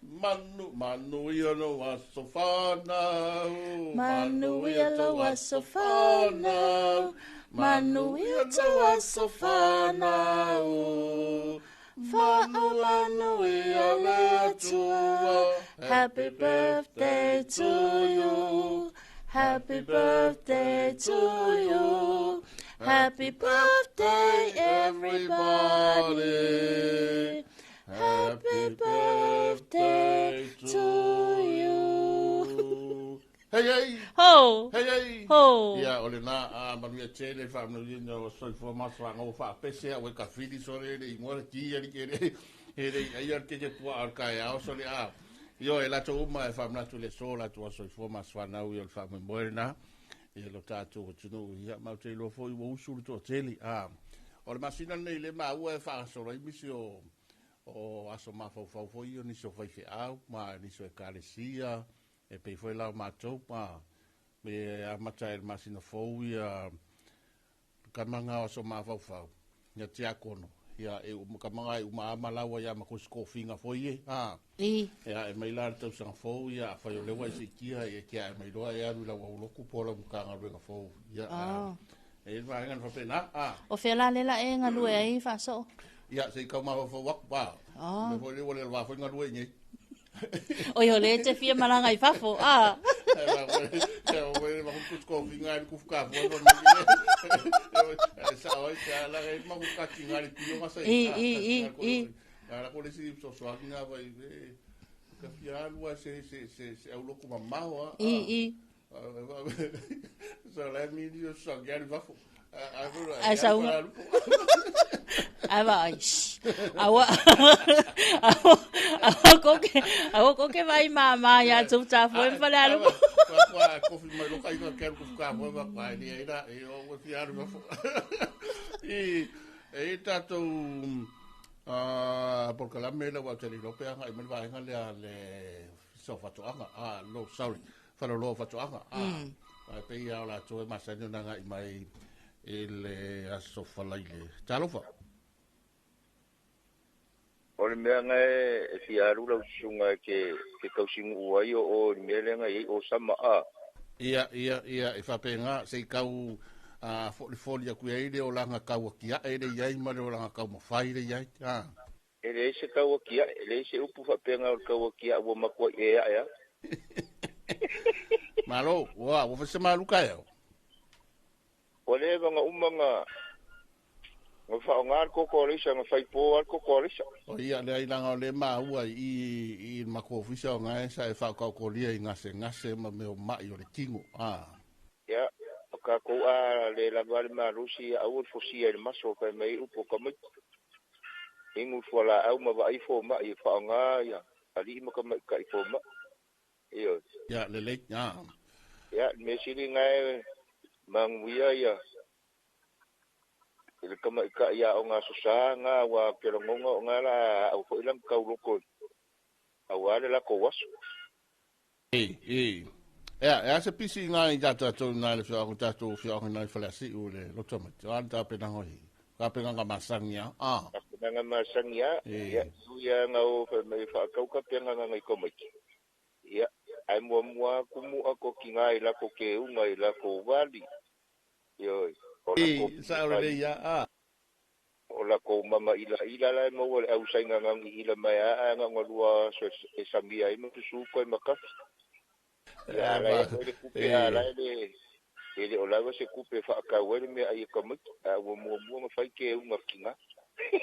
Manu ia no aso whanau. Manu ia no aso whanau. Manu ia no aso whanau. Manu ia le atua. Happy birthday to you. Happy birthday to you. Happy birthday everybody. Happy birthday to you. Hey! Ho! Hey! Ho! Ia, ole na, manuia tele, whamnuia o soifua maswanga o whapese, o e ka whiri sore, i ngore ki, ali kere, ai ar te pua ar kai au, sore a. Io, e lato uma, e whamnatu le so, lato a soifua maswanga o i al whammoere na, e lo tātou o tunu, ia, mau te lo fo i wa usuru to tele, o le masina nei le maua e whaasora, i misi o aso mafau foi o niso fai fe au ma niso e kalesia e pe foi la matou ma me a mata el masina fou ia kamanga aso mafau ia te akono ia e kamanga e uma malawa ia ma kusko finga foi e mai la tau sang fou ia fai o lewa se kia e kia mai doa ia lu la wo ku pola mu kanga renga fou ia E vai ngan fa pena. O fela lela e ngalue ai fa so. Ia se ka ma fa wak pa. Me fo le wole wa fa ngalue ni. O yo le te fia malanga I fafo. Ya o we ma ku ko finga ku ka fo no. Sa o ka la e ma ku ka kinga ri pio ma sa. Ala ko le si so nga vai ka fia lua se au loko mamao. So let me do so get vafo. Asa uma. Ava awa koke vai mama ya tsuta foi falalo ko fi mai lokai ko quero ficar foi va pai ni era eu vou fiar vafo. E tato porque la mela wa tele lo pe nga me vai nga le so fatu anga no sorry falo lo fatu anga pe ia la to ma sa nga nga mai ele aso fala ile talofa ole mea nga e fiaru la usunga ke kausingu ai o mele nga o sama ia e fa pe nga se kau foli ku ile o langa kau kia ele ia ma le langa kau mafai le ia ele se kau kia ele se upu fa pe nga o kau kia o makwa e ya malo wa wo fa malu ka ole nga umanga fa ngar ko korisa nga fai po al ko korisa o ia le ilanga le ma ua I mako ofisa nga sa e fa ka ko lia ngase ma me o mai o le tingo ya ka ko le la val ma rusi au fosi el maso ka mai upo ka mai ingu fola au ma vai fo ma I fa nga ya ali ma ka mai ka fo ma yo ya le ya me sili nga mang wia ya ile kama ka ya o nga susanga wa pelongonga o nga la au ko ilang ka uloko awale la ko wasu ya se pisi nga I data to na le so ta to fio nga fa la si o le lo toma ta pe na hoi ka pe nga masangya nga masangya ya ya nga o me fa ka ka pe nga nga ko mai ya ai mo kumu ako kinga ila ko ke unga ila ko wali yo sa ore ya ola ko mama ila la mo wala au sainga ngang ila mai nga ngolua so e samia I mo su ko makaf ya la ele kupe ala ele ola se kupe fa ka wele me ai ko mo mo fa ke unga kinga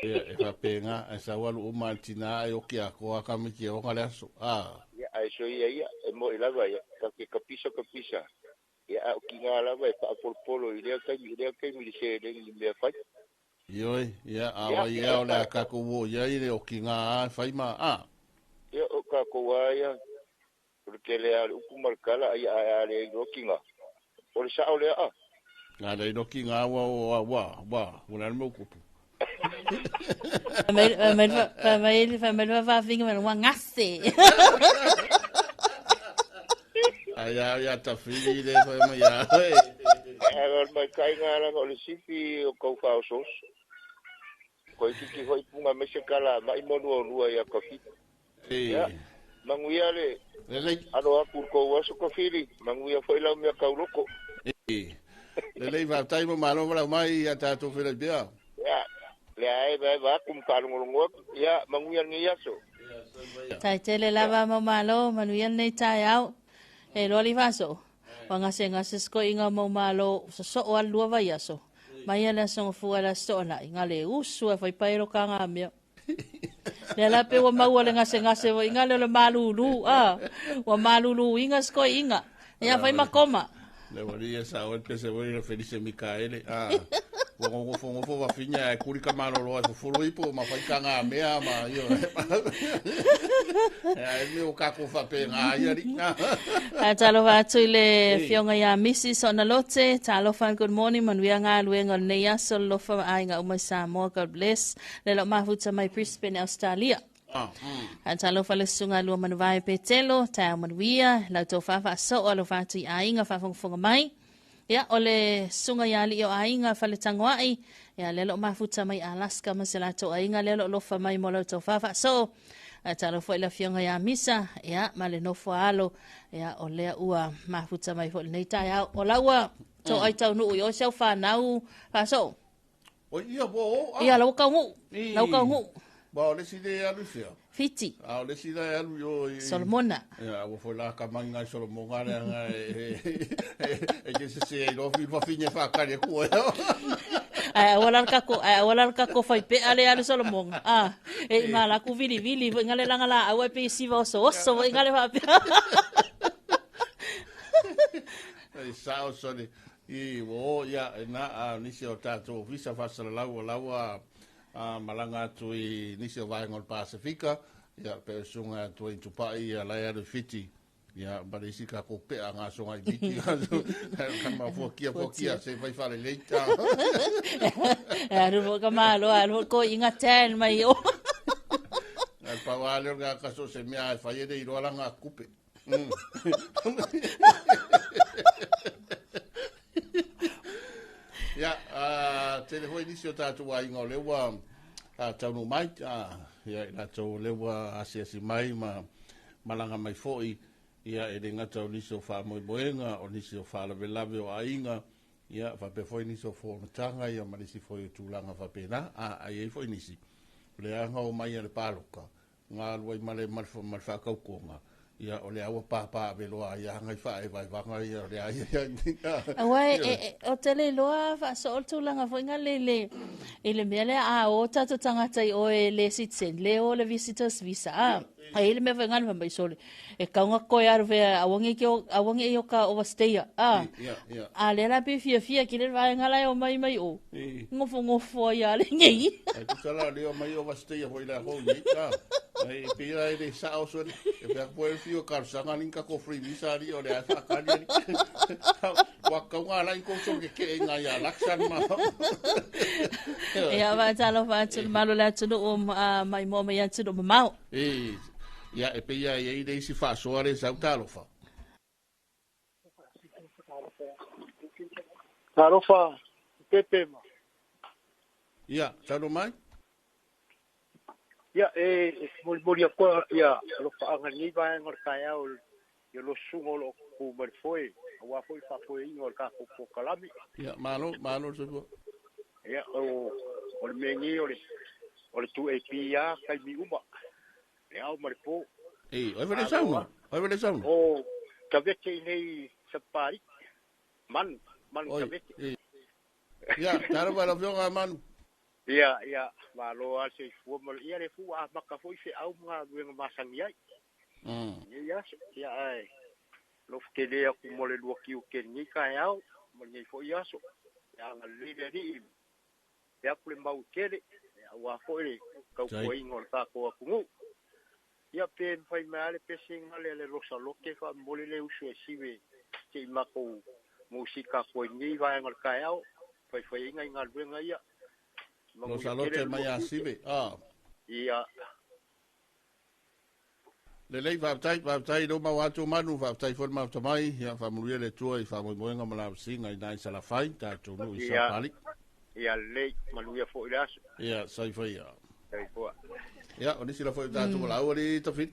e fa penga sa walu umantina yo kia ko ka mi ke o ngale so ya ai so ya mo ila va ya ka kapisa ya o kinga la va pa polo ile ka mi se le ni me fa yo ya ya ola ka ko wo ya ile o kinga fa ma ya o ka ko wa ya porque le al upumar kala ya le o kinga o sa ole na le no kinga wa una mo kupu Famel va vinga me wa ngase ya ta fili le fa ma ya al mai kai ngala ko le sifi o ko fa sos ko ki hoi punga me se kala mai mo no ya ko fi manguia le ano aku ko waso ko fili manguia foi la me ka loko le va tai mo malo mai ya ta to fili bia le ai va kum kalungulungo ya manguyan ni yaso tai tele lava mo malo manuyan nei tai au e loli vaso wanga senga sisko inga mo malo so o alua va yaso mai ala so fuala so na inga le usu e fai pairo kanga me le la pe wa mau le nga se inga le malulu wa malulu inga sko inga ya fai makoma le wali esa o pe se wali felice Micaele Wongo va finya e kuri ka malo lo fo furu ipo ma fai kanga mea ma yo me o ka ko fa pe nga ya ri talo va tule fionga ya Mrs Onalote talo fan good morning man wi nga luenga ne ya so lo fa ai nga uma sa mo God bless le lo ma futa mai Brisbane Australia talo fa le sunga lo man vai petelo ta man wi la to fa so lo fa ti ai nga fa fonga mai ya ole sunga ya li o ainga fale tangwai ya lelo mafuta mai Alaska masela to ainga lelo lofa mai molo to fafa so talo foi la fionga ya misa ya male no foalo ya ole ua mafuta mai fo nei ta ya olawa to ai tau nu yo sau fa nau fa so o ia bo ia lo ka ngu ba le si de alu fia fiti le si de alu yo Solomona ia o foi la ka manga Solomona nga e que se lo fi fa finya fa ka le ko wala ka ko fai pe ale Solomon e ngala ku vili ngale la awe pe si va so ngale fa pe ai sao so ni i wo ya na ni se o tato visa fa sala lawa malanga tu i ni se vai ngol Pasifika ya pe sunga tu i tupai ya la ya fiti ya barisi ka ko pe anga so ngai biti ka ma fokia se vai fare leita ru ka malo ko inga ten mai o al pawale ga ka so se mia fa ye de iro langa kupe ya telefoni inicio tatu wa ingo lewa tau mai ya la tau lewa asiasi mai malanga mai foi ia e renga tau niso fa mo boenga o niso fa la velave o ainga ia fa pe foi niso fo tanga ia malisi foi tulanga fa pena ai foi nisi le anga o mai le paloka nga loi male mal fa ka konga ia o le awa papa velo ia ngai fa e vai vanga ia le ia o tele loa fa so tulanga fo nga le ele mele o tata tangata o le citizen le o le visitors visa ai le me vengan va mai sole e kaunga ko ia ve awangi yo ka overstay le la pe fia ki le vai ngala o mai o ngofo ia le ngi ai tsala le o mai overstay ho ila ho ni ai pira de sao so e pe po fio kar sanga ninka ko free visa ri o le asa kali wa kaunga la ko so ke nga ya laksan ma ia va talo fa tsul malo la tsul o mai mo mai tsul o mau ia e pe ia e dei si fa so ale sa talo fa tarofa pepe ma ia talo mai ya mori ko ya lo fa ngani ba ngor kaya o yo lo sungo lo ku ber foi wa foi fa foi ngor ka ko kalami ya malo so ya o mengi o tu e pia kai mi uba ya o marpo oi vele sauna o kaveke nei sapari man kaveke ya taro ba lo nga man ia ma lo al se fu mo ia le fu a maka foi se au nga wenga masangi ai ia ai lo ke le ku mo le lo ki u ke ni ka au mo ni fo ia so ya nga le le ni ya ku le mau ke le wa fo le ka ko ingor ta ko ku ia pen fai male pe singa le lo sa lo ke fa mo le usu e siwe ke ma ko musika ko ni va ngor ka au fai nga ngal wenga ia lo salote mai asibe ia le lei va tai do ma watu manu va tai forma mai ia fa mulie le tua i fa mo moenga mala singa i nai sala fai ta tu no i sa pali ia le manuia fo ilas ia sai fa ia fo ia oni sila fo ta tu la ori to fit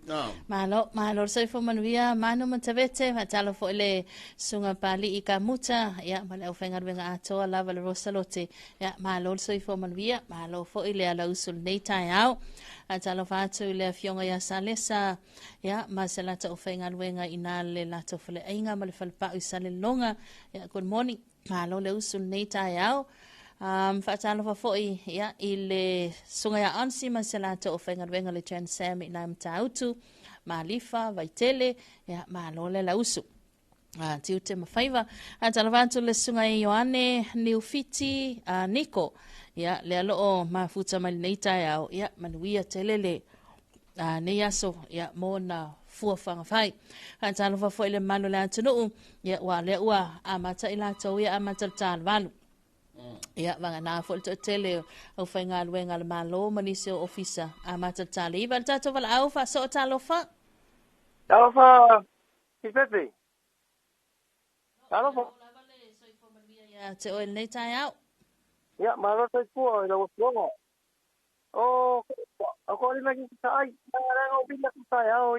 malo sai fo manuia manu matavete ma talo fo le sunga pali i ka muta ia male o fenga venga ato la val rosalote ia malo sai fo manuia malo fo ile ala usul nei tai au atalo fatu ile fionga ya salesa ia masala ta o fenga venga ina le lato fo le ainga male fal pa usale longa ia good morning malo le usul nei tai au fatalo fa foi ya ile sunga ya ansi masalato o fenga venga le chan sam ina mtautu malifa vaitele ya malole la usu tiute mafaiva atalavantu le sunga yoane niufiti niko ya le alo mafuta malneita ya manuia telele ne yaso ya mona fuafanga fai atalafa foi le malole atunu ya wale wa amata ila tawia amata talvalu ia vanga na fo tele o fainga luenga le malo manise ofisa a mata tali va tato val au fa so talofa ki pepe talofa ya te o nei tai au ia malo te ko no ko o ko ri maki sai na o bila sai au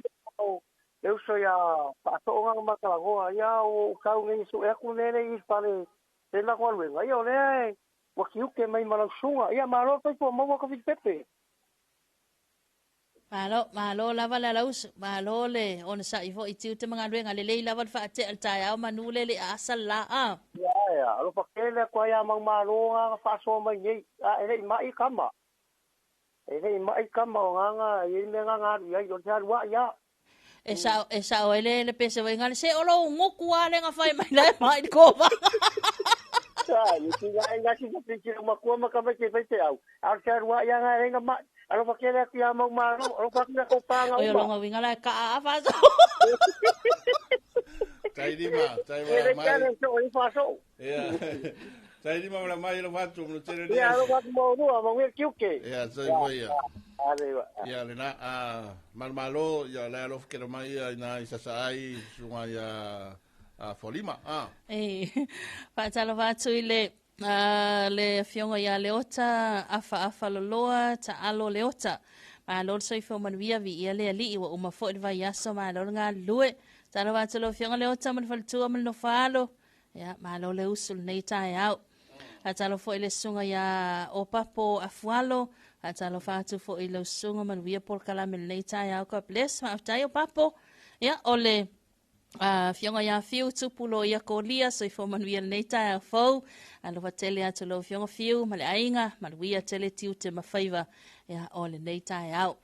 eu so ya pa so nga makalagoa ia o kau ngi so e ku nene I pale Tela ko alwe ngai ole. Wa kiu ke mai malau sunga. Ia malo tai po mo ka pepe. Malo lava la laus malo le on sa ifo itiu te mga luenga le lei lava fa te al tai au manule le asal la a. Ya, alo pakele ko ya mang malo nga fa so mai nei. Ele mai kama. Ele mai kama nga ye me nga ya yo sa wa ya. Esa ole le pese we ngale se olo ngoku ale nga fai mai le mai ko ba. Sa, you see nga si picture makuha makabay kay pete au. Ar sa wa ya nga ma. Alo pakele ko ya mang malo. Alo pakele ko pa nga. Oyo lo nga winga la ka fa so. Tai di ma mai. Ia. Tai di ma la mai lo fatu no tere dia. Ia lo fatu mo no ma we kiuke. Ia, sai foi ia. Arriba. Ia le na malo ia le lo que mai na isa sai sunga ia folima. Pa talo fatu ile le fionga ia leota afa loloa ta alo leota. Ma lo so ifo man via vi ia le ali wa uma fo vai yaso ma lo nga lue. Talo fatu lo fionga leota man faltu man no falo. Ya ma lo le usul nei tai au. Atalo fo ile sunga ya o papo afualo. Atalo fatu fo ile sunga man via por kala men nei tai au ka bless ma tai o papo. Ya ole fionga ya fiu tupulo ya kolia so ifo man via nei tai au fo. Alo vatele atalo fionga fiu ma le ainga ma via tele tiu te mafaiva. Ya ole nei tai au.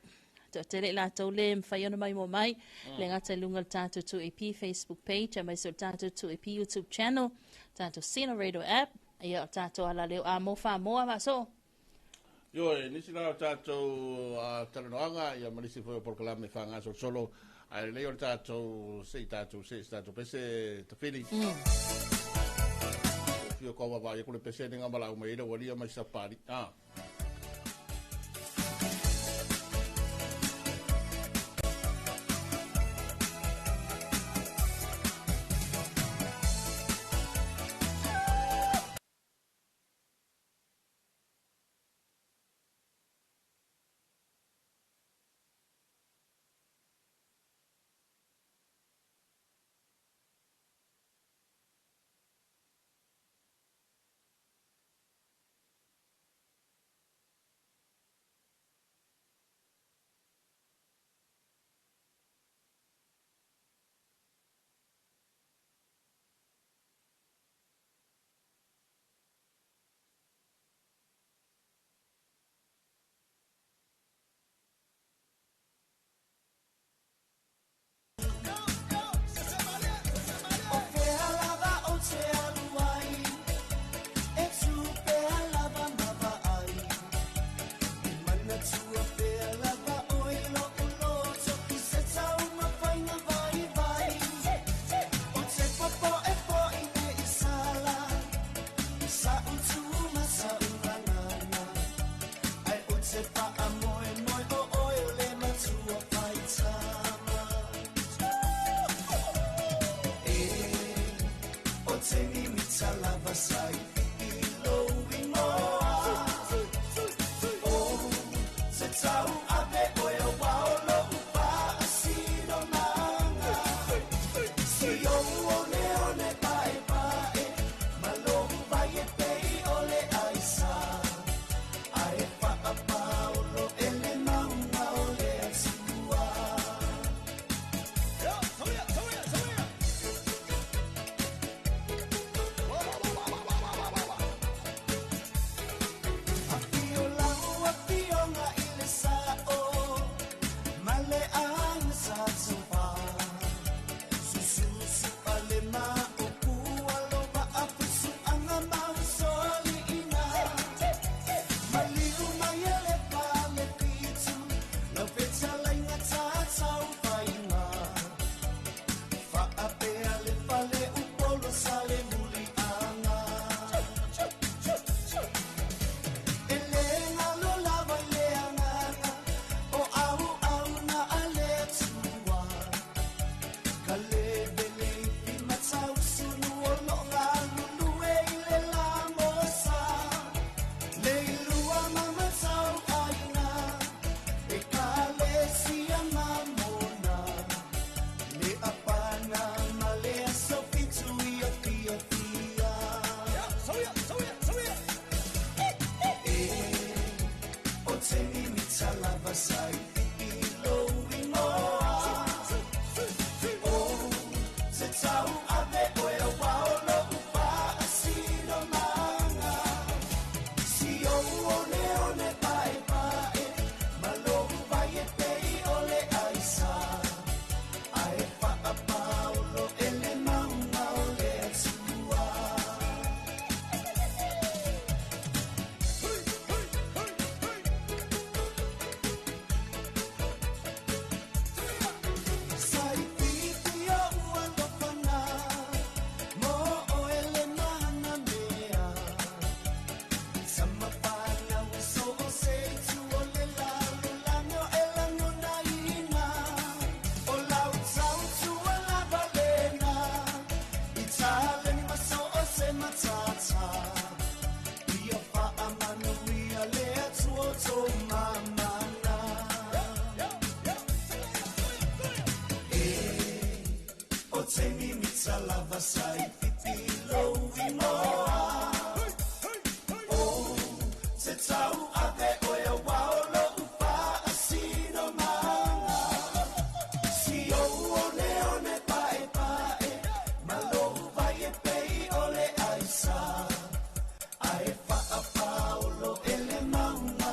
Tele la tole mfaiona mai mo mai le ngata lungal tatu tu EP Facebook page and my so tatu tu EP YouTube channel tatu Sina Radio app ia tatu ala leo mo fa mo so yo nisi na tatu talanoanga ia malisi foi por kala me fanga solo ai leo tatu sei tatu pese te fini fio ko va ia ko le pese ninga mala mai le walia mai sa pari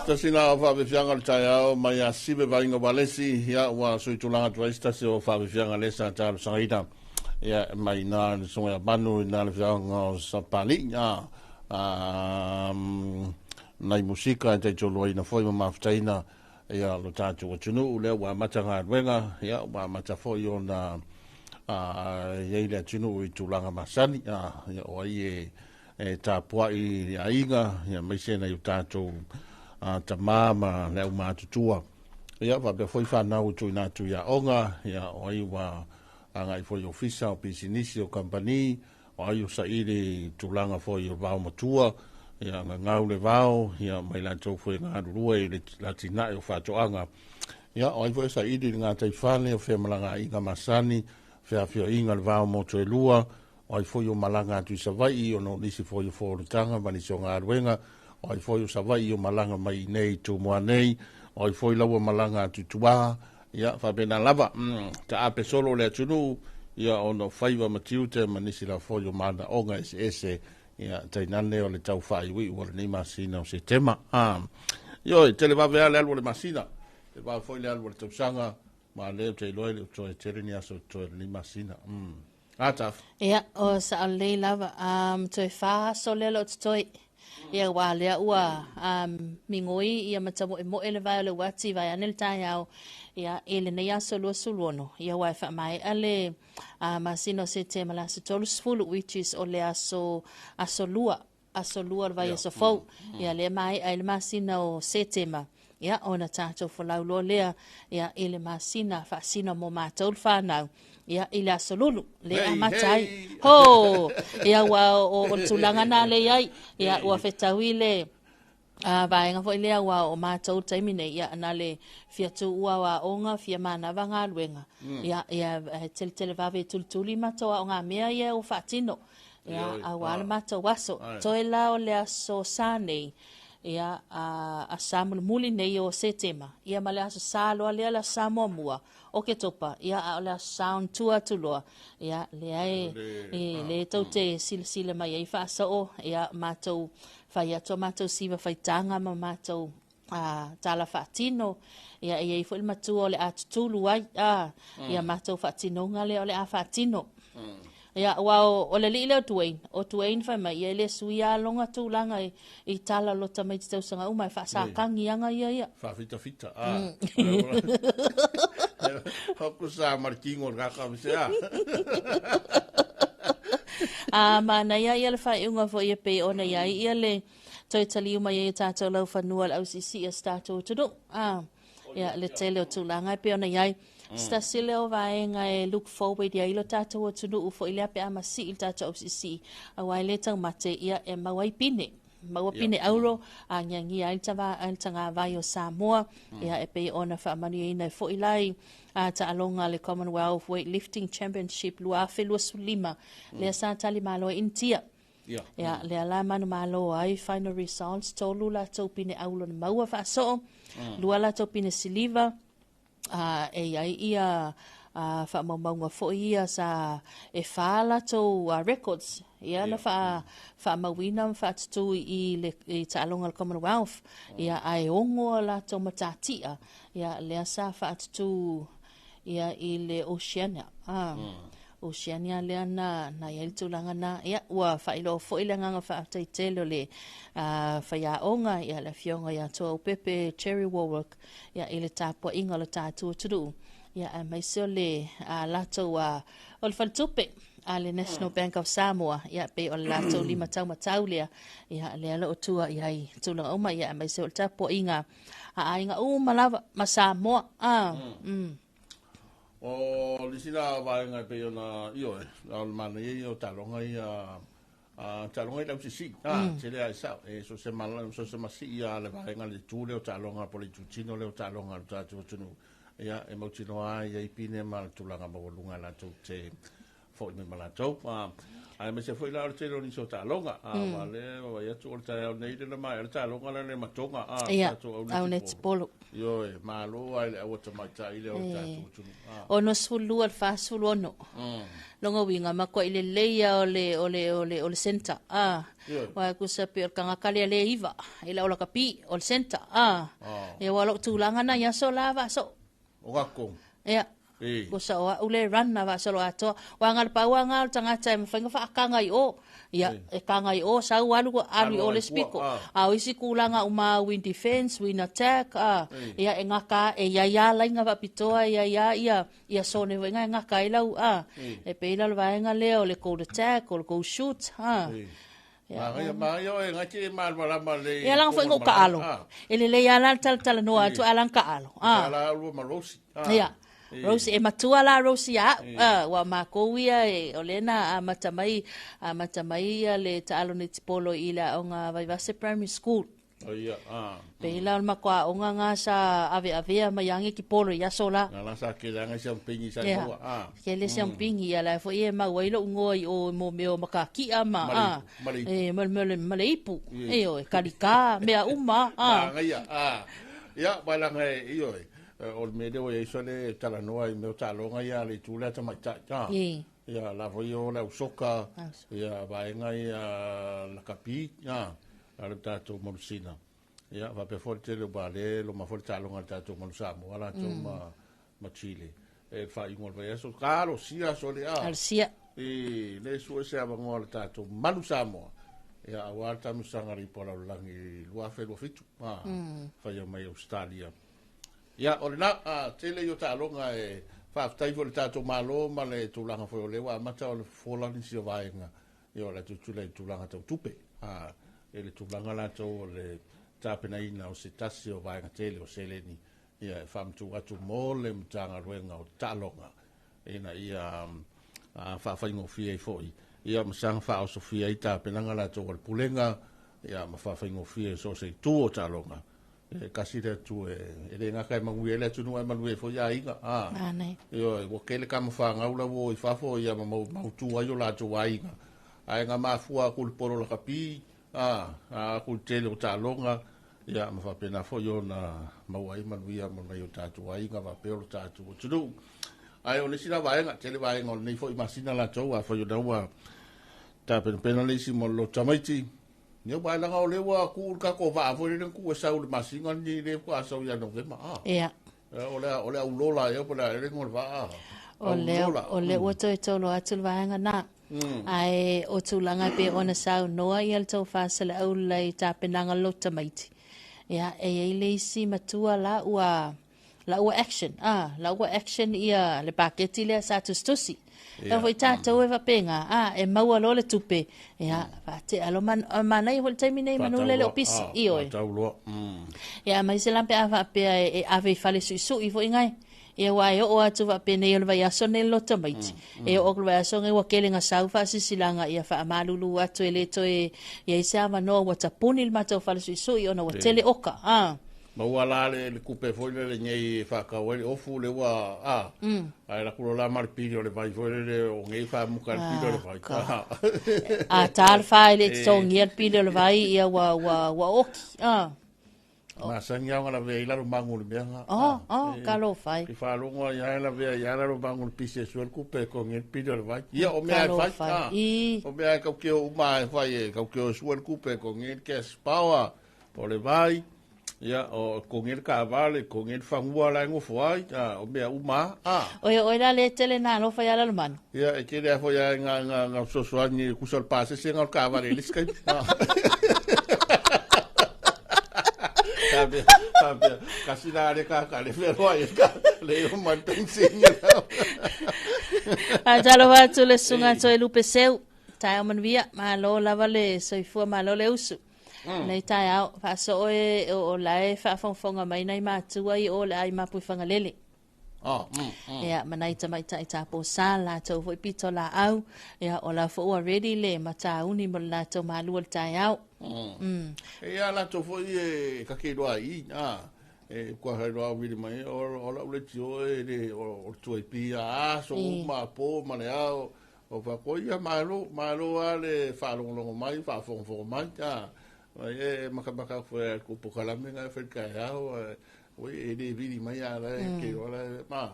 Tasina o whawewhianga le tai au, mai a sibe vainga walesi, ia ua sui tulanga tuaistasi o whawewhianga lesa tāru sangaita. Ia mai nā le songa manu, nā le whianga o Sapali, nai musika, e te tolua ina foi ma mawhtaina, ia lo tātu o tunu, lea ua matanga ruenga, ia ua matafoi o na iei tunu i tulanga masani, ia o ai tāpua i a inga, ia maisena i tātou ta mama le umatutua ia va be foi fa na utu na tu ya onga ia oi wa anga i foi ofisa o pisinisi o company o ai sa ile tulanga foi o va motua ia nga le vao ia mai la to foi nga rua i le latina o fa to anga ia oi foi sa ile nga tai fale o fe malanga i nga masani fe afio inga le vao moto e lua oi foi o malanga tu sa vai o no nisi foi o fo tanga mani so nga ruenga o i foi o savai o malanga mai nei tu moa nei, o i foi laua malanga tu tua, ia whabena lava, ta ape solo le atunu, ia ono whaiwa matiu te manisi la foi o mana onga ese, ia tainane o le tau whai ui ua le nei masina o se tema. Ioi, tele wawe ale alua le masina, te wawe foi le alua le tausanga, ma leo te iloe le utoe tere ni aso utoe le nei masina. Ataf. Ia, o sa alei lava, toi wha so lelo utoe, ia wa lea ua mingoi ia matamo e mo ele vai le wati vai anel tai au ia ele nei aso lo suluono ia wa fa mai ale masino se te mala se tolus full which is o le aso lua vai aso fo ia le mai ele masino se tema ia ona tato fo laulo lea ia ele masina fa sino mo matol fa nau ia ile asolulu le amatai ho ia wa o tulanga na le ai ia wa fetawile vaenga fo ile wa o matou taimine ia na le fiatu wa onga fia mana vanga luenga ia tel vave tultuli matou onga mea ia o fatino ia awal matou waso toela o le aso sane ia a samul muli nei o setema ia male aso salo ale la samomua o ke topa ia la sound tua tuloa ia le ai le tote silsile mai ai fa so ia matou fai to matou siva fai tanga ma matou tala fatino ia ia fo il matu le atulu ai ia matou fatino ngale ole a fatino ia wa o le lile o tuain fa mai ia le suia longa tulanga i tala lo tamai tau sanga uma fa sa kangi anga ia fa fita Hoku sa markingo raka msea. Mana ia le fai unga fo ia pe ona ia le toi tali uma ia tātou lau whanua au sisi a stato tudu. Ia le tele o tūlanga pe ona ia stasile o vaenga e look forward ia ilo tātou o tunu ufo ilia pe amasi il tātou au sisi. Awai le tau mate ia e mawai pine. Mawapine auro a nyangi ai tanga vai o Samoa ia e pe ona fa mani ina fo ilai ta alonga le Commonwealth Weightlifting Championship lua felua sulima le sa tali malo intia ia le ala manu malo ai final results tolu la topine aulo na maua fa so lua la topine siliva e ai ia fa maunga fo ia sa e fala to records ia na fa mawina fa tu i le talonga Commonwealth ia ai ongo la to matatia ia le sa fa tu ia i le Oceania Oceania le na ia tulanga na ia wa fa ilo fo ile nganga fa taitelo le fa ya onga ia le fionga ia to pepe cherry warwick ia ile tapo inga le tatu tudu ia mai so le lato o le faltupe le National Bank of Samoa ia pe o lato lima tau lea ia le ala o tua ia i tulanga oma ia mai so le tapo inga inga malava ma Samoa o lisina vaenga pe ona io al mana io talonga ia talonga lau sisi tele ai sa so se mala so se masi ia le vaenga le tule o talonga po le tucino le talonga le tatu tunu ia e mautino ai ia ipine mal tulanga mavolunga la tu te fo me mala to ai me se foi la te lo ni so talonga vale va ia tu o ta nei le mai le talonga le matonga ia au net polo Yo e malo ai o te mai tai le o tatu tunu. Ono sulu al fa sulu ono. Longa winga mako ile leia ole center. Wa ku sa pe kanga kali le iva. Ila ola kapi ole center. E walo tulanga na ya so lava so. O gako. Ya. Ko sa o ule run na va so lo ato. Wa ngal pa wa ngal tanga chai mfanga fa kanga o. Ya, kanga o sa walu ko ali ole spiko. Isi kulanga uma win defense, win attack. Ya engaka ya lainga va pitoa ya sone wenga engaka ilau e peila va enga leo le code attack or go shoot Ma yo ngati mal wala male. Ya lang fo ngo kaalo. Ele le ya lan tal no atu alang kaalo. Ala lu malosi. Ya. Rosi e matua la Rosi wa makowia e olena a matamai le taalo ni tipolo ila onga Vaivase Primary School. Peila makwa onga nga sa ave mayangi ki polo ya sola. Na sa ke nga siyang pingi sa mo. Kele siyang pingi ya la fo ye mawailo ngoi o mo meo makaki ama. Maleipu. Eyo kalika mea uma. Ya balang iyo ol mede o yeso le tala noa I meo talonga ia le tula ta mai ta. Ya la voyo la usoka ya vaenga ia la kapi ala tato molusina. Ya va pe forte le bale lo ma forte talonga tato molusamo ala to ma Chile. E fa ingol va yeso caro sia sole al sia. Le suo se ava ngol tato malusamo. Ya awata musanga ripola langi lua fe lo fitu. Fa yo mai Australia. Ya olena tele yo talonga e fa tai fo tato malo ma le tulanga fo le wa mata o fola ni si vaenga yo la tutula tulanga to tupe ele tulanga la to le tapena ina o se tasi o vaenga tele o seleni ya fam tu atu mole mtanga ruenga o talonga ina ia fa fa ngo fie foi ia msang fa o sofia ita penanga la to o pulenga ia ma fa ngo fie so se tu o talonga kasira tu ele nga kai mangu ele tu no mangu fo ya inga nei yo wo kele kam fa nga ula wo fa fo ya ma tu wa yo la tu wa inga ai nga ma fu a kul poro la kapi kul tele ta longa ya ma fa pena fo yo na ma wa mangu ya ma yo ta tu wa inga va pe ta tu tu ai o le sina va nga tele va nga nei fo imagina la tu wa fo yo da wa ta pena le si mo lo tamaiti Ni ba la ngau le wa ku ka ko va fo le ku sa u masinga ni le ko sa ya no vema ya ole u lola yo pola le ngol va ole o to lo atul va nga na ai o tu langa pe ona sa no ia to fa sala au le ta penanga lo tamaiti ya e le si matua la u action la u action ia le paketi le sa tu stosi e foi tatou e vapenga e maua lo le tupe ia fate alo manai hol taimi nei manule le opisi io ia mai se lampe ava pe e ave fale su i foi ngai ia wa o atu va pe nei vai aso nei lo tamaiti e o vai aso ngai wa kelinga sau fa sisilanga ia fa malulu atu ele to e ia isa va no wa tapuni il mato fale su i ona wa tele oka ma wala le kupe foi le ngei fa ka we ofu le wa ai la kulo la mar pidio le vai foi le o ngei fa mu ka pidio le vai tal fa le so ngei pidio le vai ia wa oki ma sanga ngala ve ila mangu le bia ka lo fai ki fa lo ngo ia la ve ia la mangu pise so el kupe ko ngei pidio le vai ia o me ai fa o me ai ka ke o ma vai ka ke o so el kupe ko ngei ke spawa o le vai ya o con el cavale con el fangua la ngo foi o me uma o la le tele na no foi ala mano ya e que le foi nga so so ni ku sol passe sen al cavale le skai sabe casi la de ka le ferro ai le un mal pensinho a jalo va tu le sunga to e lupe seu tai o man via ma lo lava le so fu ma lo le usu nei tai au fa so o lai fa fonga mai nei matua I o lai mapu fanga lele ya manai tamai tai tapo sala to foi pito la au ya o la fo already le mata uni mo la to malu tai au ya la to foi ka ke do ai kwa hero wi mai o la le tio o to pi so ma po ma le au o fa ko ya malo ale fa lo mai fa fo mai e makabaka foi ku po kala me nga fe ka ya o e le vidi mai ala ke ola ma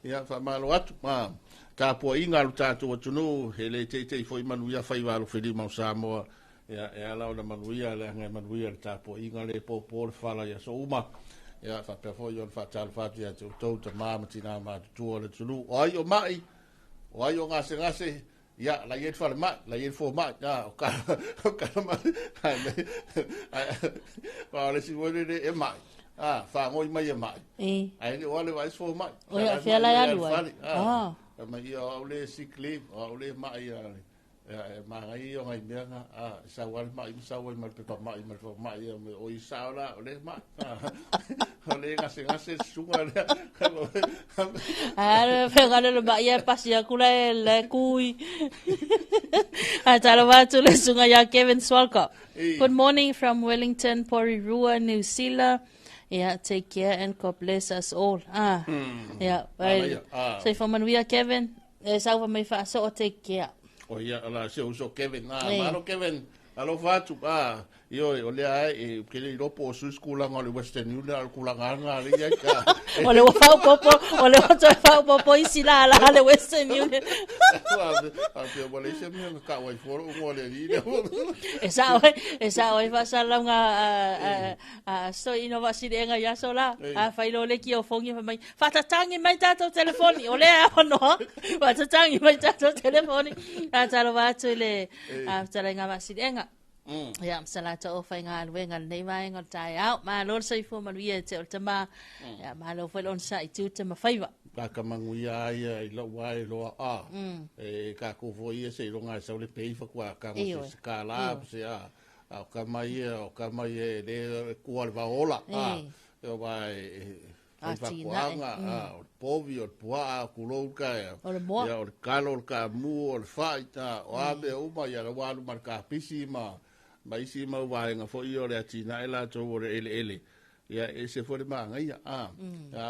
ia fa malo atu ma ka po inga lu tatu tunu hele te foi manuia fai valo feli mau Samoa ia e ala ona manuia le nga manuia ta po inga le po fala ia so uma ia fa pe foi on fa tal fa ia to mama tina ma tu le tulu ai o mai o ai o ngase ya la yet fa ma la yet fo ma ya o ka ma pa le si vole e mai fa ngoi mai e mai ai le ole vai fo mai o ya fa la ya lu ma ia o le sikli o le mai ya ma ai o ngai mea sa wal mai sa wal mal pe mai o i sa la o le mai o le ngase sunga le pegale le mai e pasi akula le kui atalo va tu le sunga ya Kevin Swalka. Good morning from Wellington, Porirua, New Zealand. Yeah, take care and God bless us all. Yeah, say for manuia Kevin, sa va mai fa so take care. O ia ala se uso Kevin maro Kevin alo fatu io o le ai e ke le ropo su skula ngale Western Union al kula nganga le ia ka o le fa popo isila ala le Western Union a pe wale se me ka wai foro mo le ri esa oi fa sala nga so inovasi de nga ya sola a fa ilo le ki o fongi fa mai fa tatangi mai tato telefoni o le ono fa tatangi mai tato telefoni a talo va tele a tala nga masi de nga ya salata o fa nga alwenga nei vai nga tai out ma lo sai fo ma vie te o tama ya ma lo fa on sai tu te ma faiva ka manguia ia i lo wai lo e ka ko foi se lo nga sa le pei fa kwa ka mo se kala se o ka mai le ku al va ola o vai fa kwanga o povi o pua ku lo ka ya o kalo ka mu o faita o abe o mai ya wa lu marka pisima mai si mau vai nga fo io le atina ela to o ele ya ese fo de manga ya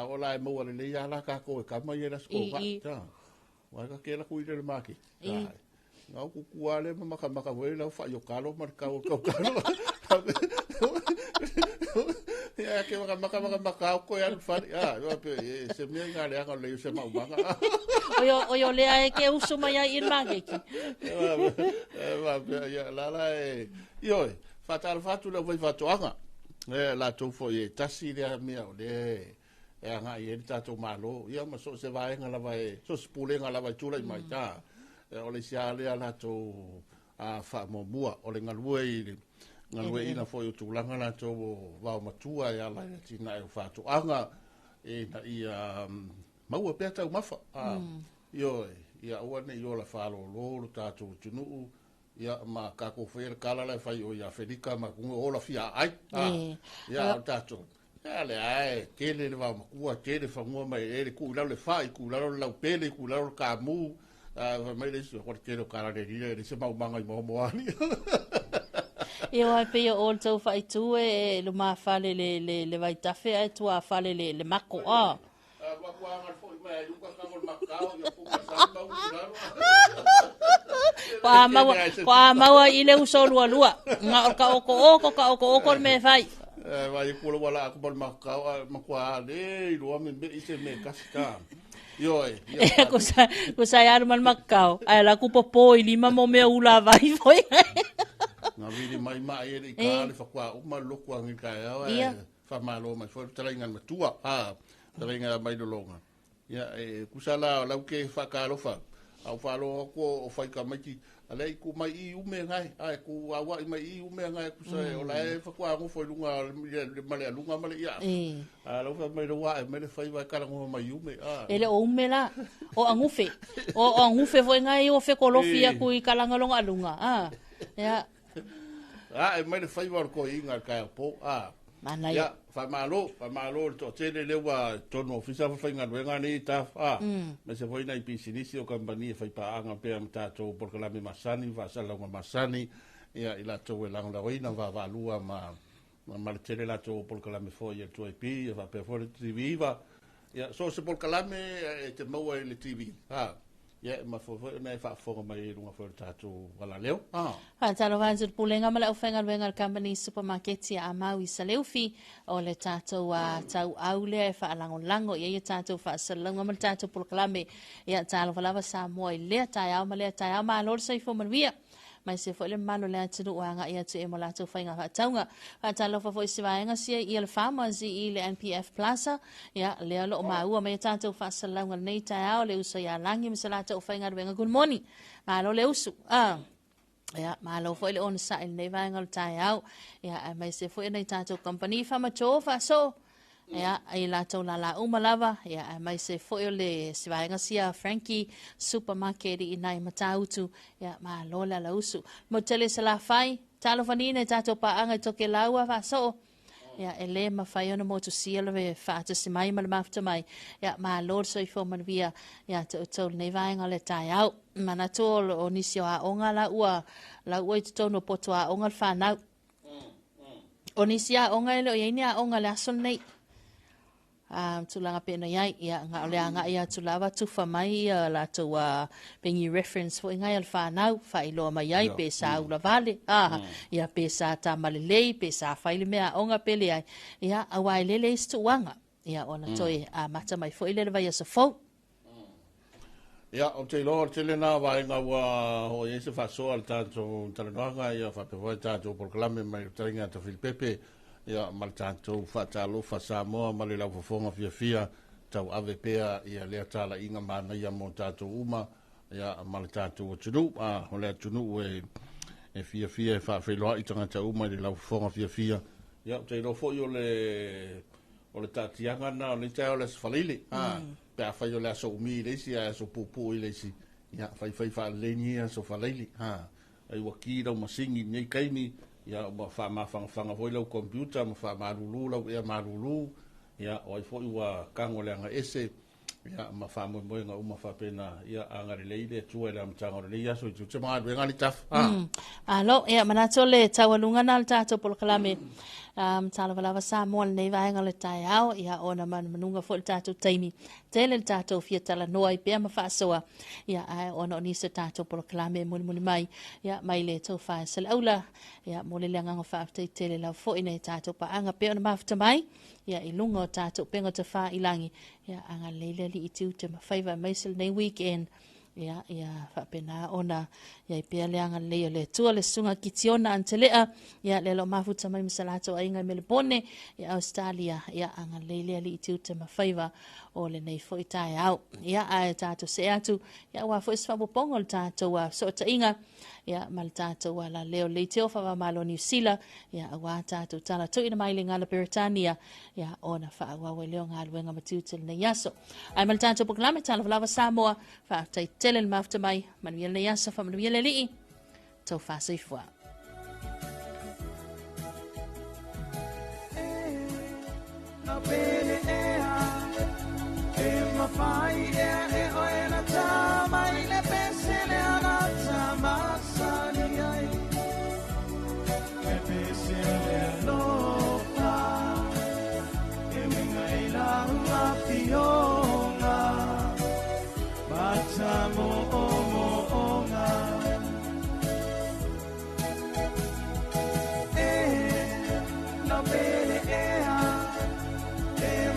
o la mo le ya la ka ko ka mai era sko ba ta wa ka ke la ku ile maki nga ku kuale maka we la fa yo kalo marka o ka ya ke maka ko ya fa yo pe se me nga le ka le se mau manga o le ai ke uso mai in magi ki ya la yo fatal fatu la voi fatoanga la to fo ye tasi le mea o le nga ye tato malo ia ma so se vai nga la vai so spule nga la vai tula mai ta o le sia le ala to fa mo bua o le ngalue ina fo yo tulanga la to va matua ya la tina e fatoanga e na ia mau pe ta mafa yo ia o ne yo la falo lo tato tunu ia ma ka ko fer kala la fai o ia Federica ma ku o la fia ai ia tato ya le ai ke le va ma ku ke le fa mo mai e ku la le fai ku la la pele ku la ka mu mai le so ko ke lo kala de ri se ma manga mo ani e o pe o to fai tu e lo ma fale le vai tafe ai tu a fale le mako pa maua ile uso lua nga ka oko me fai vai ko wala ko bal makwa le lo me ise me kasta yo ko sa yar mal makau ai la ku popo i lima mo me ula vai foi na vidi mai e ka le fa kwa o mal lo kwa ngi ka ya fa malo mai fo tala ngan matua tala ngan mai do longa ya kusala la ke fa ka lo fa au fa lo ko o fa ka mai alei ku mai I ume ngai ai ku awa mai I ume ngai ku sa o la fa kwa ngo fo lunga le male lunga male ya lo fa mai do wa me le fa va ka ngo mai ume ele o ume la o angufe fo ngai o fe kolofia ku I kalanga longa lunga ya me le fa va ko inga ka po mana ya fa malo to tele le wa tono ofisa fa inga wenga ni ta me se foi na ipisinisi o company fa pa anga pe am tato porque la me masani va sala ngo masani ya ila to la nga oina va lua ma tele la to porque la me foi to IP va pe for TV va ya so se porque la me te mo le TV Ya, ma fo na fa fo mai lunga fo tatu wala leo. Talo vanzu pulenga mala ofenga venga company supermarket ya Maui Saleufi o le tatu wa tau aule fa lango ye tatu fa salonga mal tatu Polokalame ya talo falava sa moi le taya ma lor sai fo manvia. Mai se fo le malo le atu wanga ia tu emola tu fainga fa taunga fa talo fa fo sivaenga sia i le farmers i le NPF Plaza ya le lo maua mai tatu fa salonga nei taya le uso ya langi misala tu fainga venga good morning malo le usu ya malo fo le on sa il nei vaenga taya ya mai se fo nei tatu company fa macho fa so ya ai la tau la umalava ya mai se foi le sivaenga sia Frankie supermarket i nai matautu ya ma lola la usu mo tele sala fai talo fanine tato pa anga toke laua fa so ya ele ma fai ona mo tu sia le fa te simai ma mafta mai ya ma lord so fo man via ya to ne vaenga le tai au mana tol onisio a onga la ua to no poto a onga fa na onisia onga le yeni a onga la son nei tulanga pena yai ya nga ole anga ia tulava tufa mai la to pengi reference fo ngai alfa nau fa ilo mai ai pe sa ula vale ya pe sa ta malelei pe sa fa ile mea onga pele ai ya awai lele stu wanga ya ona toi mata mai fo ile vai so fo ya o te lo te le na vai nga wa ho yese fa so al tanto talanga ya fa pe va tanto Polokalame mai taringa to Filipepe ya mal tanto fa talo fa Samoa mal la fonga fia tau ave pea ia le tala inga mana ia mo tanto uma ya mal tanto tunu ho le tunu e fia fa fe lo i tanga tau uma le la fonga fia ya te lo fo yo le o le tatianga na le tau le falili pe fa yo le so mi le si so pupu le si ya fa le ni so falili ai wakira ma singi nei kaini ya ma fa ma fanga foi lo computer ma fa ma lulu lo ya ma lulu ya o foi wa kango le nga ese ya ma fa mo nga uma fa pena ya anga le ile tu ele am tango le ya so tu ma de nga ni taf alo ya manato le tawalunga na tato Polokalame tala vala sa mo nei vaenga le tai au ya ona man manunga fo tato taimi tele tato fia tala noi pe ma fa soa ya ona ni se tato Polokalame mun mai ya mai le to fa sel aula ya mo le nga fa tele la fo ina tato pa anga pe ona mafta mai ya ilunga tato penga te fa ilangi ya anga lele li itu te ma faiva mai sel nei weekend ya fa pena ona ya pe le anga le tu le sunga kitiona antelea ya le lo mafuta mai misalato ainga Melbourne ya Australia ya anga le li itu te ma faiva o le nei foi tai au ya a tato se atu ya wa foi sfa pongo tato wa so ta inga ya mal tato wala leo le te ofa va malo New Zealand ya wa tato tala to ina mai ngala Britania ya ona fa wa we leo ngal wenga matutel na yaso ai mal tato Polokalame tala lava Samoa fa tai telen mafta mai man wiel na yaso fa man wiel li to fa se fwa na pele ma fai e o na tama ile pensele ana tama sali ai e pensele no fa e minga ila la pionga batamo omonga na pele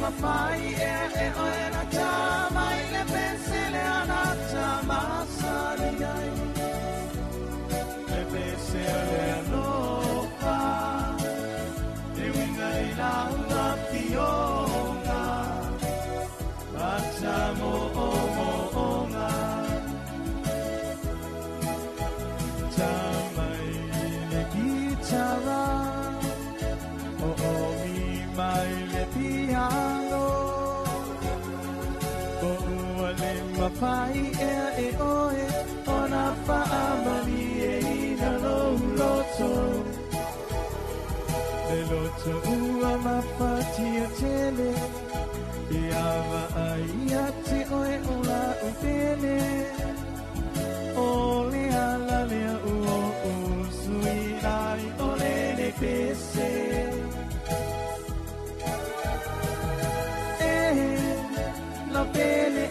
ma fai e o na tama ile pensele ana tama sali ai e pensele no fa e winga ila la pionga batamo omonga tama ile guitarra mi mai le piano le mapai e oe ona fa amani e ina loto le loto ua mafati a tele e ava ai ati oe ola upele ole ala le uo usui ai ole le pese la pele